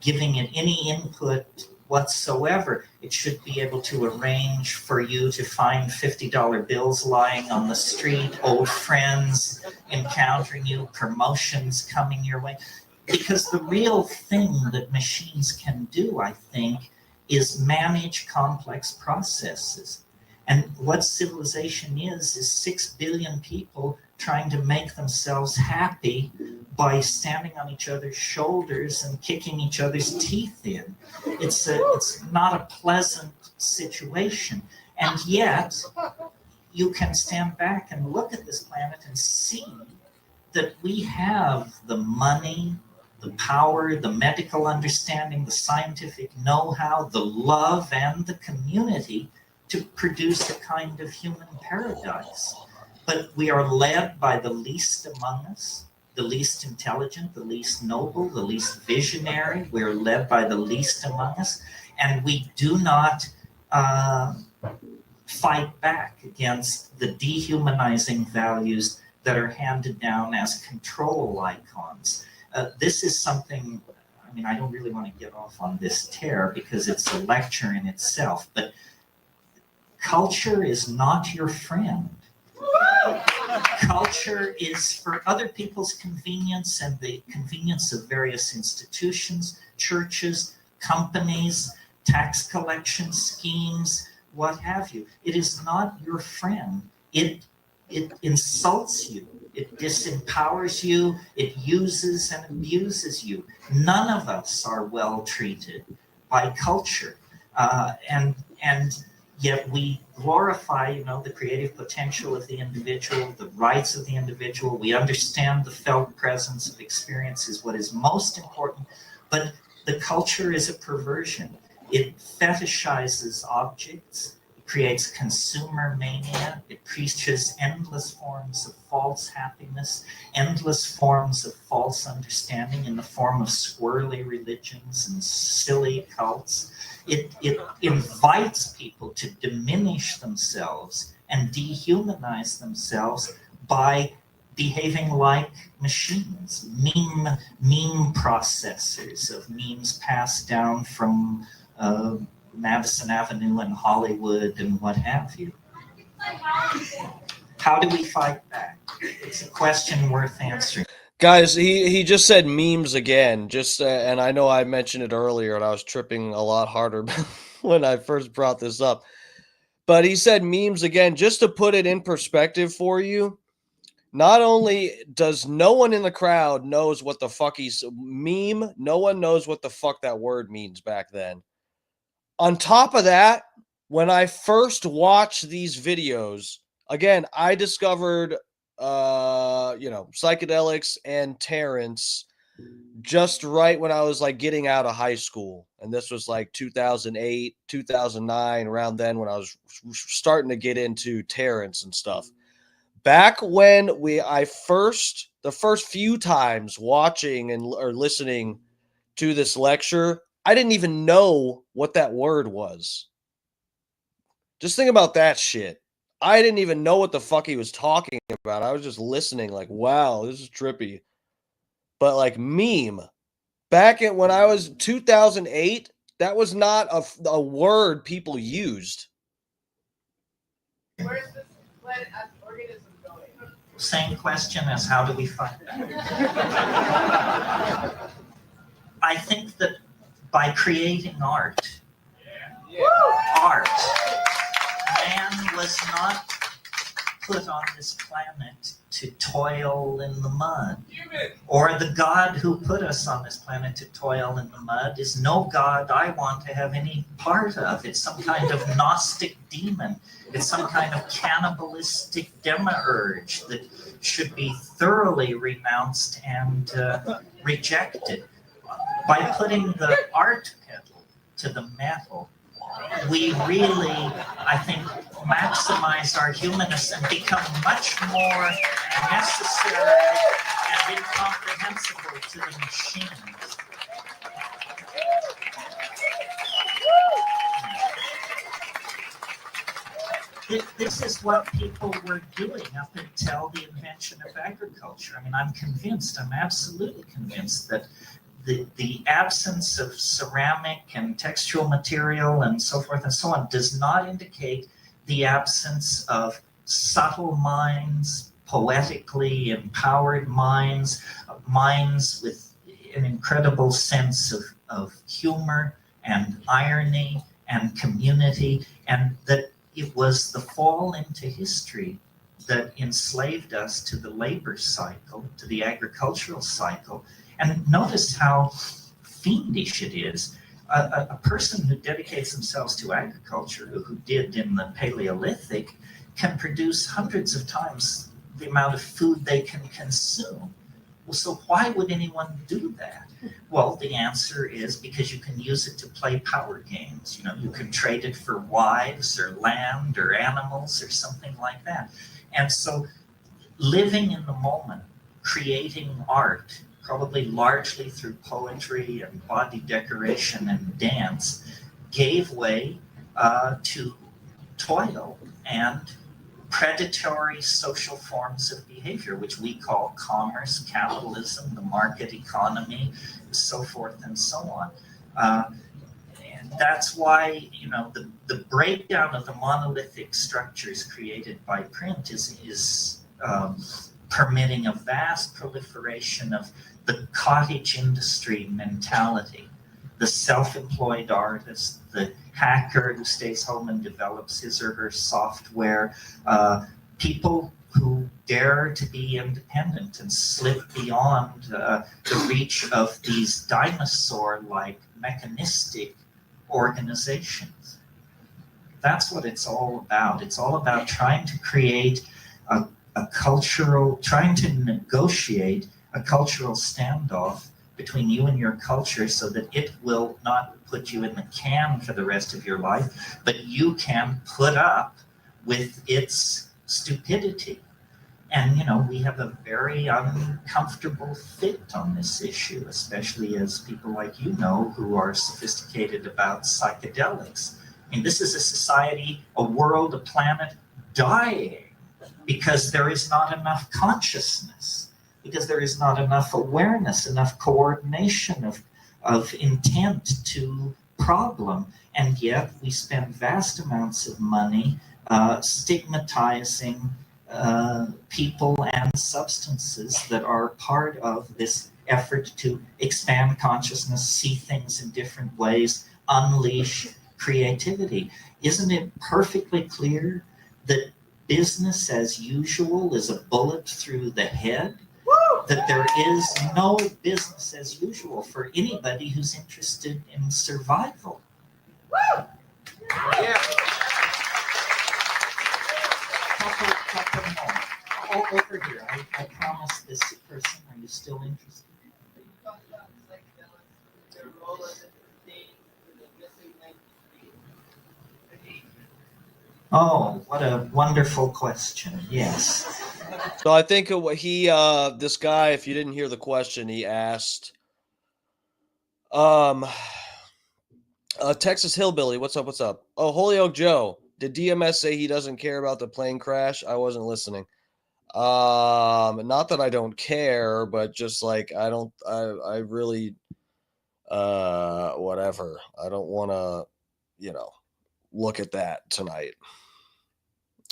giving it any input whatsoever, it should be able to arrange for you to find $50 bills lying on the street, old friends encountering you, promotions coming your way. Because the real thing that machines can do, I think, is manage complex processes. And what civilization is 6 billion people trying to make themselves happy by standing on each other's shoulders and kicking each other's teeth in. It's not a pleasant situation. And yet, you can stand back and look at this planet and see that we have the money, the power, the medical understanding, the scientific know-how, the love, and the community to produce a kind of human paradise. But we are led by the least among us, the least intelligent, the least noble, the least visionary. We're led by the least among us, and we do not fight back against the dehumanizing values that are handed down as control icons. This is something, I don't really want to get off on this tear because it's a lecture in itself, but culture is not your friend. Culture is for other people's convenience and the convenience of various institutions, churches, companies, tax collection schemes, what have you. It is not your friend. It insults you. It disempowers you. It uses and abuses you. None of us are well treated by culture. And yet we glorify, the creative potential of the individual, the rights of the individual. We understand the felt presence of experience is what is most important, but the culture is a perversion. It fetishizes objects. It creates consumer mania. It preaches endless forms of false happiness, endless forms of false understanding in the form of squirrely religions and silly cults. It invites people to diminish themselves and dehumanize themselves by behaving like machines, meme processors of memes passed down from Madison Avenue and Hollywood and what have you. How do we fight back? It's a question worth answering. Guys, he just said memes again. Just and I know I mentioned it earlier, and I was tripping a lot harder when I first brought this up. But he said memes again, just to put it in perspective for you. Not only does no one in the crowd knows what the fuck he's meme, no one knows what the fuck that word means back then. On top of that, when I first watched these videos, again, I discovered psychedelics and Terence just right when I was like getting out of high school. And this was like 2008, 2009, around then when I was starting to get into Terence and stuff. Back when the first few times watching or listening to this lecture, I didn't even know what that word was. Just think about that shit. I didn't even know what the fuck he was talking about. I was just listening like, wow, this is trippy. But like meme, back when I was 2008, that was not a word people used. Where's this organism going? Same question as how do we fight that? I think that by creating art, man was not put on this planet to toil in the mud. Or the God who put us on this planet to toil in the mud is no God I want to have any part of. It's some kind of Gnostic demon. It's some kind of cannibalistic demiurge that should be thoroughly renounced and rejected. By putting the art pedal to the metal, we really, I think, maximize our humanness and become much more necessary and incomprehensible to the machines. This is what people were doing up until the invention of agriculture. I mean, I'm absolutely convinced that the absence of ceramic and textual material and so forth and so on does not indicate the absence of subtle minds, poetically empowered minds, minds with an incredible sense of humor and irony and community, and that it was the fall into history that enslaved us to the labor cycle, to the agricultural cycle. And notice how fiendish it is. A person who dedicates themselves to agriculture, who did in the Paleolithic, can produce hundreds of times the amount of food they can consume. Well, so why would anyone do that? Well, the answer is because you can use it to play power games. You can trade it for wives or land or animals or something like that. And so living in the moment, creating art, probably largely through poetry and body decoration and dance, gave way to toil and predatory social forms of behavior, which we call commerce, capitalism, the market economy, so forth and so on. And that's why, the breakdown of the monolithic structures created by print is permitting a vast proliferation of the cottage industry mentality, the self-employed artist, the hacker who stays home and develops his or her software, people who dare to be independent and slip beyond the reach of these dinosaur-like mechanistic organizations. That's what it's all about. It's all about trying to create trying to negotiate a cultural standoff between you and your culture so that it will not put you in the can for the rest of your life, but you can put up with its stupidity. And, we have a very uncomfortable fit on this issue, especially as people like who are sophisticated about psychedelics. I mean, this is a society, a world, a planet dying because there is not enough consciousness, because there is not enough awareness, enough coordination of intent to problem. And yet we spend vast amounts of money stigmatizing people and substances that are part of this effort to expand consciousness, see things in different ways, unleash creativity. Isn't it perfectly clear that business as usual is a bullet through the head? That there is no business as usual for anybody who's interested in survival. Yeah. Couple more. Over here. I promised this person. Are you still interested? Their role as it pertains to the missing link between. Oh, what a wonderful question. Yes. So I think this guy, if you didn't hear the question, he asked, Texas Hillbilly, what's up? What's up? Oh, Holyoke Joe, did DMS say he doesn't care about the plane crash? I wasn't listening. Not that I don't care, but just like I really, whatever. I don't want to, look at that tonight.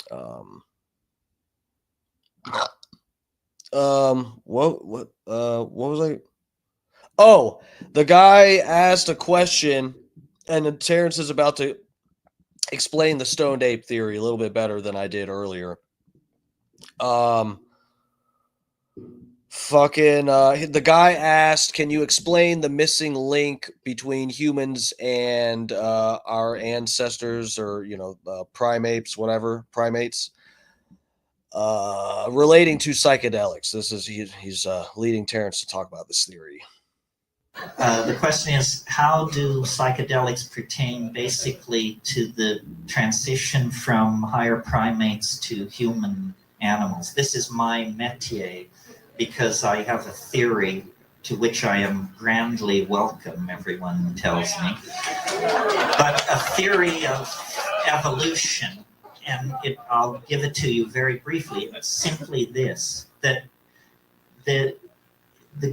What was I? Oh, the guy asked a question, and then Terence is about to explain the stoned ape theory a little bit better than I did earlier. The guy asked, can you explain the missing link between humans and our ancestors, or primates, relating to psychedelics? He's leading Terence to talk about this theory. The question is, how do psychedelics pertain basically to the transition from higher primates to human animals? This is my métier because I have a theory to which I am grandly welcome, everyone tells me. But a theory of evolution, and I'll give it to you very briefly. It's simply this, that the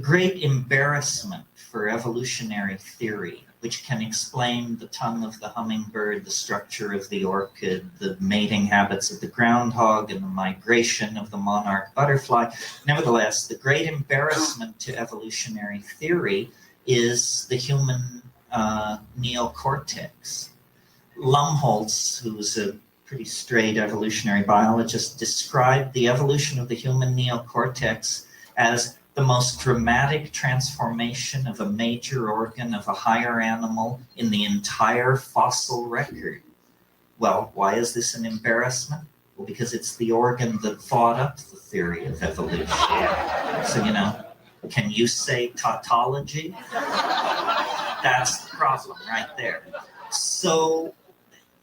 great embarrassment for evolutionary theory, which can explain the tongue of the hummingbird, the structure of the orchid, the mating habits of the groundhog, and the migration of the monarch butterfly. Nevertheless, the great embarrassment to evolutionary theory is the human neocortex. Lumholtz, who's a pretty straight evolutionary biologist, described the evolution of the human neocortex as the most dramatic transformation of a major organ of a higher animal in the entire fossil record. Well, why is this an embarrassment? Well, because it's the organ that thought up the theory of evolution. So, can you say tautology? That's the problem right there. So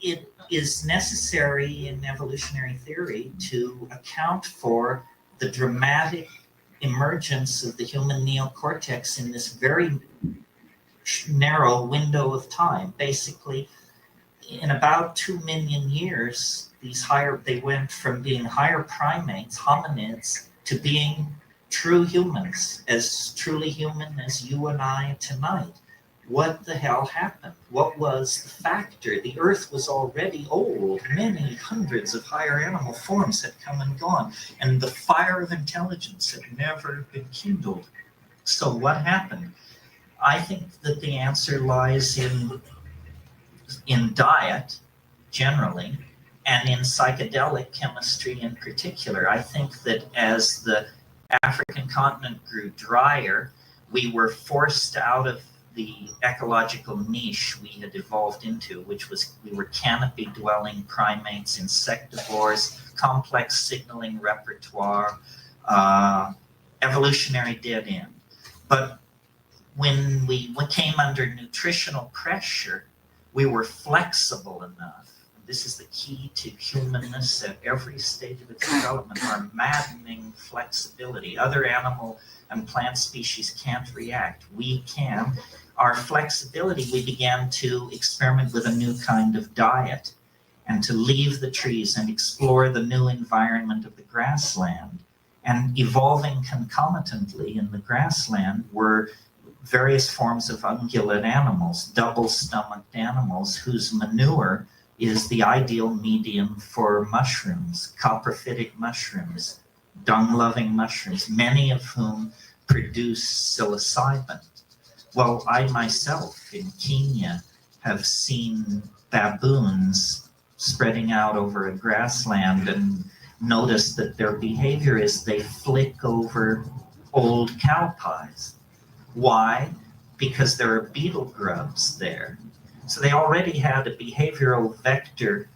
it is necessary in evolutionary theory to account for the dramatic emergence of the human neocortex in this very narrow window of time. Basically, in about 2 million years, they went from being higher primates, hominids, to being true humans, as truly human as you and I tonight. What the hell happened? What was the factor? The Earth was already old. Many hundreds of higher animal forms had come and gone, and the fire of intelligence had never been kindled. So what happened? I think that the answer lies in diet, generally, and in psychedelic chemistry in particular. I think that as the African continent grew drier, we were forced out of the ecological niche we had evolved into, which was we were canopy-dwelling primates, insectivores, complex signaling repertoire, evolutionary dead end. But when we came under nutritional pressure, we were flexible enough. This is the key to humanness at every stage of its development, our maddening flexibility. Other animal and plant species can't react. We can. Our flexibility, we began to experiment with a new kind of diet and to leave the trees and explore the new environment of the grassland. And evolving concomitantly in the grassland were various forms of ungulate animals, double-stomached animals whose manure is the ideal medium for mushrooms, coprophytic mushrooms, dung-loving mushrooms, many of whom produce psilocybin. Well, I myself in Kenya have seen baboons spreading out over a grassland and noticed that their behavior is they flick over old cow pies. Why? Because there are beetle grubs there. So they already had a behavioral vector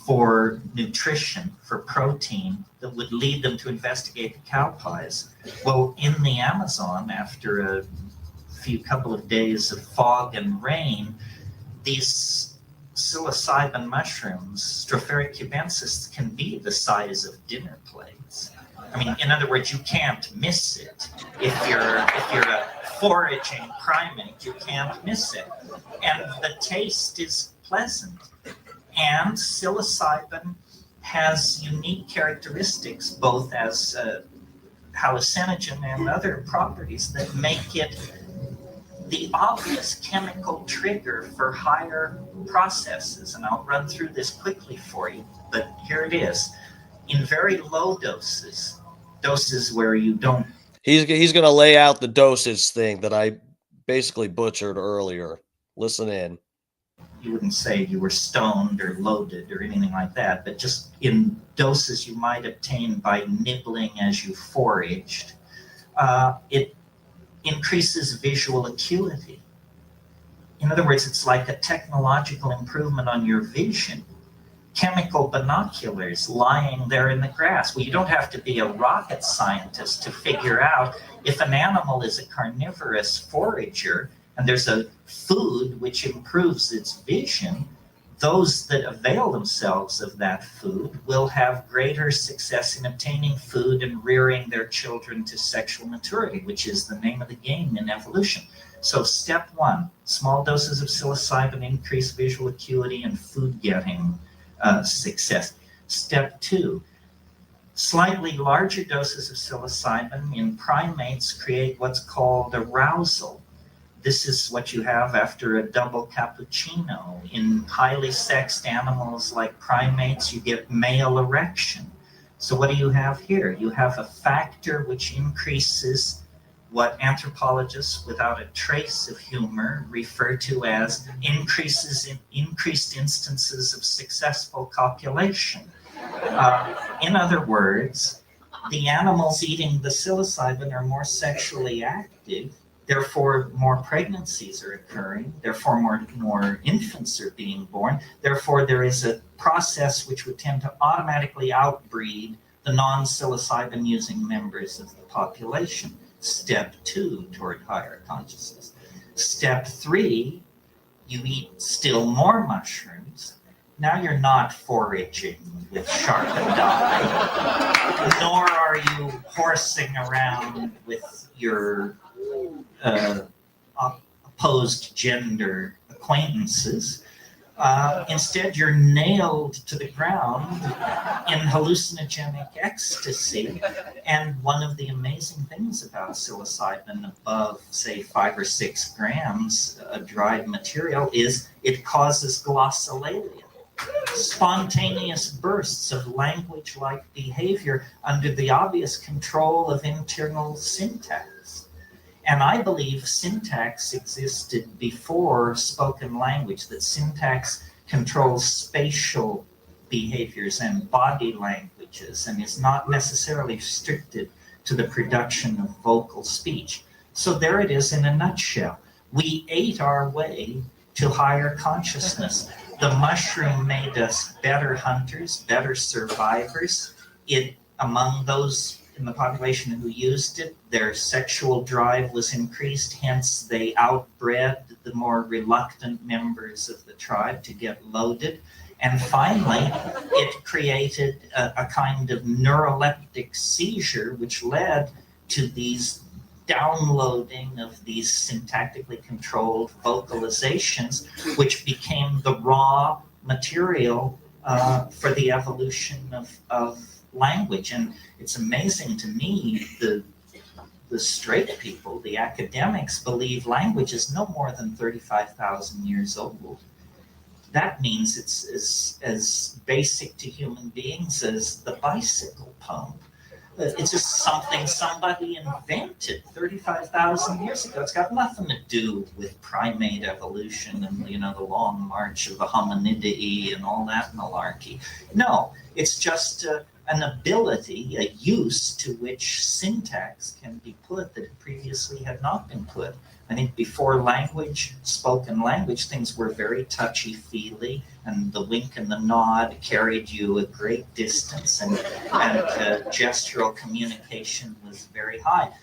for nutrition, for protein, that would lead them to investigate the cow pies. Well, in the Amazon, after a couple of days of fog and rain, these psilocybin mushrooms, Stropharia cubensis, can be the size of dinner plates. I mean, in other words, you can't miss it. If you're a foraging primate, you can't miss it. And the taste is pleasant. And psilocybin has unique characteristics, both as hallucinogen and other properties that make it the obvious chemical trigger for higher processes. And I'll run through this quickly for you, but here it is. In very low doses where you don't... He's going to lay out the dosage thing that I basically butchered earlier. Listen in. You wouldn't say you were stoned or loaded or anything like that, but just in doses you might obtain by nibbling as you foraged. It increases visual acuity. In other words, it's like a technological improvement on your vision. Chemical binoculars lying there in the grass. Well, you don't have to be a rocket scientist to figure out if an animal is a carnivorous forager and there's a food which improves its vision, those that avail themselves of that food will have greater success in obtaining food and rearing their children to sexual maturity, which is the name of the game in evolution. So step one, small doses of psilocybin increase visual acuity and food getting success. Step two, slightly larger doses of psilocybin in primates create what's called arousal. This is what you have after a double cappuccino. In highly sexed animals like primates, you get male erection. So what do you have here? You have a factor which increases what anthropologists without a trace of humor refer to as increased instances of successful copulation. In other words, the animals eating the psilocybin are more sexually active, therefore more pregnancies are occurring, therefore more infants are being born, therefore there is a process which would tend to automatically outbreed the non-psilocybin using members of the population. Step two toward higher consciousness. Step three, you eat still more mushrooms. Now you're not foraging with sharpened eye, nor are you horsing around with your opposed gender acquaintances. Instead, you're nailed to the ground in hallucinogenic ecstasy. And one of the amazing things about psilocybin above, say, 5 or 6 grams, a dried material, is it causes glossolalia, spontaneous bursts of language-like behavior under the obvious control of internal syntax. And I believe syntax existed before spoken language, that syntax controls spatial behaviors and body languages and is not necessarily restricted to the production of vocal speech. So there it is in a nutshell. We ate our way to higher consciousness. The mushroom made us better hunters, better survivors. Among those in the population who used it, their sexual drive was increased, hence they outbred the more reluctant members of the tribe to get loaded. And finally, it created a kind of neuroleptic seizure, which led to these downloading of these syntactically controlled vocalizations, which became the raw material for the evolution of language. And it's amazing to me, the straight people, the academics, believe language is no more than 35,000 years old. That means it's as basic to human beings as the bicycle pump. It's just something somebody invented 35,000 years ago. It's got nothing to do with primate evolution and, the long march of the hominidae and all that malarkey. No, it's just an ability, a use to which syntax can be put that previously had not been put. I think before language, spoken language, things were very touchy-feely, and the wink and the nod carried you a great distance, and gestural communication was very high.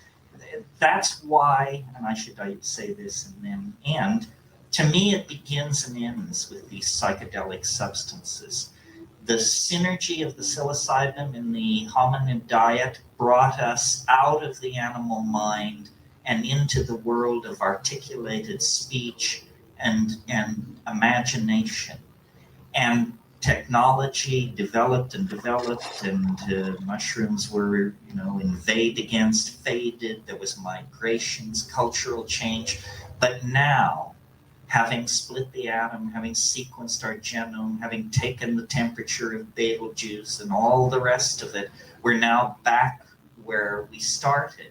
That's why, and I should say this and then end, to me it begins and ends with these psychedelic substances. The synergy of the psilocybin in the hominid diet brought us out of the animal mind and into the world of articulated speech and imagination. And technology developed and developed, and mushrooms were, invade against, faded. There was migrations, cultural change. But now, having split the atom, having sequenced our genome, having taken the temperature of Betelgeuse and all the rest of it, we're now back where we started.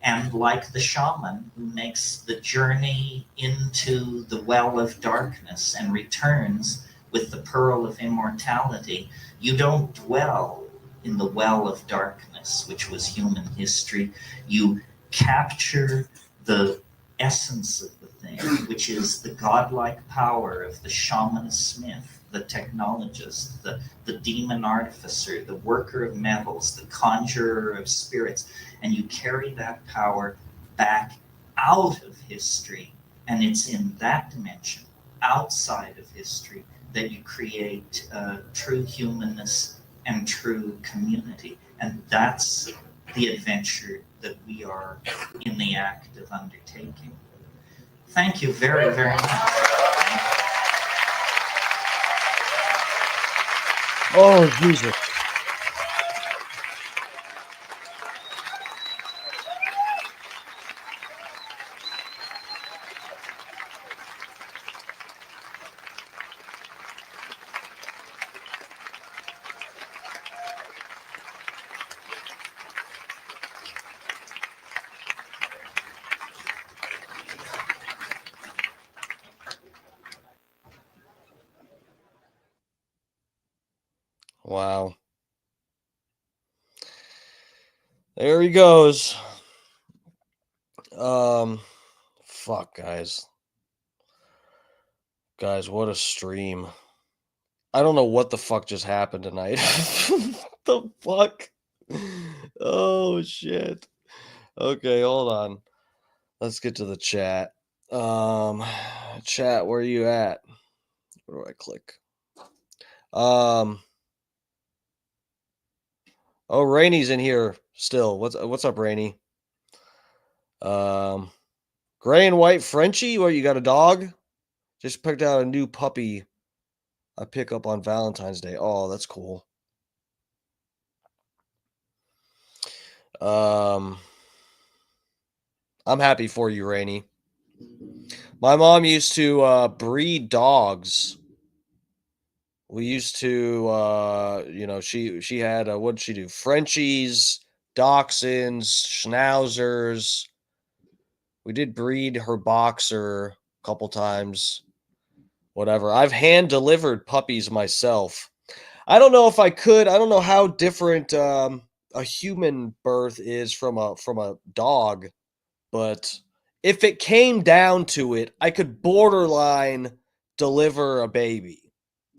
And like the shaman who makes the journey into the well of darkness and returns with the pearl of immortality, you don't dwell in the well of darkness, which was human history. You capture the essence of the thing, which is the godlike power of the shaman smith, the technologist, the demon artificer, the worker of metals, the conjurer of spirits, and you carry that power back out of history. And it's in that dimension, outside of history, that you create true humanness and true community. And that's the adventure that we are in the act of undertaking. Thank you very, very much. Oh, Jesus. Wow. There he goes. Fuck, guys. Guys, what a stream. I don't know what the fuck just happened tonight. The fuck? Oh, shit. Okay, hold on. Let's get to the chat. Chat, where are you at? Where do I click? Oh, Rainy's in here still. What's up, Rainy? Gray and white Frenchie. What, you got a dog? Just picked out a new puppy I pick up on Valentine's Day. Oh, that's cool. I'm happy for you, Rainy. My mom used to breed dogs. We used to, she had, what did she do? Frenchies, Dachshunds, Schnauzers. We did breed her boxer a couple times. Whatever. I've hand delivered puppies myself. I don't know if I could. I don't know how different a human birth is from a dog, but if it came down to it, I could borderline deliver a baby.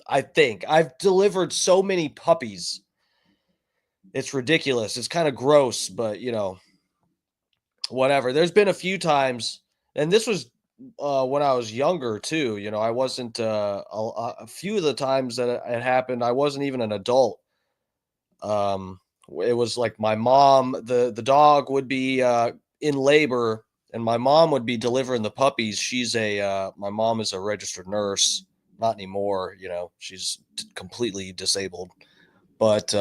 I think I've delivered so many puppies It's ridiculous. It's kind of gross, but whatever. There's been a few times, and this was when I was younger too. I wasn't a few of the times that it happened. I wasn't even an adult. It was like my mom. The dog would be in labor, and my mom would be delivering the puppies. My mom is a registered nurse. Not anymore. She's completely disabled. But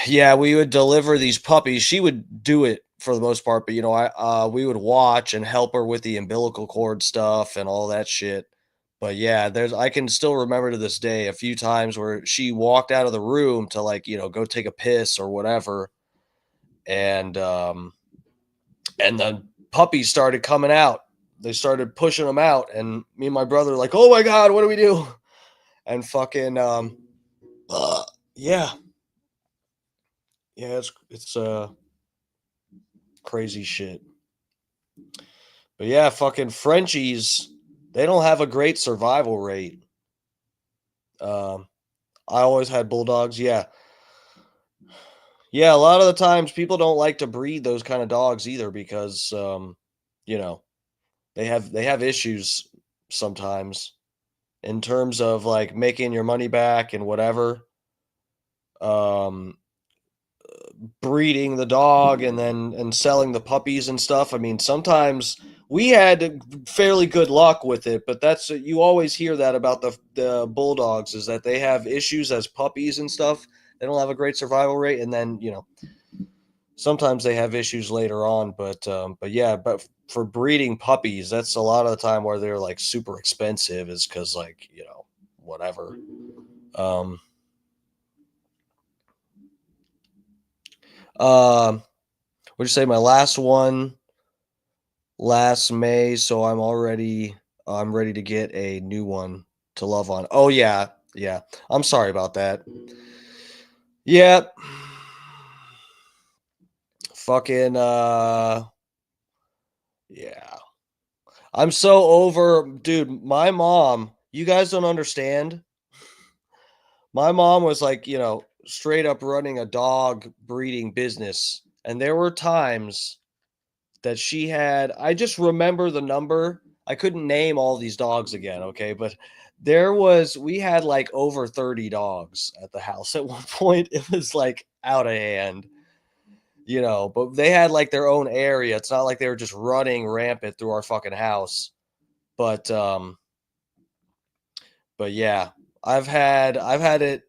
yeah, we would deliver these puppies. She would do it for the most part, but we would watch and help her with the umbilical cord stuff and all that shit. But yeah, I can still remember to this day a few times where she walked out of the room to go take a piss or whatever, and the puppies started coming out. They started pushing them out, and me and my brother were like, "Oh my god, what do we do?" And fucking yeah, it's crazy shit. But yeah, fucking Frenchies, they don't have a great survival rate. Um, I always had bulldogs. Yeah, yeah. A lot of the times, people don't like to breed those kind of dogs either because, you know, they have issues sometimes in terms of like making your money back and whatever. Um, breeding the dog and selling the puppies and stuff. I mean, sometimes we had fairly good luck with it, but that's you always hear that about the bulldogs is that they have issues as puppies and stuff. They don't have a great survival rate, and then sometimes they have issues later on. But yeah, but for breeding puppies, that's a lot of the time where they're like super expensive, is because like whatever. Um, um, would you say my last one last May? So I'm ready to get a new one to love on. Oh yeah, yeah. I'm sorry about that. Yeah. Fucking yeah. I'm so over, dude. My mom, you guys don't understand. My mom was like, straight up running a dog breeding business. And there were times that she had, I just remember the number. I couldn't name all these dogs again, okay? But we had like over 30 dogs at the house at one point. It was like out of hand, but they had like their own area. It's not like they were just running rampant through our fucking house. But yeah, I've had it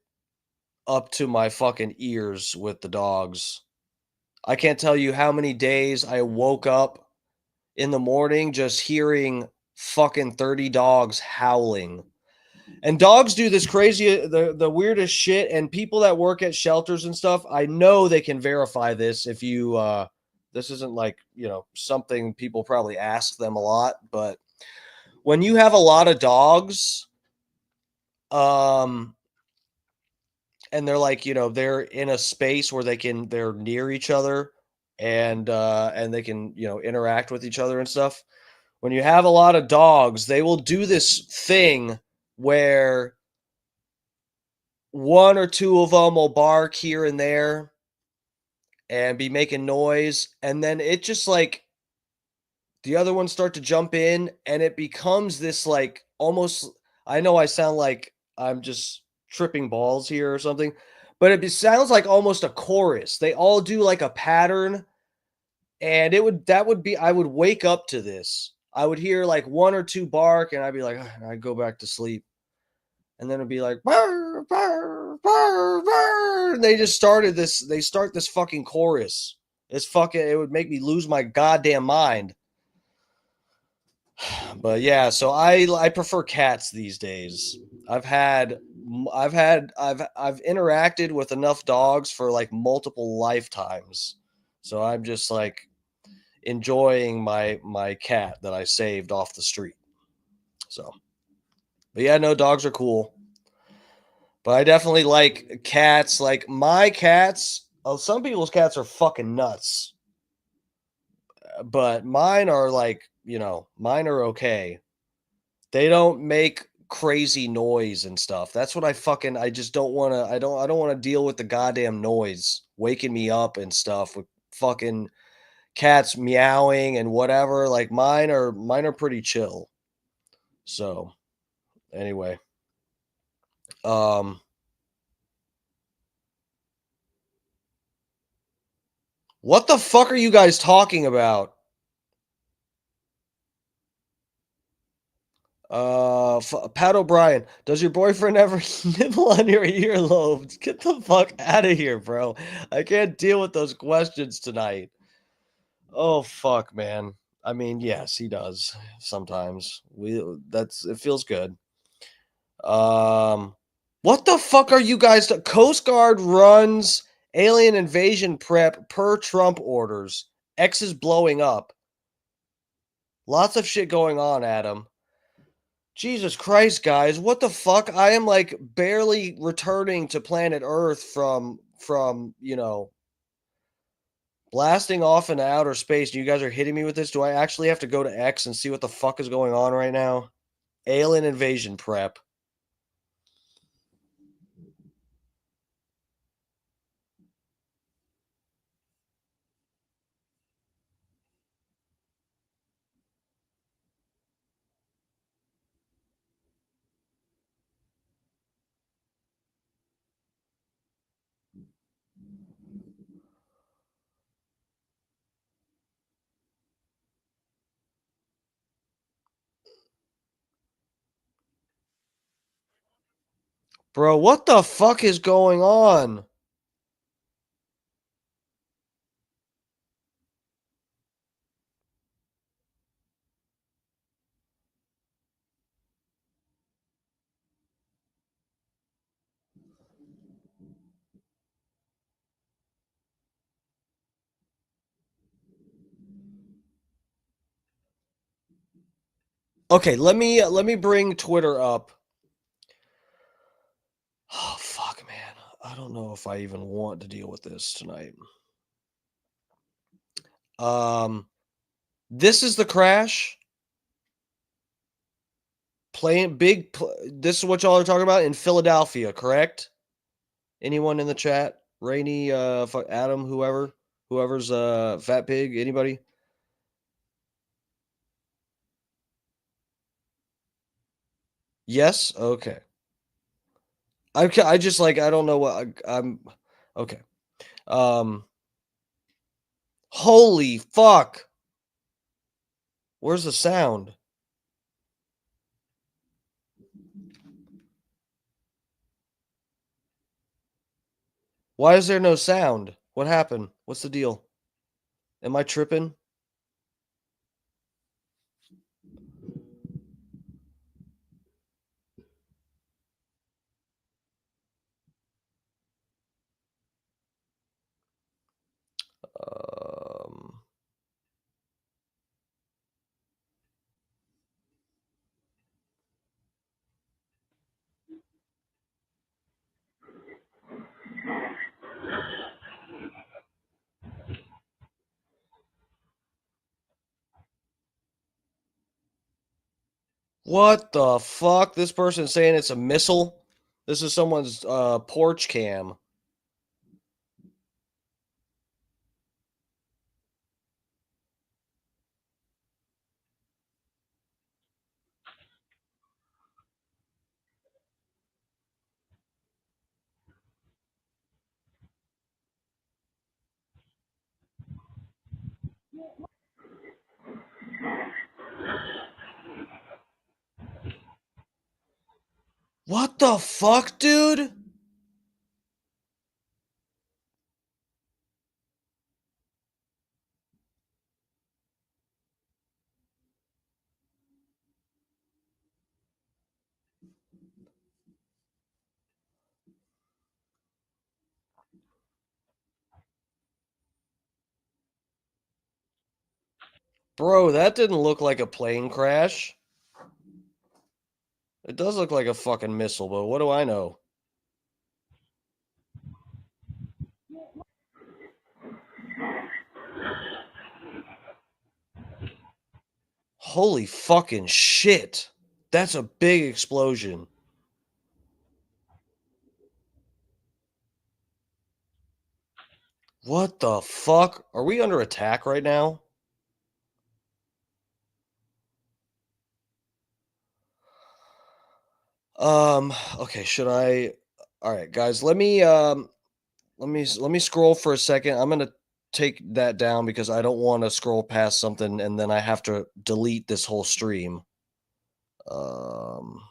up to my fucking ears with the dogs. I can't tell you how many days I woke up in the morning just hearing fucking 30 dogs howling. And dogs do this crazy, the weirdest shit. And people that work at shelters and stuff, I know they can verify this. If you, this isn't like, something people probably ask them a lot, but when you have a lot of dogs, um, and they're like, they're in a space where they're near each other and they can, interact with each other and stuff. When you have a lot of dogs, they will do this thing where one or two of them will bark here and there and be making noise. And then it just like the other ones start to jump in and it becomes this like almost, I know I sound like I'm just tripping balls here or something, but sounds like almost a chorus. They all do like a pattern and I would wake up to this. I would hear like one or two bark and I'd be like, I'd go back to sleep. And then it'd be like, "Barr, barr, barr, barr." And they start this fucking chorus. It would make me lose my goddamn mind. But yeah, so I prefer cats these days. I've interacted with enough dogs for like multiple lifetimes. So I'm just like enjoying my cat that I saved off the street. So, but yeah, no, dogs are cool. But I definitely like cats. Like my cats, some people's cats are fucking nuts. But mine are like, mine are okay. They don't make crazy noise and stuff. That's what I just don't want to I don't want to deal with the goddamn noise waking me up and stuff with fucking cats meowing and whatever. Like mine are pretty chill. So, anyway, um what the fuck are you guys talking about? Pat O'Brien, does your boyfriend ever nibble on your earlobes? Get the fuck out of here, bro. I can't deal with those questions tonight. Oh fuck, man. I mean, yes, he does sometimes. It feels good. What the fuck are you guys Coast Guard runs alien invasion prep per Trump orders. X is blowing up. Lots of shit going on, Adam. Jesus Christ, guys, what the fuck? I am like barely returning to planet Earth from, blasting off into outer space. You guys are hitting me with this. Do I actually have to go to X and see what the fuck is going on right now? Alien invasion prep. Bro, what the fuck is going on? Okay, let me bring Twitter up. Oh fuck, man. I don't know if I even want to deal with this tonight. This is the crash. This is what y'all are talking about in Philadelphia, correct? Anyone in the chat? Rainy, Adam, whoever's fat pig, anybody? Yes. Okay. I just like I don't know what I'm. Okay. Um. Holy fuck! Where's the sound? Why is there no sound? What happened? What's the deal? Am I tripping? Um. What the fuck? This person's saying it's a missile. This is someone's porch cam. What the fuck, dude? Bro, that didn't look like a plane crash. It does look like a fucking missile, but what do I know? Holy fucking shit. That's a big explosion. What the fuck? Are we under attack right now? Okay, should I? All right, guys, let me scroll for a second. I'm gonna take that down because I don't want to scroll past something and then I have to delete this whole stream. Um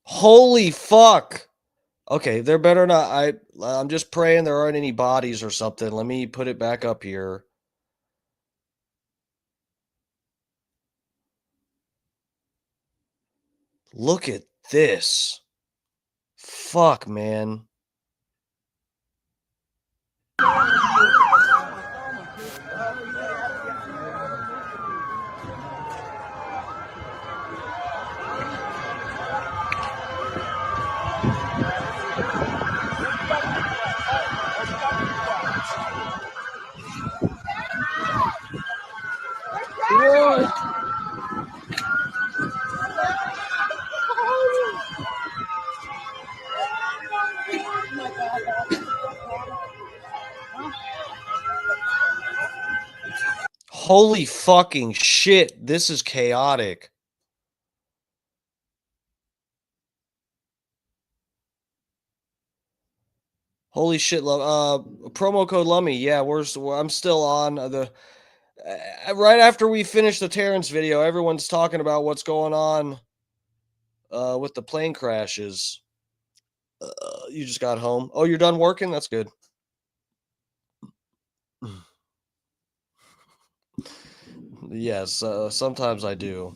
Holy fuck. Okay, there better not. I'm just praying there aren't any bodies or something. Let me put it back up here. Look at this. Fuck, man. Holy fucking shit. This is chaotic. Holy shit, promo code Lummy. Yeah, I'm still on the right after we finish the Terrence video. Everyone's talking about what's going on with the plane crashes. You just got home. Oh, you're done working? That's good. Yes, sometimes I do.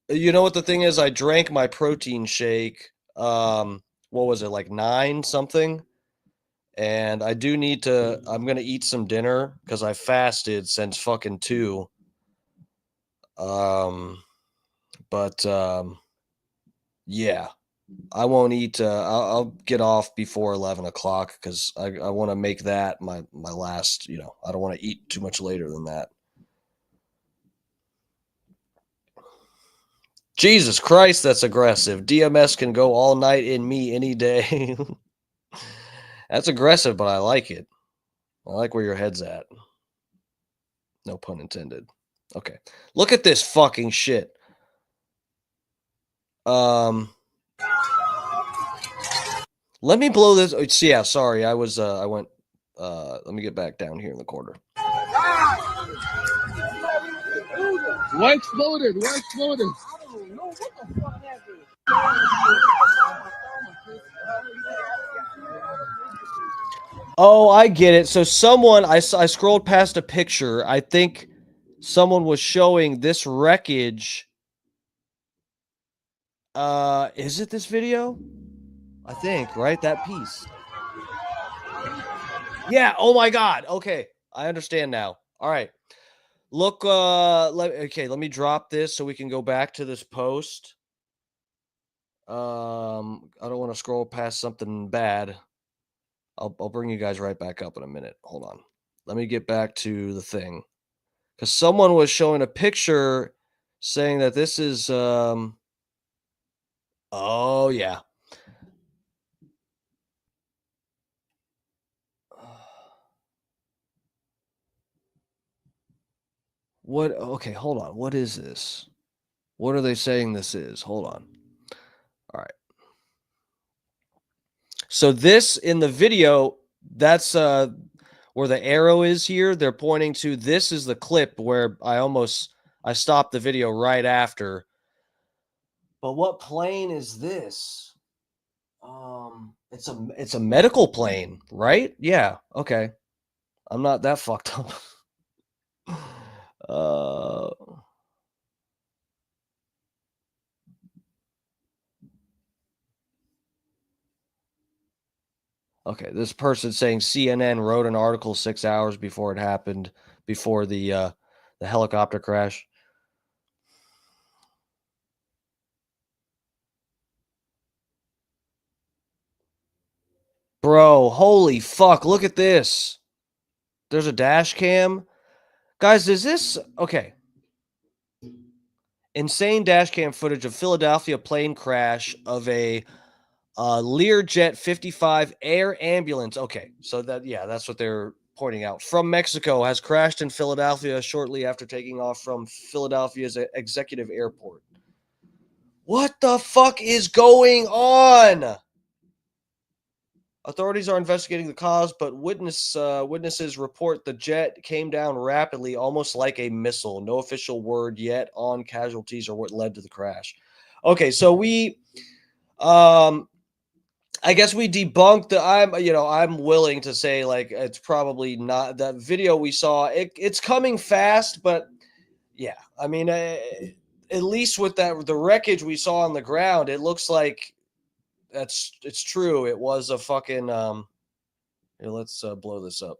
You know what the thing is? I drank my protein shake. What was it, like 9 something? And I do need to. I'm gonna eat some dinner because I fasted since fucking 2. But yeah, I won't eat. I'll get off before 11 o'clock because I want to make that my last. I don't want to eat too much later than that. Jesus Christ, that's aggressive. DMS can go all night in me any day. That's aggressive, but I like it. I like where your head's at. No pun intended. Okay. Look at this fucking shit. Let me blow this. Yeah, sorry. I went. Let me get back down here in the corner. What exploded? What exploded? I don't know what the fuck happened. Oh, I get it. So someone, I scrolled past a picture. I think someone was showing this wreckage. Is it this video? I think, right? That piece. Yeah. Oh my God. Okay. I understand now. All right. Look, let me drop this so we can go back to this post. I don't want to scroll past something bad. I'll bring you guys right back up in a minute. Hold on. Let me get back to the thing. Because someone was showing a picture saying that this is oh yeah. What? Okay, hold on. What is this? What are they saying this is? Hold on. All right. So this in the video, that's where the arrow is here. They're pointing to, this is the clip where I stopped the video right after. But what plane is this? It's a medical plane, right? Yeah. Okay. I'm not that fucked up. Okay, this person saying CNN wrote an article 6 hours before it happened, before the The helicopter crash. Bro, holy fuck, look at this. There's a dash cam. Guys, is this okay? Insane dash cam footage of Philadelphia plane crash of a Learjet 55 air ambulance. Okay, so that's what they're pointing out. From Mexico has crashed in Philadelphia shortly after taking off from Philadelphia's executive airport. What the fuck is going on? Authorities are investigating the cause, but witnesses report the jet came down rapidly, almost like a missile. No official word yet on casualties or what led to the crash. Okay, so I guess we debunked the. I'm willing to say like it's probably not that video we saw. It's coming fast, but yeah, I mean, at least with the wreckage we saw on the ground, it looks like it's true. It was a fucking Here, let's blow this up.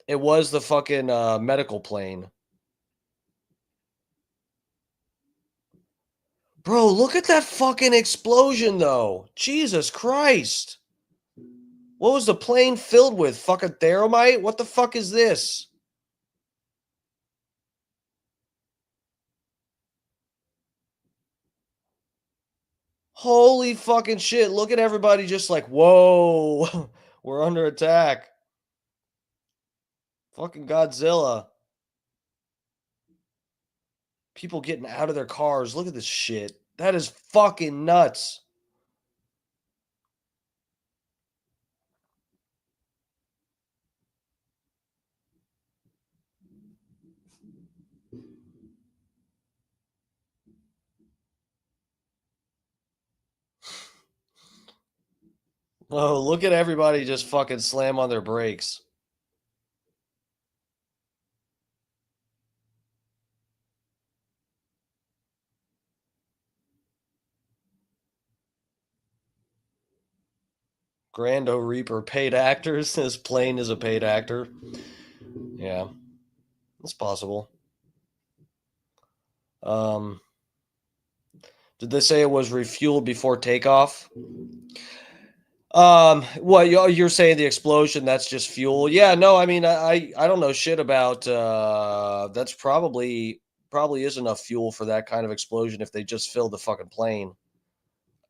It was the fucking medical plane. Bro, look at that fucking explosion, though. Jesus Christ. What was the plane filled with? Fucking thermite? What the fuck is this? Holy fucking shit. Look at everybody just like, whoa, we're under attack. Fucking Godzilla. People getting out of their cars. Look at this shit. That is fucking nuts. Oh, look at everybody just fucking slam on their brakes. Grando Reaper paid actors. His plane is a paid actor. Yeah, it's possible. Did they say it was refueled before takeoff? What you're saying the explosion? That's just fuel. Yeah, no, I mean, I don't know shit about. That's probably is enough fuel for that kind of explosion if they just filled the fucking plane.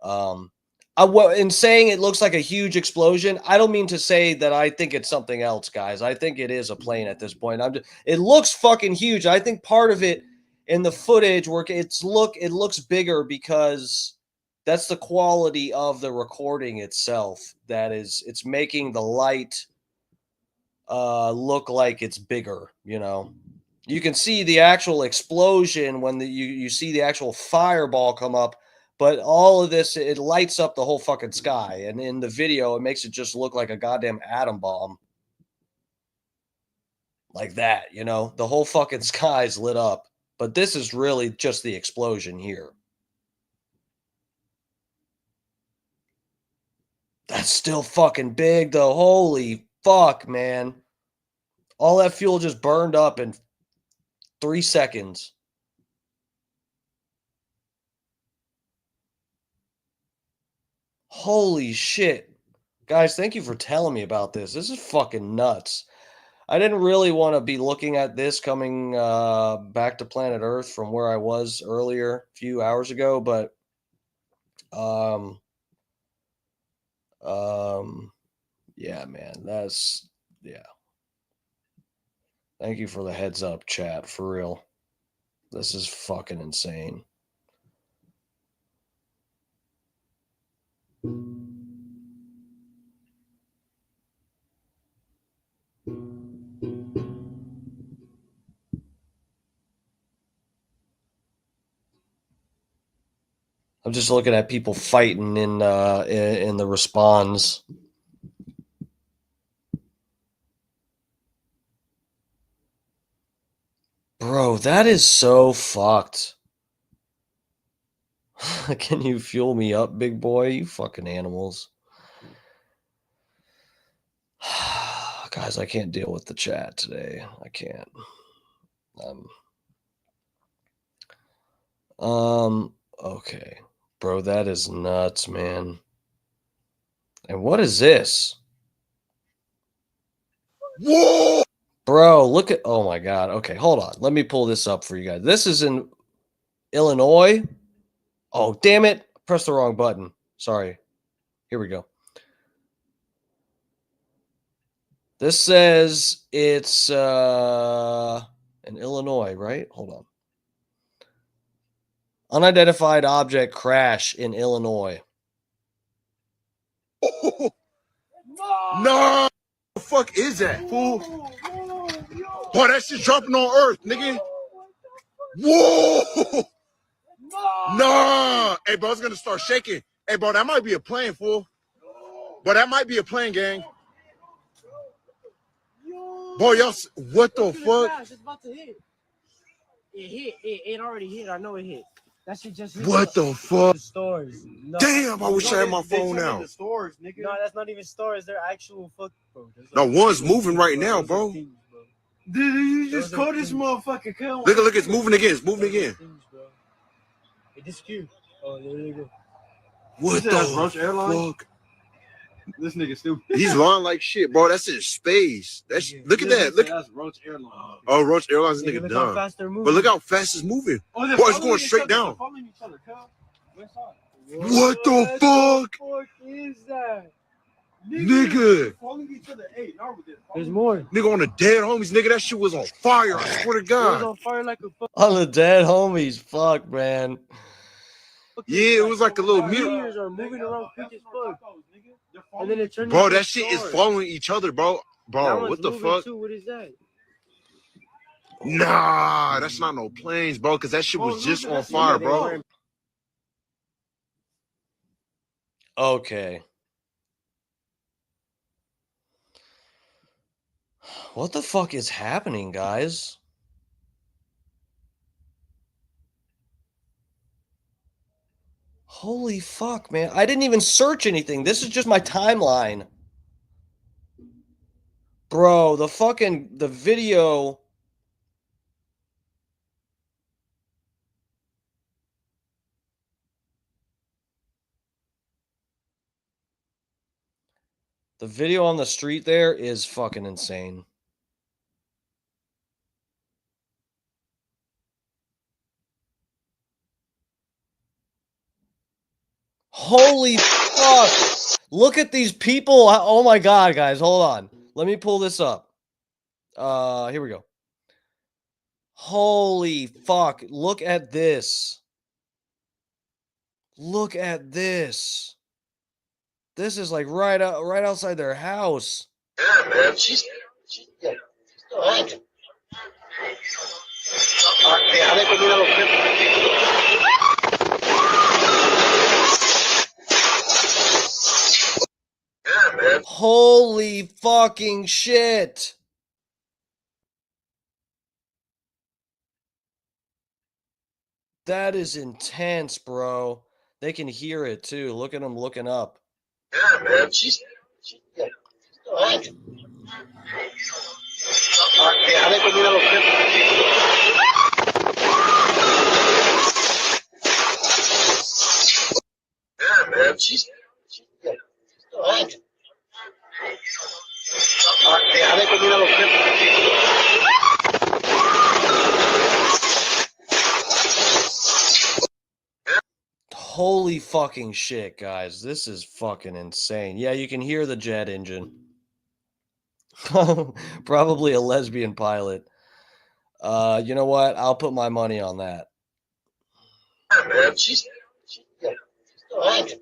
In saying it looks like a huge explosion, I don't mean to say that I think it's something else, guys. I think it is a plane at this point. It looks fucking huge. I think part of it in the footage where it looks bigger because that's the quality of the recording itself. It's making the light look like it's bigger, you know. You can see the actual explosion when you see the actual fireball come up, but all of this, it lights up the whole fucking sky. And in the video, it makes it just look like a goddamn atom bomb. Like that, you know? The whole fucking sky's lit up. But this is really just the explosion here. That's still fucking big, though. Holy fuck, man. All that fuel just burned up in 3 seconds. Holy shit. Guys, thank you for telling me about this. This is fucking nuts. I didn't really want to be looking at this coming back to planet Earth from where I was earlier a few hours ago, but um yeah, man, yeah. Thank you for the heads up, chat, for real. This is fucking insane. I'm just looking at people fighting in the respawns. Bro, that is so fucked. Can you fuel me up, big boy? You fucking animals. Guys, I can't deal with the chat today. I can't. Okay. Bro, that is nuts, man. And what is this? Whoa! Bro, look at, oh my God. Okay, hold on. Let me pull this up for you guys. This is in Illinois. Oh, damn it. Press the wrong button. Sorry. Here we go. This says it's in Illinois, right? Hold on. Unidentified object crash in Illinois. No! The fuck is that, fool? Boy, that shit's dropping on Earth, nigga. Whoa! Nah! Hey, bro, it's gonna start shaking. Hey, bro, that might be a plane, fool. But that might be a plane, gang. Boy, y'all, what the fuck? It's about to hit. It hit. It already hit. I know it hit. That shit just hit. What the fuck? The stores. No. Damn, I wish I had my phone now. The stores, nigga. No, that's not even stores. They're actual fuck, bro. No, one's moving right now, bro. Dude, you just called this motherfucker. Look, it's moving again. It's moving again. It is cute. Oh, there you go. What the fuck? This nigga stupid. He's lying like shit, bro. That's in space. That's look at that. Look. That's Roach Airlines. Oh, Roach Airlines, this Nigga, nigga look how dumb. fast they're moving. But look how fast it's moving. Oh, Boy, it's going straight down. What the fuck? What is that? Nigga. There's more. Nigga on the dead homies, nigga. That shit was on fire. I swear to It was God. on fire like a fuck. On the dead homies. Fuck, man. Yeah, it was like a little mirror. Meteors are moving around quick as fuck. And then it turned Bro, into that a shit is star. following each other, bro. That Bro, one's what the moving fuck? too. What is that? Nah, that's not no planes, bro, because that shit was just on fire, bro. Okay. What the fuck is happening, guys? Holy fuck, man. I didn't even search anything. This is just my timeline. Bro, the video. The video on the street there is fucking insane. Holy fuck. Look at these people. Oh my God, guys. Hold on. Let me pull this up. Here we go. Holy fuck. Look at this. Look at this. This is like right outside their house. Yeah, man. She's still hanging. Yeah, man. Holy fucking shit. That is intense, bro. They can hear it too. Look at them looking up. Yeah, man. She's still hanging. Yeah, man. She's still hanging. Holy fucking shit, guys. This is fucking insane. Yeah, you can hear the jet engine. Probably a lesbian pilot. You know what? I'll put my money on that. Yeah, man. She's still hanging.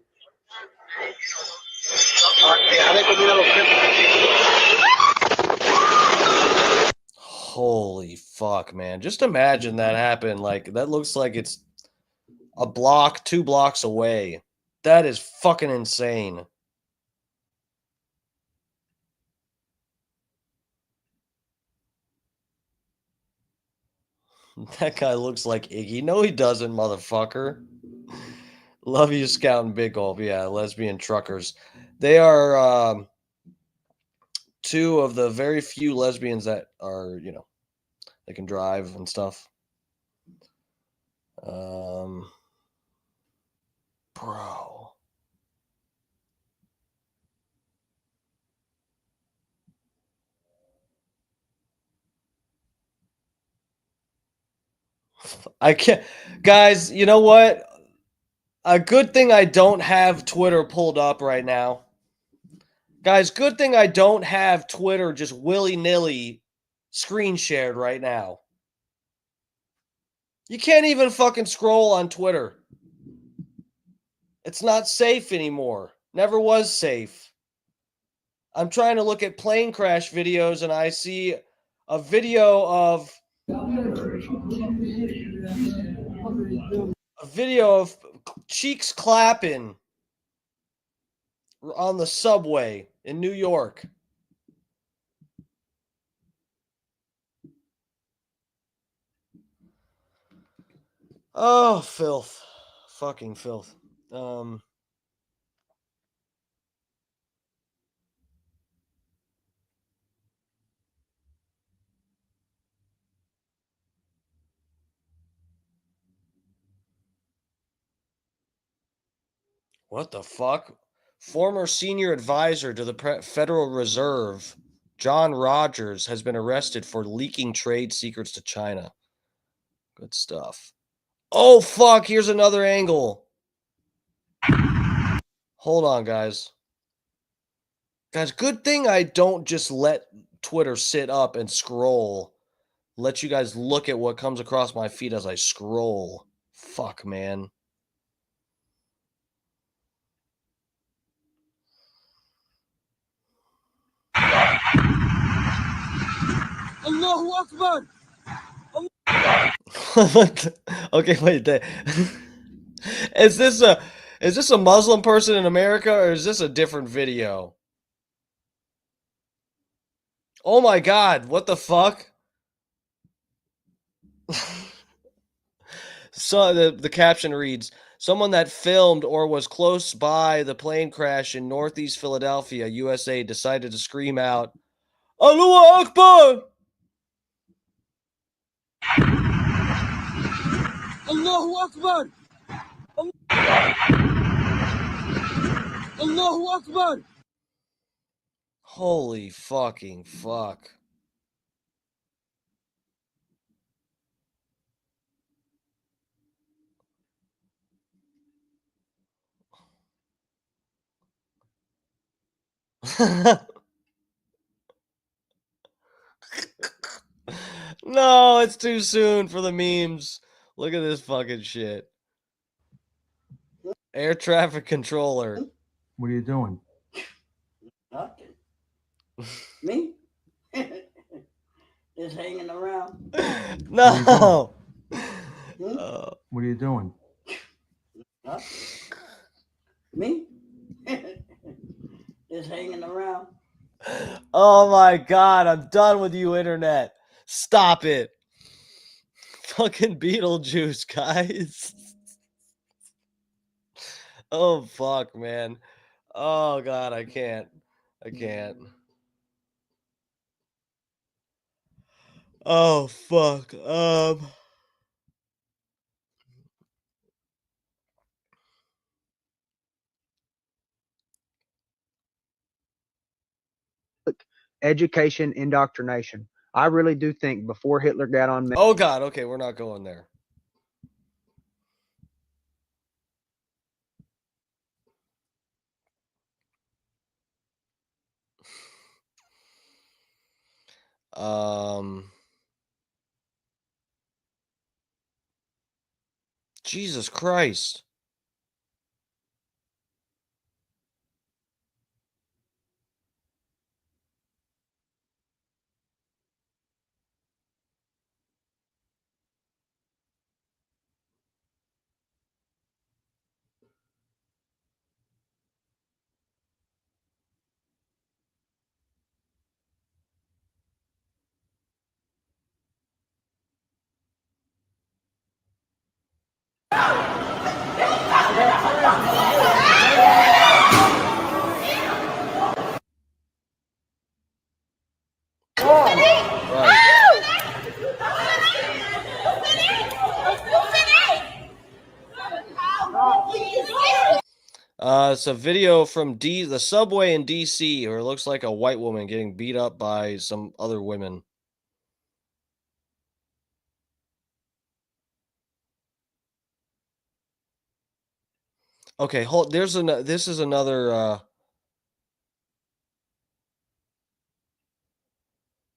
Holy fuck, man. Just imagine that happen. Like, that looks like it's a block, 2 blocks away. That is fucking insane. That guy looks like Iggy. No, he doesn't, motherfucker. Love you, Scout and Big Gulp. Yeah, lesbian truckers. They are 2 of the very few lesbians that are, they can drive and stuff. Bro. I can't, guys, you know what? A good thing I don't have Twitter pulled up right now. Guys, good thing I don't have Twitter just willy-nilly screen shared right now. You can't even fucking scroll on Twitter. It's not safe anymore. Never was safe. I'm trying to look at plane crash videos and I see a video of cheeks clapping on the subway in New York. Oh, filth. Fucking filth. What the fuck? Former senior advisor to the Federal Reserve, John Rogers, has been arrested for leaking trade secrets to China. Good stuff. Oh, fuck. Here's another angle. Hold on, guys. Guys, good thing I don't just let Twitter sit up and scroll. Let you guys look at what comes across my feed as I scroll. Fuck, man. Allahu Akbar! Okay, wait. Is this a Muslim person in America or is this a different video? Oh my god, what the fuck? So the caption reads, someone that filmed or was close by the plane crash in Northeast Philadelphia, USA, decided to scream out, Allahu Akbar! Allahu Akbar! Allahu Akbar! Holy fucking fuck. No, it's too soon for the memes. Look at this fucking shit. Air traffic controller. What are you doing? Nothing. Me? Just hanging around. No. What are you doing? Nothing. Me? Just hanging around. Oh my god, I'm done with you, internet. Stop it. Fucking Beetlejuice, guys. Oh fuck, man. Oh god, I can't. I can't. Oh fuck. Education, indoctrination. I really do think before Hitler got on. Oh god, okay, we're not going there. Jesus Christ. it's a video from the subway in DC, where it looks like a white woman getting beat up by some other women. Okay, hold. This is another.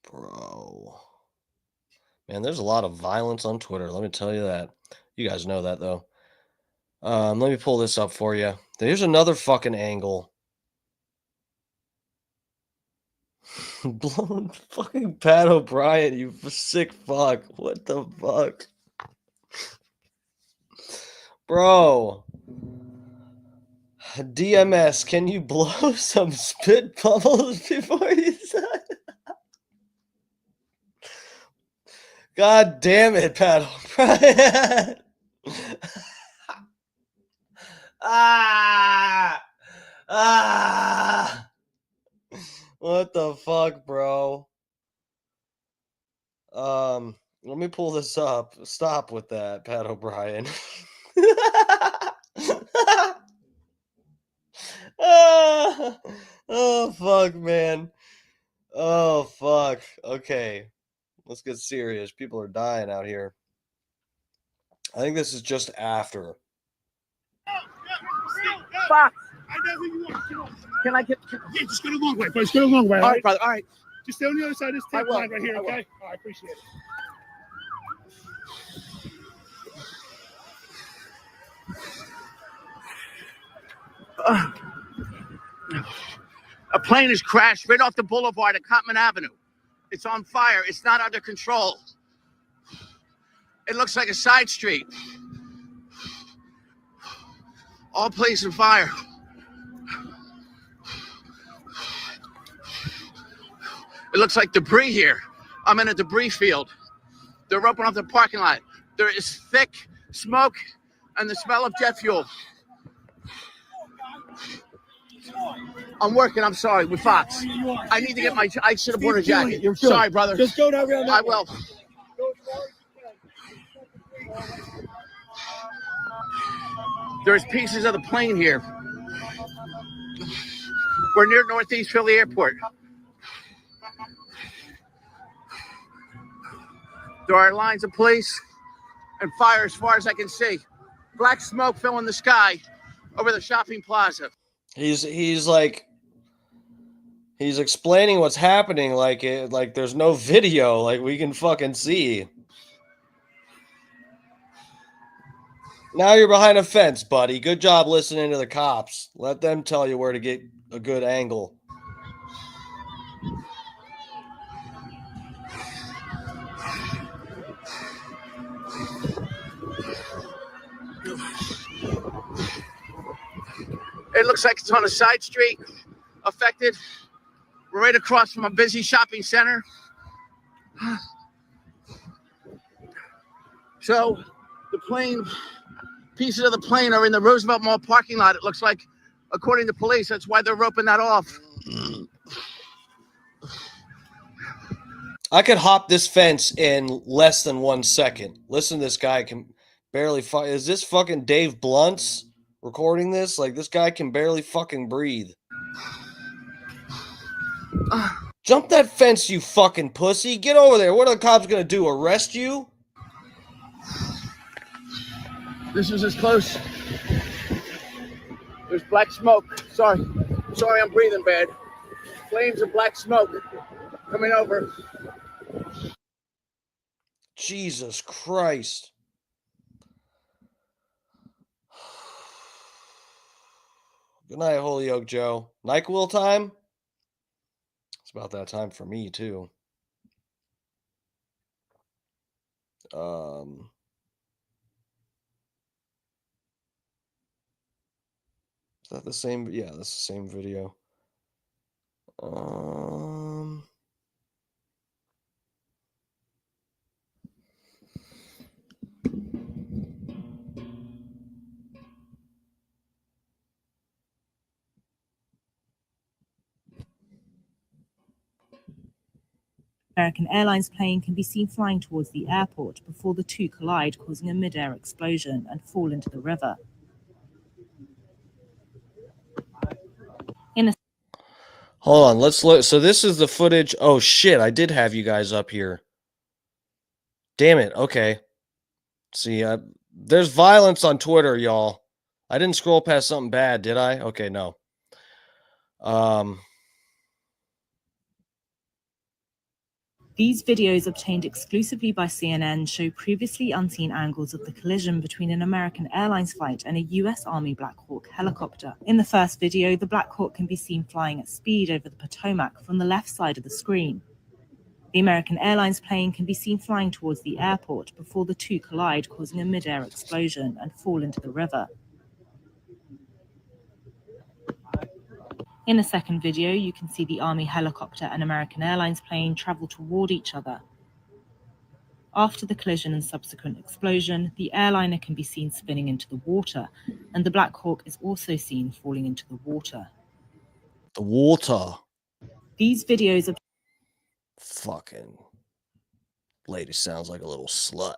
Bro, man, there's a lot of violence on Twitter. Let me tell you that. You guys know that though. Let me pull this up for you. There's another fucking angle. Blown fucking Pat O'Brien, you sick fuck. What the fuck? Bro. DMS, can you blow some spit bubbles before you say? God damn it, Pat O'Brien. What the fuck, bro? Let me pull this up. Stop with that, Pat O'Brien. Oh fuck, man. Oh fuck. Okay. Let's get serious. People are dying out here. I think this is just after. Fuck. Can I get? Yeah, just go the long way, bro. Just go the long way. All right, brother. All right. Just stay on the other side of this tape line right here, okay? All right, appreciate it. A plane has crashed right off the boulevard at Cotman Avenue. It's on fire. It's not under control. It looks like a side street. All police and fire. It looks like debris here. I'm in a debris field. They're opening up the parking lot. There is thick smoke and the smell of jet fuel. I'm working. I'm sorry. With Fox. I need to get my. I should have worn a jacket. Sorry, brother. Just go down around. I will. There's pieces of the plane here. We're near Northeast Philly Airport. There are lines of police and fire as far as I can see. Black smoke filling the sky over the shopping plaza. He's explaining what's happening like there's no video, like we can fucking see. Now you're behind a fence, buddy. Good job listening to the cops. Let them tell you where to get a good angle. It looks like it's on a side street, affected. We're right across from a busy shopping center. So the plane, pieces of the plane are in the Roosevelt Mall parking lot. It looks like, according to police, that's why they're roping that off. I could hop this fence in less than 1 second. Listen, this guy can barely fight. Is this fucking Dave Blunt's recording this? Like, this guy can barely fucking breathe. Jump that fence, you fucking pussy. Get over there. What are the cops gonna do? Arrest you? This is as close. There's black smoke. Sorry, I'm breathing bad. Flames of black smoke coming over. Jesus Christ. Good night, Holyoke Joe. NyQuil time? It's about that time for me, too. Is that the same? Yeah, that's the same video. American Airlines plane can be seen flying towards the airport before the two collide, causing a mid-air explosion and fall into the river. Hold on, let's look. So this is the footage. Oh shit, I did have you guys up here. Damn it. Okay. See, there's violence on Twitter, y'all. I didn't scroll past something bad, did I? Okay, no. These videos obtained exclusively by CNN show previously unseen angles of the collision between an American Airlines flight and a US Army Black Hawk helicopter. In the first video, the Black Hawk can be seen flying at speed over the Potomac from the left side of the screen. The American Airlines plane can be seen flying towards the airport before the two collide, causing a mid-air explosion and fall into the river. In the second video, you can see the Army helicopter and American Airlines plane travel toward each other. After the collision and subsequent explosion, the airliner can be seen spinning into the water, and the Black Hawk is also seen falling into the water. The water. These videos of Fucking lady sounds like a little slut.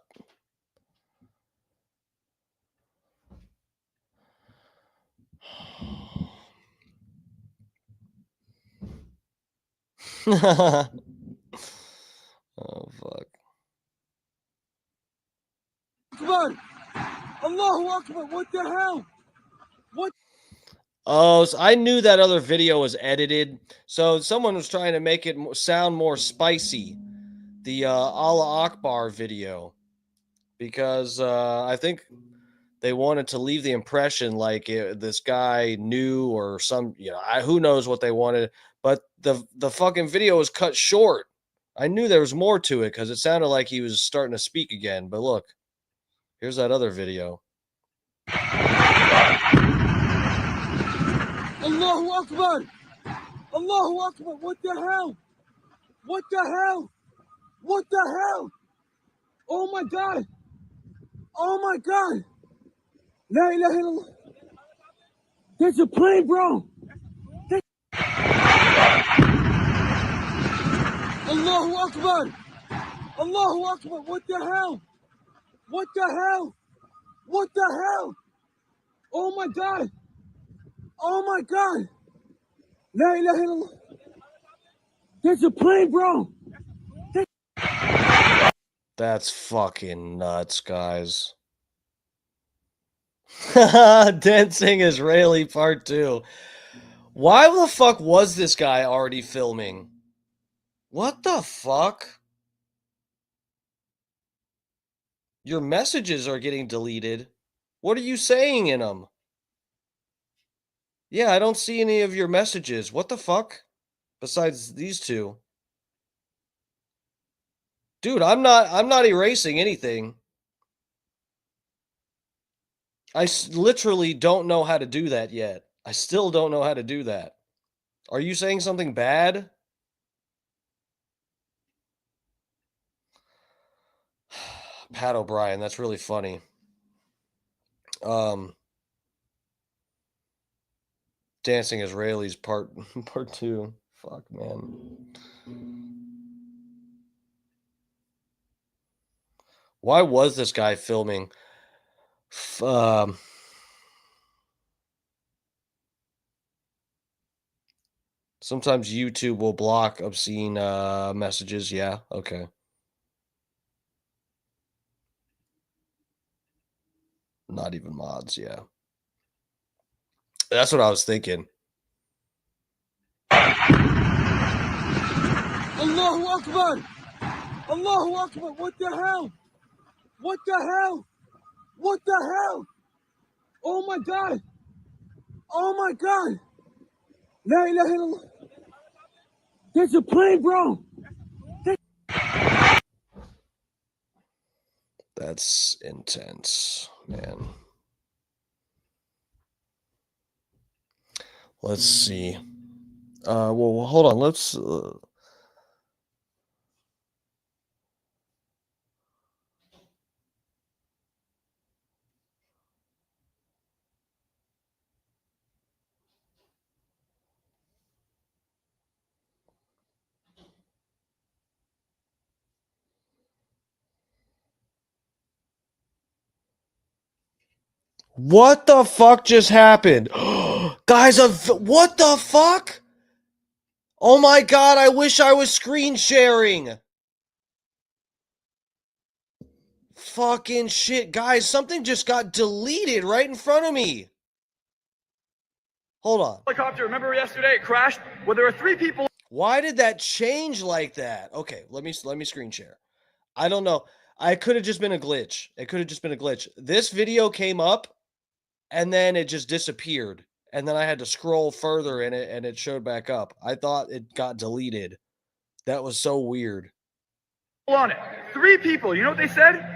Oh fuck. Akbar! Allahu Akbar! What the hell? What? Oh, so I knew that other video was edited. So someone was trying to make it sound more spicy. The Allah Akbar video. Because I think they wanted to leave the impression like this guy knew or some, who knows what they wanted. But the fucking video was cut short. I knew there was more to it because it sounded like he was starting to speak again. But look, here's that other video. Allahu Akbar! Allahu Akbar! What the hell? What the hell? What the hell? Oh my God! Oh my God! La ilaha illallah! There's a plane, bro! Allahu Akbar! Allahu Akbar! What the hell? What the hell? What the hell? Oh my God! Oh my God! La ilaha illallah! There's a plane, bro! That's fucking nuts, guys. Dancing Israeli Part 2. Why the fuck was this guy already filming? What the fuck? Your messages are getting deleted. What are you saying in them? Yeah, I don't see any of your messages. What the fuck? Besides these two. Dude, I'm not erasing anything. I literally don't know how to do that yet. I still don't know how to do that. Are you saying something bad? Pat O'Brien, that's really funny. Dancing Israelis part 2. Fuck, man. Why was this guy filming? Sometimes YouTube will block obscene messages. Yeah, okay. Not even mods, yeah. That's what I was thinking. Allahu Akbar! Allahu Akbar! What the hell? What the hell? What the hell? Oh my God! Oh my God! La ilaha illallah! There's a plane, bro! That's intense, man. Let's see. Well, hold on. Let's. What the fuck just happened? Guys, what the fuck? Oh my God, I wish I was screen sharing. Fucking shit. Guys, something just got deleted right in front of me. Hold on. Helicopter, remember yesterday it crashed? Well, there were 3 people. Why did that change like that? Okay, let me screen share. I don't know. I could have just been a glitch. It could have just been a glitch. This video came up and then it just disappeared. And then I had to scroll further and it showed back up. I thought it got deleted. That was so weird. On it. 3 people. You know what they said?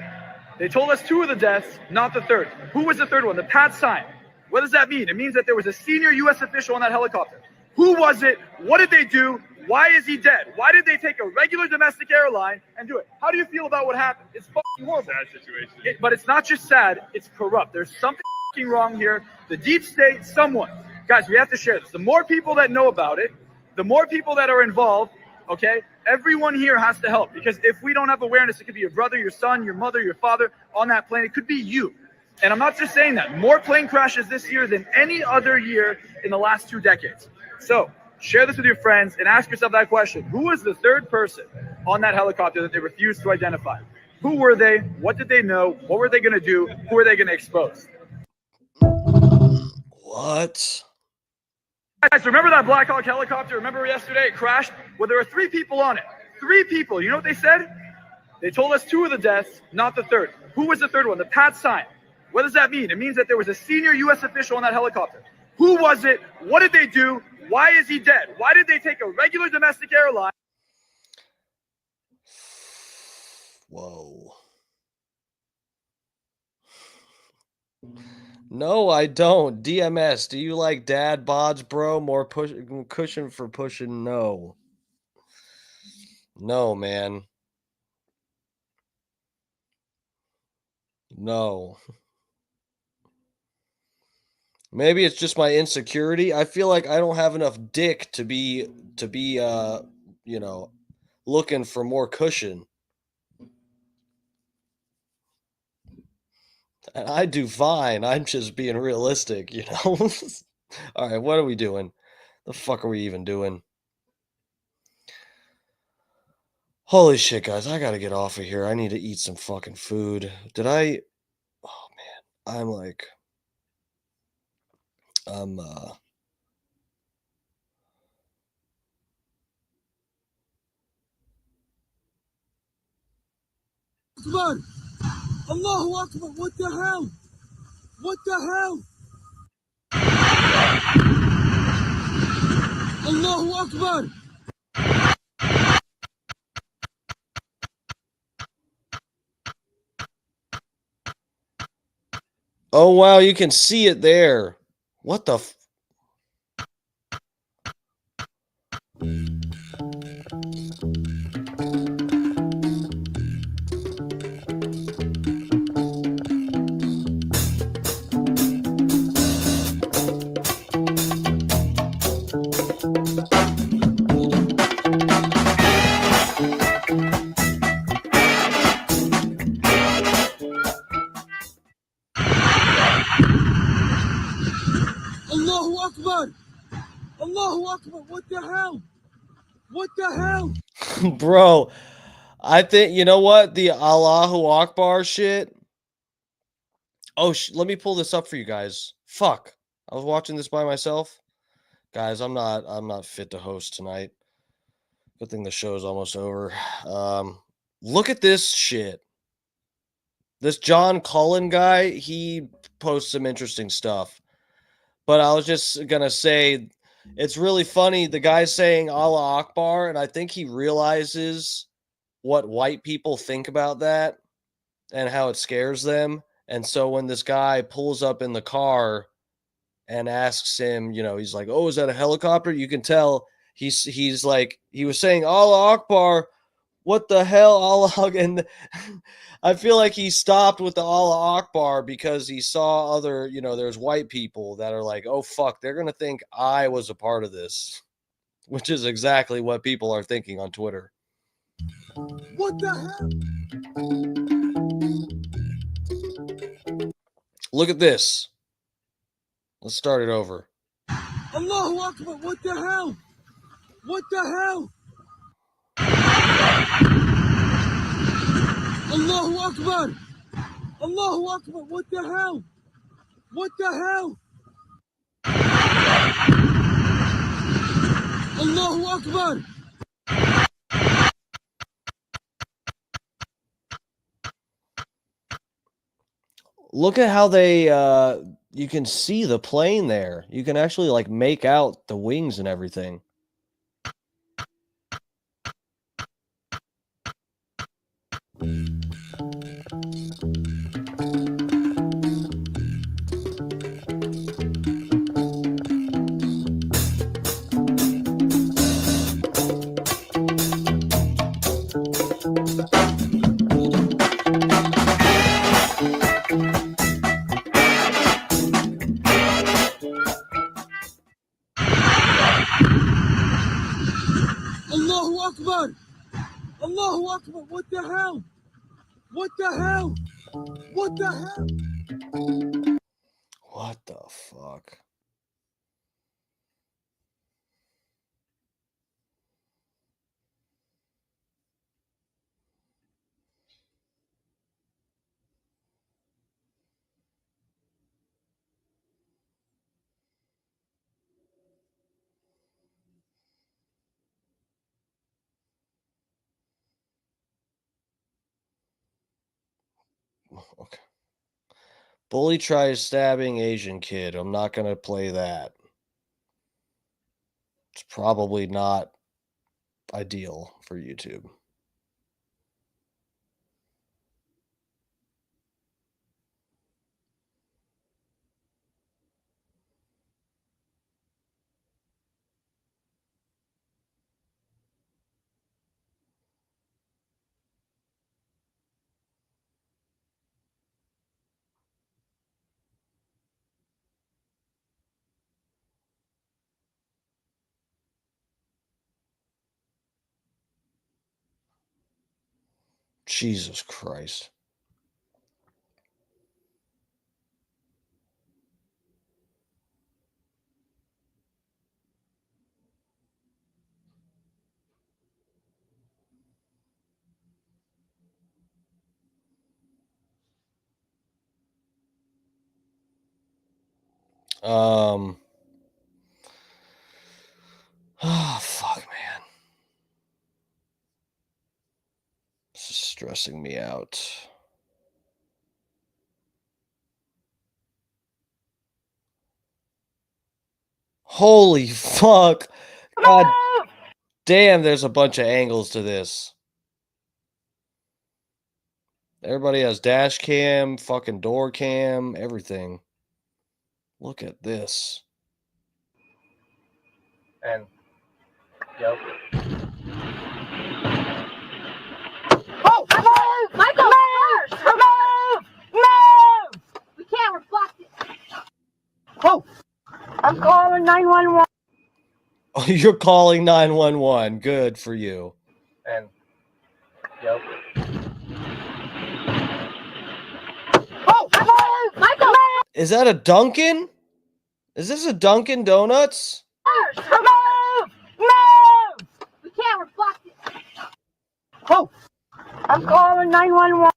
They told us 2 of the deaths, not the 3rd. Who was the 3rd one? The Pat sign. What does that mean? It means that there was a senior U.S. official on that helicopter. Who was it? What did they do? Why is he dead? Why did they take a regular domestic airline and do it? How do you feel about what happened? It's fucking horrible. Sad situation. But it's not just sad, it's corrupt. There's something fucking wrong here. The deep state, someone. Guys, we have to share this. The more people that know about it, the more people that are involved, okay? Everyone here has to help, because if we don't have awareness, it could be your brother, your son, your mother, your father on that plane. It could be you. And I'm not just saying that. More plane crashes this year than any other year in the last 2 decades. So share this with your friends and ask yourself that question. Who was the 3rd person on that helicopter that they refused to identify? Who were they? What did they know? What were they going to do? Who were they going to expose? What? Guys, remember that Black Hawk helicopter? Remember yesterday it crashed? Well, there were 3 people on it. 3 people. You know what they said? They told us 2 of the deaths, not the 3rd. Who was the 3rd one? The Pat sign. What does that mean? It means that there was a senior U.S. official on that helicopter. Who was it? What did they do? Why is he dead? Why did they take a regular domestic airline? Whoa. No, I don't. DMS, do you like dad bods, bro? More cushion for pushing? No. No, man. No. Maybe it's just my insecurity. I feel like I don't have enough dick to be you know, looking for more cushion. And I do fine. I'm just being realistic, you know. All right, what are we doing? The fuck are we even doing? Holy shit, guys, I gotta get off of here. I need to eat some fucking food. Did I? Oh man, I'm like, I'm Akbar! Allahu Akbar! What the hell? What the hell? Allahu Akbar! Oh wow, you can see it there. What the Allahu Akbar! Allahu Akbar! What the hell? What the hell? Bro, I think, you know what? The Allahu Akbar shit. Oh, let me pull this up for you guys. Fuck. I was watching this by myself. Guys, I'm not fit to host tonight. Good thing the show's almost over. Look at this shit. This John Cullen guy, he posts some interesting stuff. But I was just going to say, it's really funny. The guy's saying Allah Akbar, and I think he realizes what white people think about that and how it scares them. And so when this guy pulls up in the car and asks him, you know, he's like, "Oh, is that a helicopter?" You can tell he's like, he was saying Allah Akbar. What the hell, Allah? And I feel like he stopped with the Allah Akbar because he saw other, you know, there's white people that are like, "Oh fuck, they're gonna think I was a part of this," which is exactly what people are thinking on Twitter. What the hell? Look at this. Let's start it over. Allahu Akbar! What the hell? What the hell? Allahu Akbar! Allahu Akbar! What the hell? What the hell? Allahu Akbar! Look at how they you can see the plane there. You can actually like make out the wings and everything. Allahu Akbar! Allahu Akbar! What the hell? What the hell? What the hell? What the fuck? Okay. Bully tries stabbing Asian kid. I'm not going to play that. It's probably not ideal for YouTube. Jesus Christ. Oh, fuck, man. This is stressing me out. Holy fuck. God damn, there's a bunch of angles to this. Everybody has dash cam, fucking door cam, everything. Look at this. And yep. Oh, move! Michael, move! Move! Move! We can't reflect it. Oh, I'm calling 911. Oh, you're calling 911. Good for you. And yep. Oh, move! Michael, move! Is that a Dunkin'? Is this a Dunkin' Donuts? Move! Move! We can't reflect it. Oh, I'm calling 911.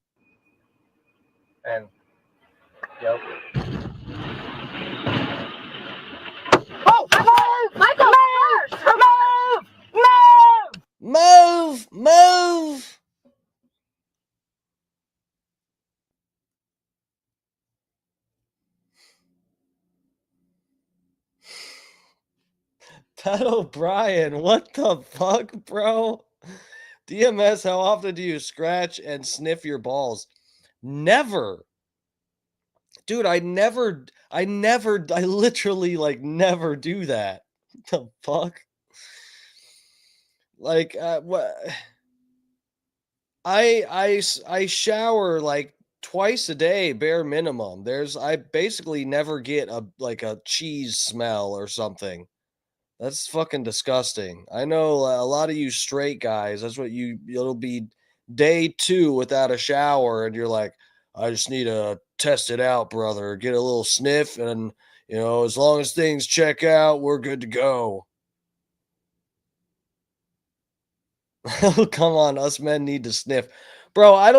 and yep. Oh, move! Michael, move! Move! Move! Move! Pat O'Brien, what the fuck, bro? DMS, how often do you scratch and sniff your balls? Never. Dude, I literally like never do that. What the fuck? Like, what? I shower like twice a day, bare minimum. I basically never get a cheese smell or something. That's fucking disgusting. I know a lot of you straight guys, it'll be day 2 without a shower and you're like, I just need to test it out, brother. Get a little sniff and as long as things check out, we're good to go. Come on, us men need to sniff. Bro, I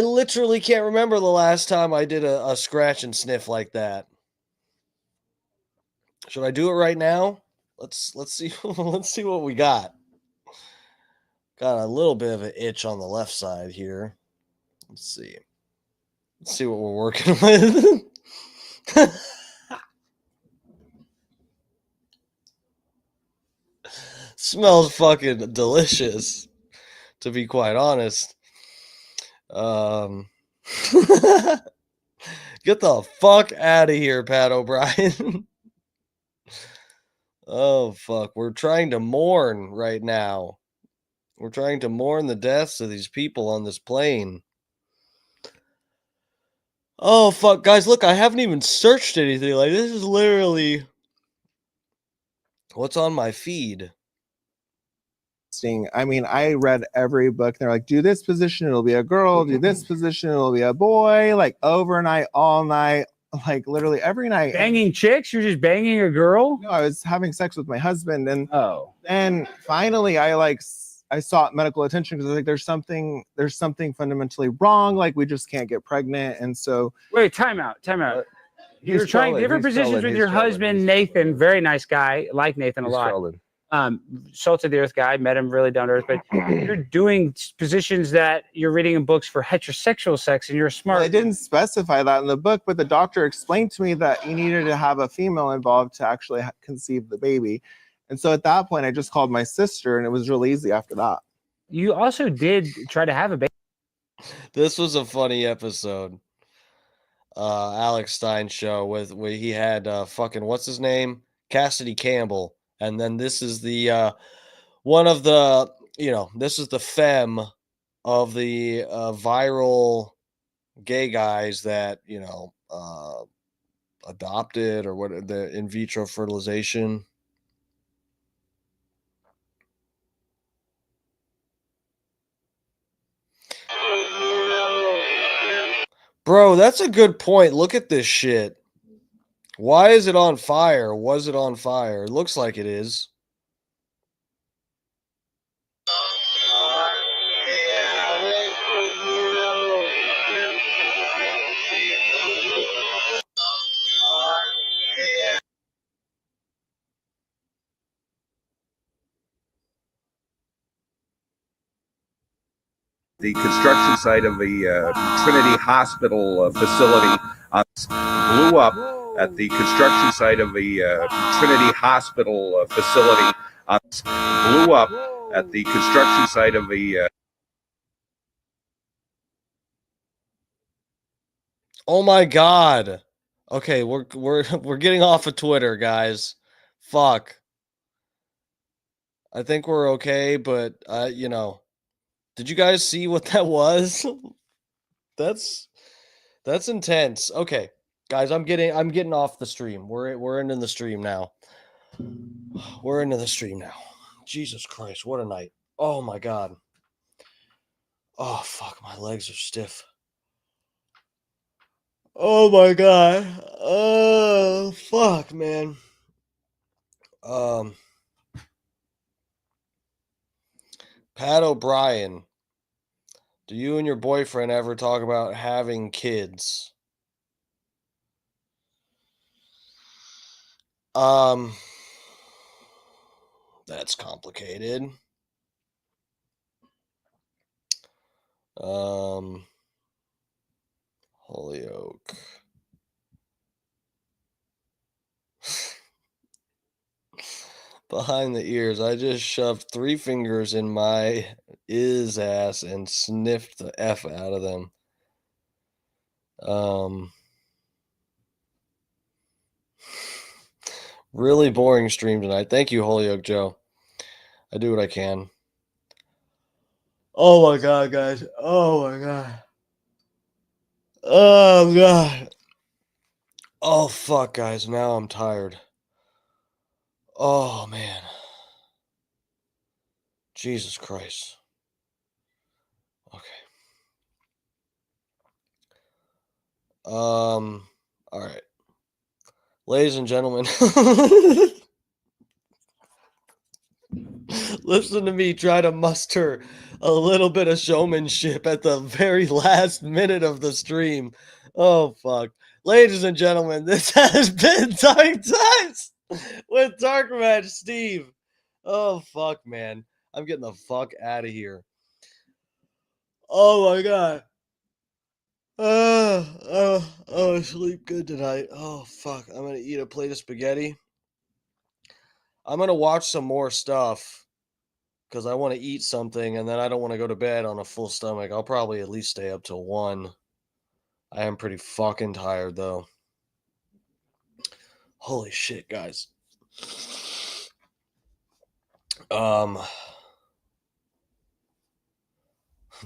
literally can't remember the last time I did a scratch and sniff like that. Should I do it right now? Let's see let's see what we got. Got a little bit of an itch on the left side here. Let's see. Let's see what we're working with. Smells fucking delicious, to be quite honest. Get the fuck out of here, Pat O'Brien. Oh, fuck. We're trying to mourn right now. We're trying to mourn the deaths of these people on this plane. Oh, fuck. Guys, look, I haven't even searched anything. Like, this is literally what's on my feed. I mean, I read every book. They're like, do this position, it'll be a girl. Do this position, it'll be a boy. Like overnight, all night, like literally every night. Banging chicks? You're just banging a girl? No, I was having sex with my husband, and and finally, I sought medical attention because I was like, there's something fundamentally wrong. Like we just can't get pregnant, and so wait, time out. You're trying different positions with your husband, Nathan. Very nice guy. Like Nathan a lot. Salt of the earth guy, met him really down to earth, but you're doing positions that you're reading in books for heterosexual sex, and you're smart. I didn't specify that in the book, but the doctor explained to me that you needed to have a female involved to actually conceive the baby. And so at that point, I just called my sister, and it was really easy after that. You also did try to have a baby. This was a funny episode. Alex Stein show where he had fucking what's his name? Cassidy Campbell. And then this is the one of the, this is the femme of the viral gay guys that, adopted or what the in vitro fertilization. Bro, that's a good point. Look at this shit. Why is it on fire? Was it on fire? It looks like it is. The construction site of the Trinity Hospital facility blew up at the construction site of the Trinity Hospital facility blew up at the construction site of the Oh my god. Okay, we're getting off of Twitter, guys. Fuck. I think we're okay, but did you guys see what that was? That's intense. Okay, guys, I'm getting off the stream. We're into the stream now. We're into the stream now. Jesus Christ, what a night. Oh my god. Oh fuck, my legs are stiff. Oh my god. Oh fuck, man. Pat O'Brien, do you and your boyfriend ever talk about having kids? That's complicated. Holyoke. Behind the ears, I just shoved 3 fingers in my ass and sniffed the F out of them. Really boring stream tonight. Thank you, Holyoke Joe. I do what I can. Oh my god, guys. Oh my god. Oh god. Oh fuck, guys. Now I'm tired. Oh man. Jesus Christ. Okay. All right. Ladies and gentlemen. Listen to me try to muster a little bit of showmanship at the very last minute of the stream. Oh, fuck. Ladies and gentlemen, this has been Dark Times with Dark Match Steve. Oh, fuck, man. I'm getting the fuck out of here. Oh, my God. Oh, sleep good tonight. Oh, fuck. I'm going to eat a plate of spaghetti. I'm going to watch some more stuff because I want to eat something and then I don't want to go to bed on a full stomach. I'll probably at least stay up till 1. I am pretty fucking tired, though. Holy shit, guys.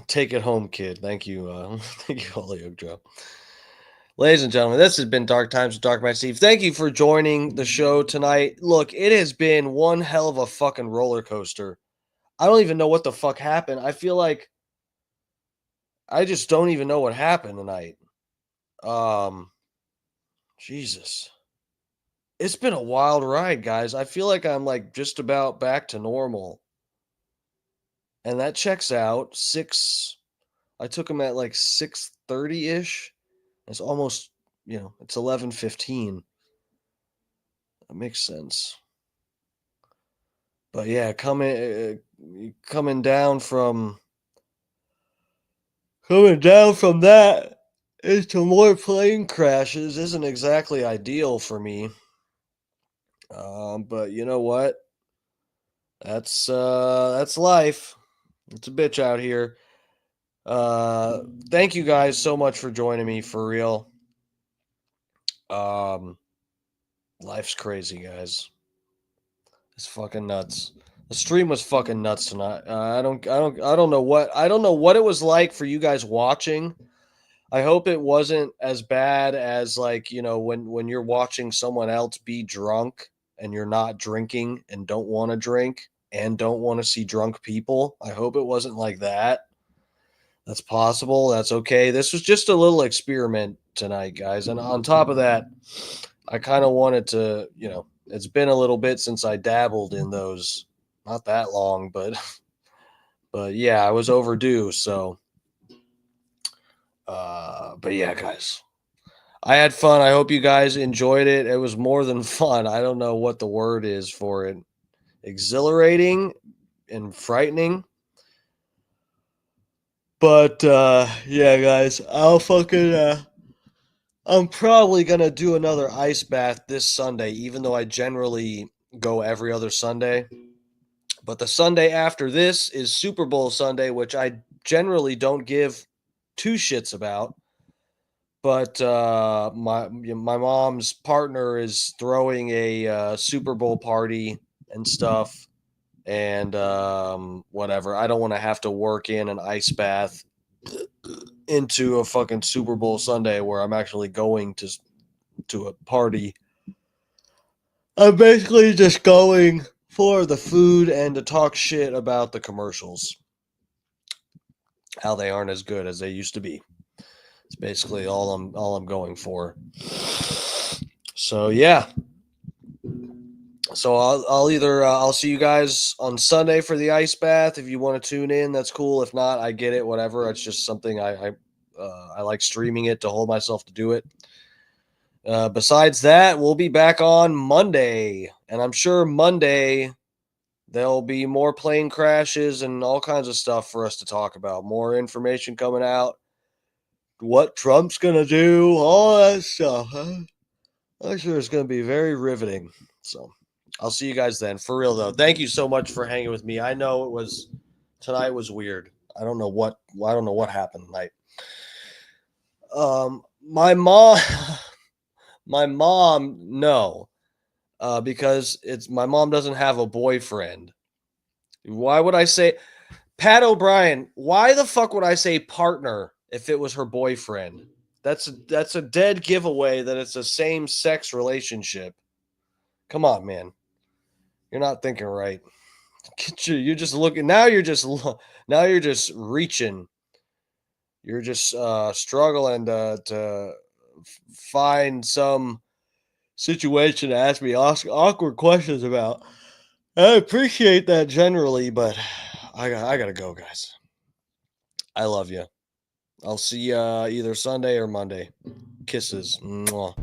Take it home, kid. Thank you. Thank you, Holyoke Joe. Ladies and gentlemen, this has been Dark Times with Dark Man Steve. Thank you for joining the show tonight. Look, it has been one hell of a fucking roller coaster. I don't even know what the fuck happened. I feel like I just don't even know what happened tonight. Jesus. It's been a wild ride, guys. I feel like I'm like just about back to normal. And that checks out. I took him at like 6:30-ish. It's almost, it's 11:15. That makes sense. But yeah, coming down from that into more plane crashes isn't exactly ideal for me. But you know what? That's life. It's a bitch out here. Thank you guys so much for joining me, for real. Life's crazy, guys. It's fucking nuts. The stream was fucking nuts tonight. I don't know what it was like for you guys watching. I hope it wasn't as bad as like, when you're watching someone else be drunk and you're not drinking and don't want to drink and don't want to see drunk people. I hope it wasn't like that. That's possible. That's okay. This was just a little experiment tonight, guys. And on top of that, I kind of wanted to, it's been a little bit since I dabbled in those. Not that long, but yeah, I was overdue. So, but yeah, guys, I had fun. I hope you guys enjoyed it. It was more than fun. I don't know what the word is for it. Exhilarating and frightening. But yeah, guys, I'm probably gonna do another ice bath this Sunday, even though I generally go every other Sunday. But the Sunday after this is Super Bowl Sunday, which I generally don't give two shits about. But my mom's partner is throwing a Super Bowl party and stuff. And whatever. I don't want to have to work in an ice bath into a fucking Super Bowl Sunday where I'm actually going to a party. I'm basically just going for the food and to talk shit about the commercials. How they aren't as good as they used to be. It's basically all I'm going for. So yeah. So I'll see you guys on Sunday for the ice bath. If you want to tune in, that's cool. If not, I get it. Whatever. It's just something I like streaming it to hold myself to do it. Besides that, we'll be back on Monday, and I'm sure Monday there'll be more plane crashes and all kinds of stuff for us to talk about. More information coming out. What Trump's gonna do, all that stuff. Huh? I'm sure it's gonna be very riveting. So. I'll see you guys then. For real though, thank you so much for hanging with me. I know tonight was weird. I don't know what happened tonight. My mom, no, because my mom doesn't have a boyfriend. Why would I say, Pat O'Brien? Why the fuck would I say partner if it was her boyfriend? That's a dead giveaway that it's a same-sex relationship. Come on, man. You're not thinking right. You're just looking now. You're just reaching. You're just struggling to find some situation to ask me awkward questions about. I appreciate that generally, but I gotta go, guys. I love you. I'll see you either Sunday or Monday. Kisses. Mwah.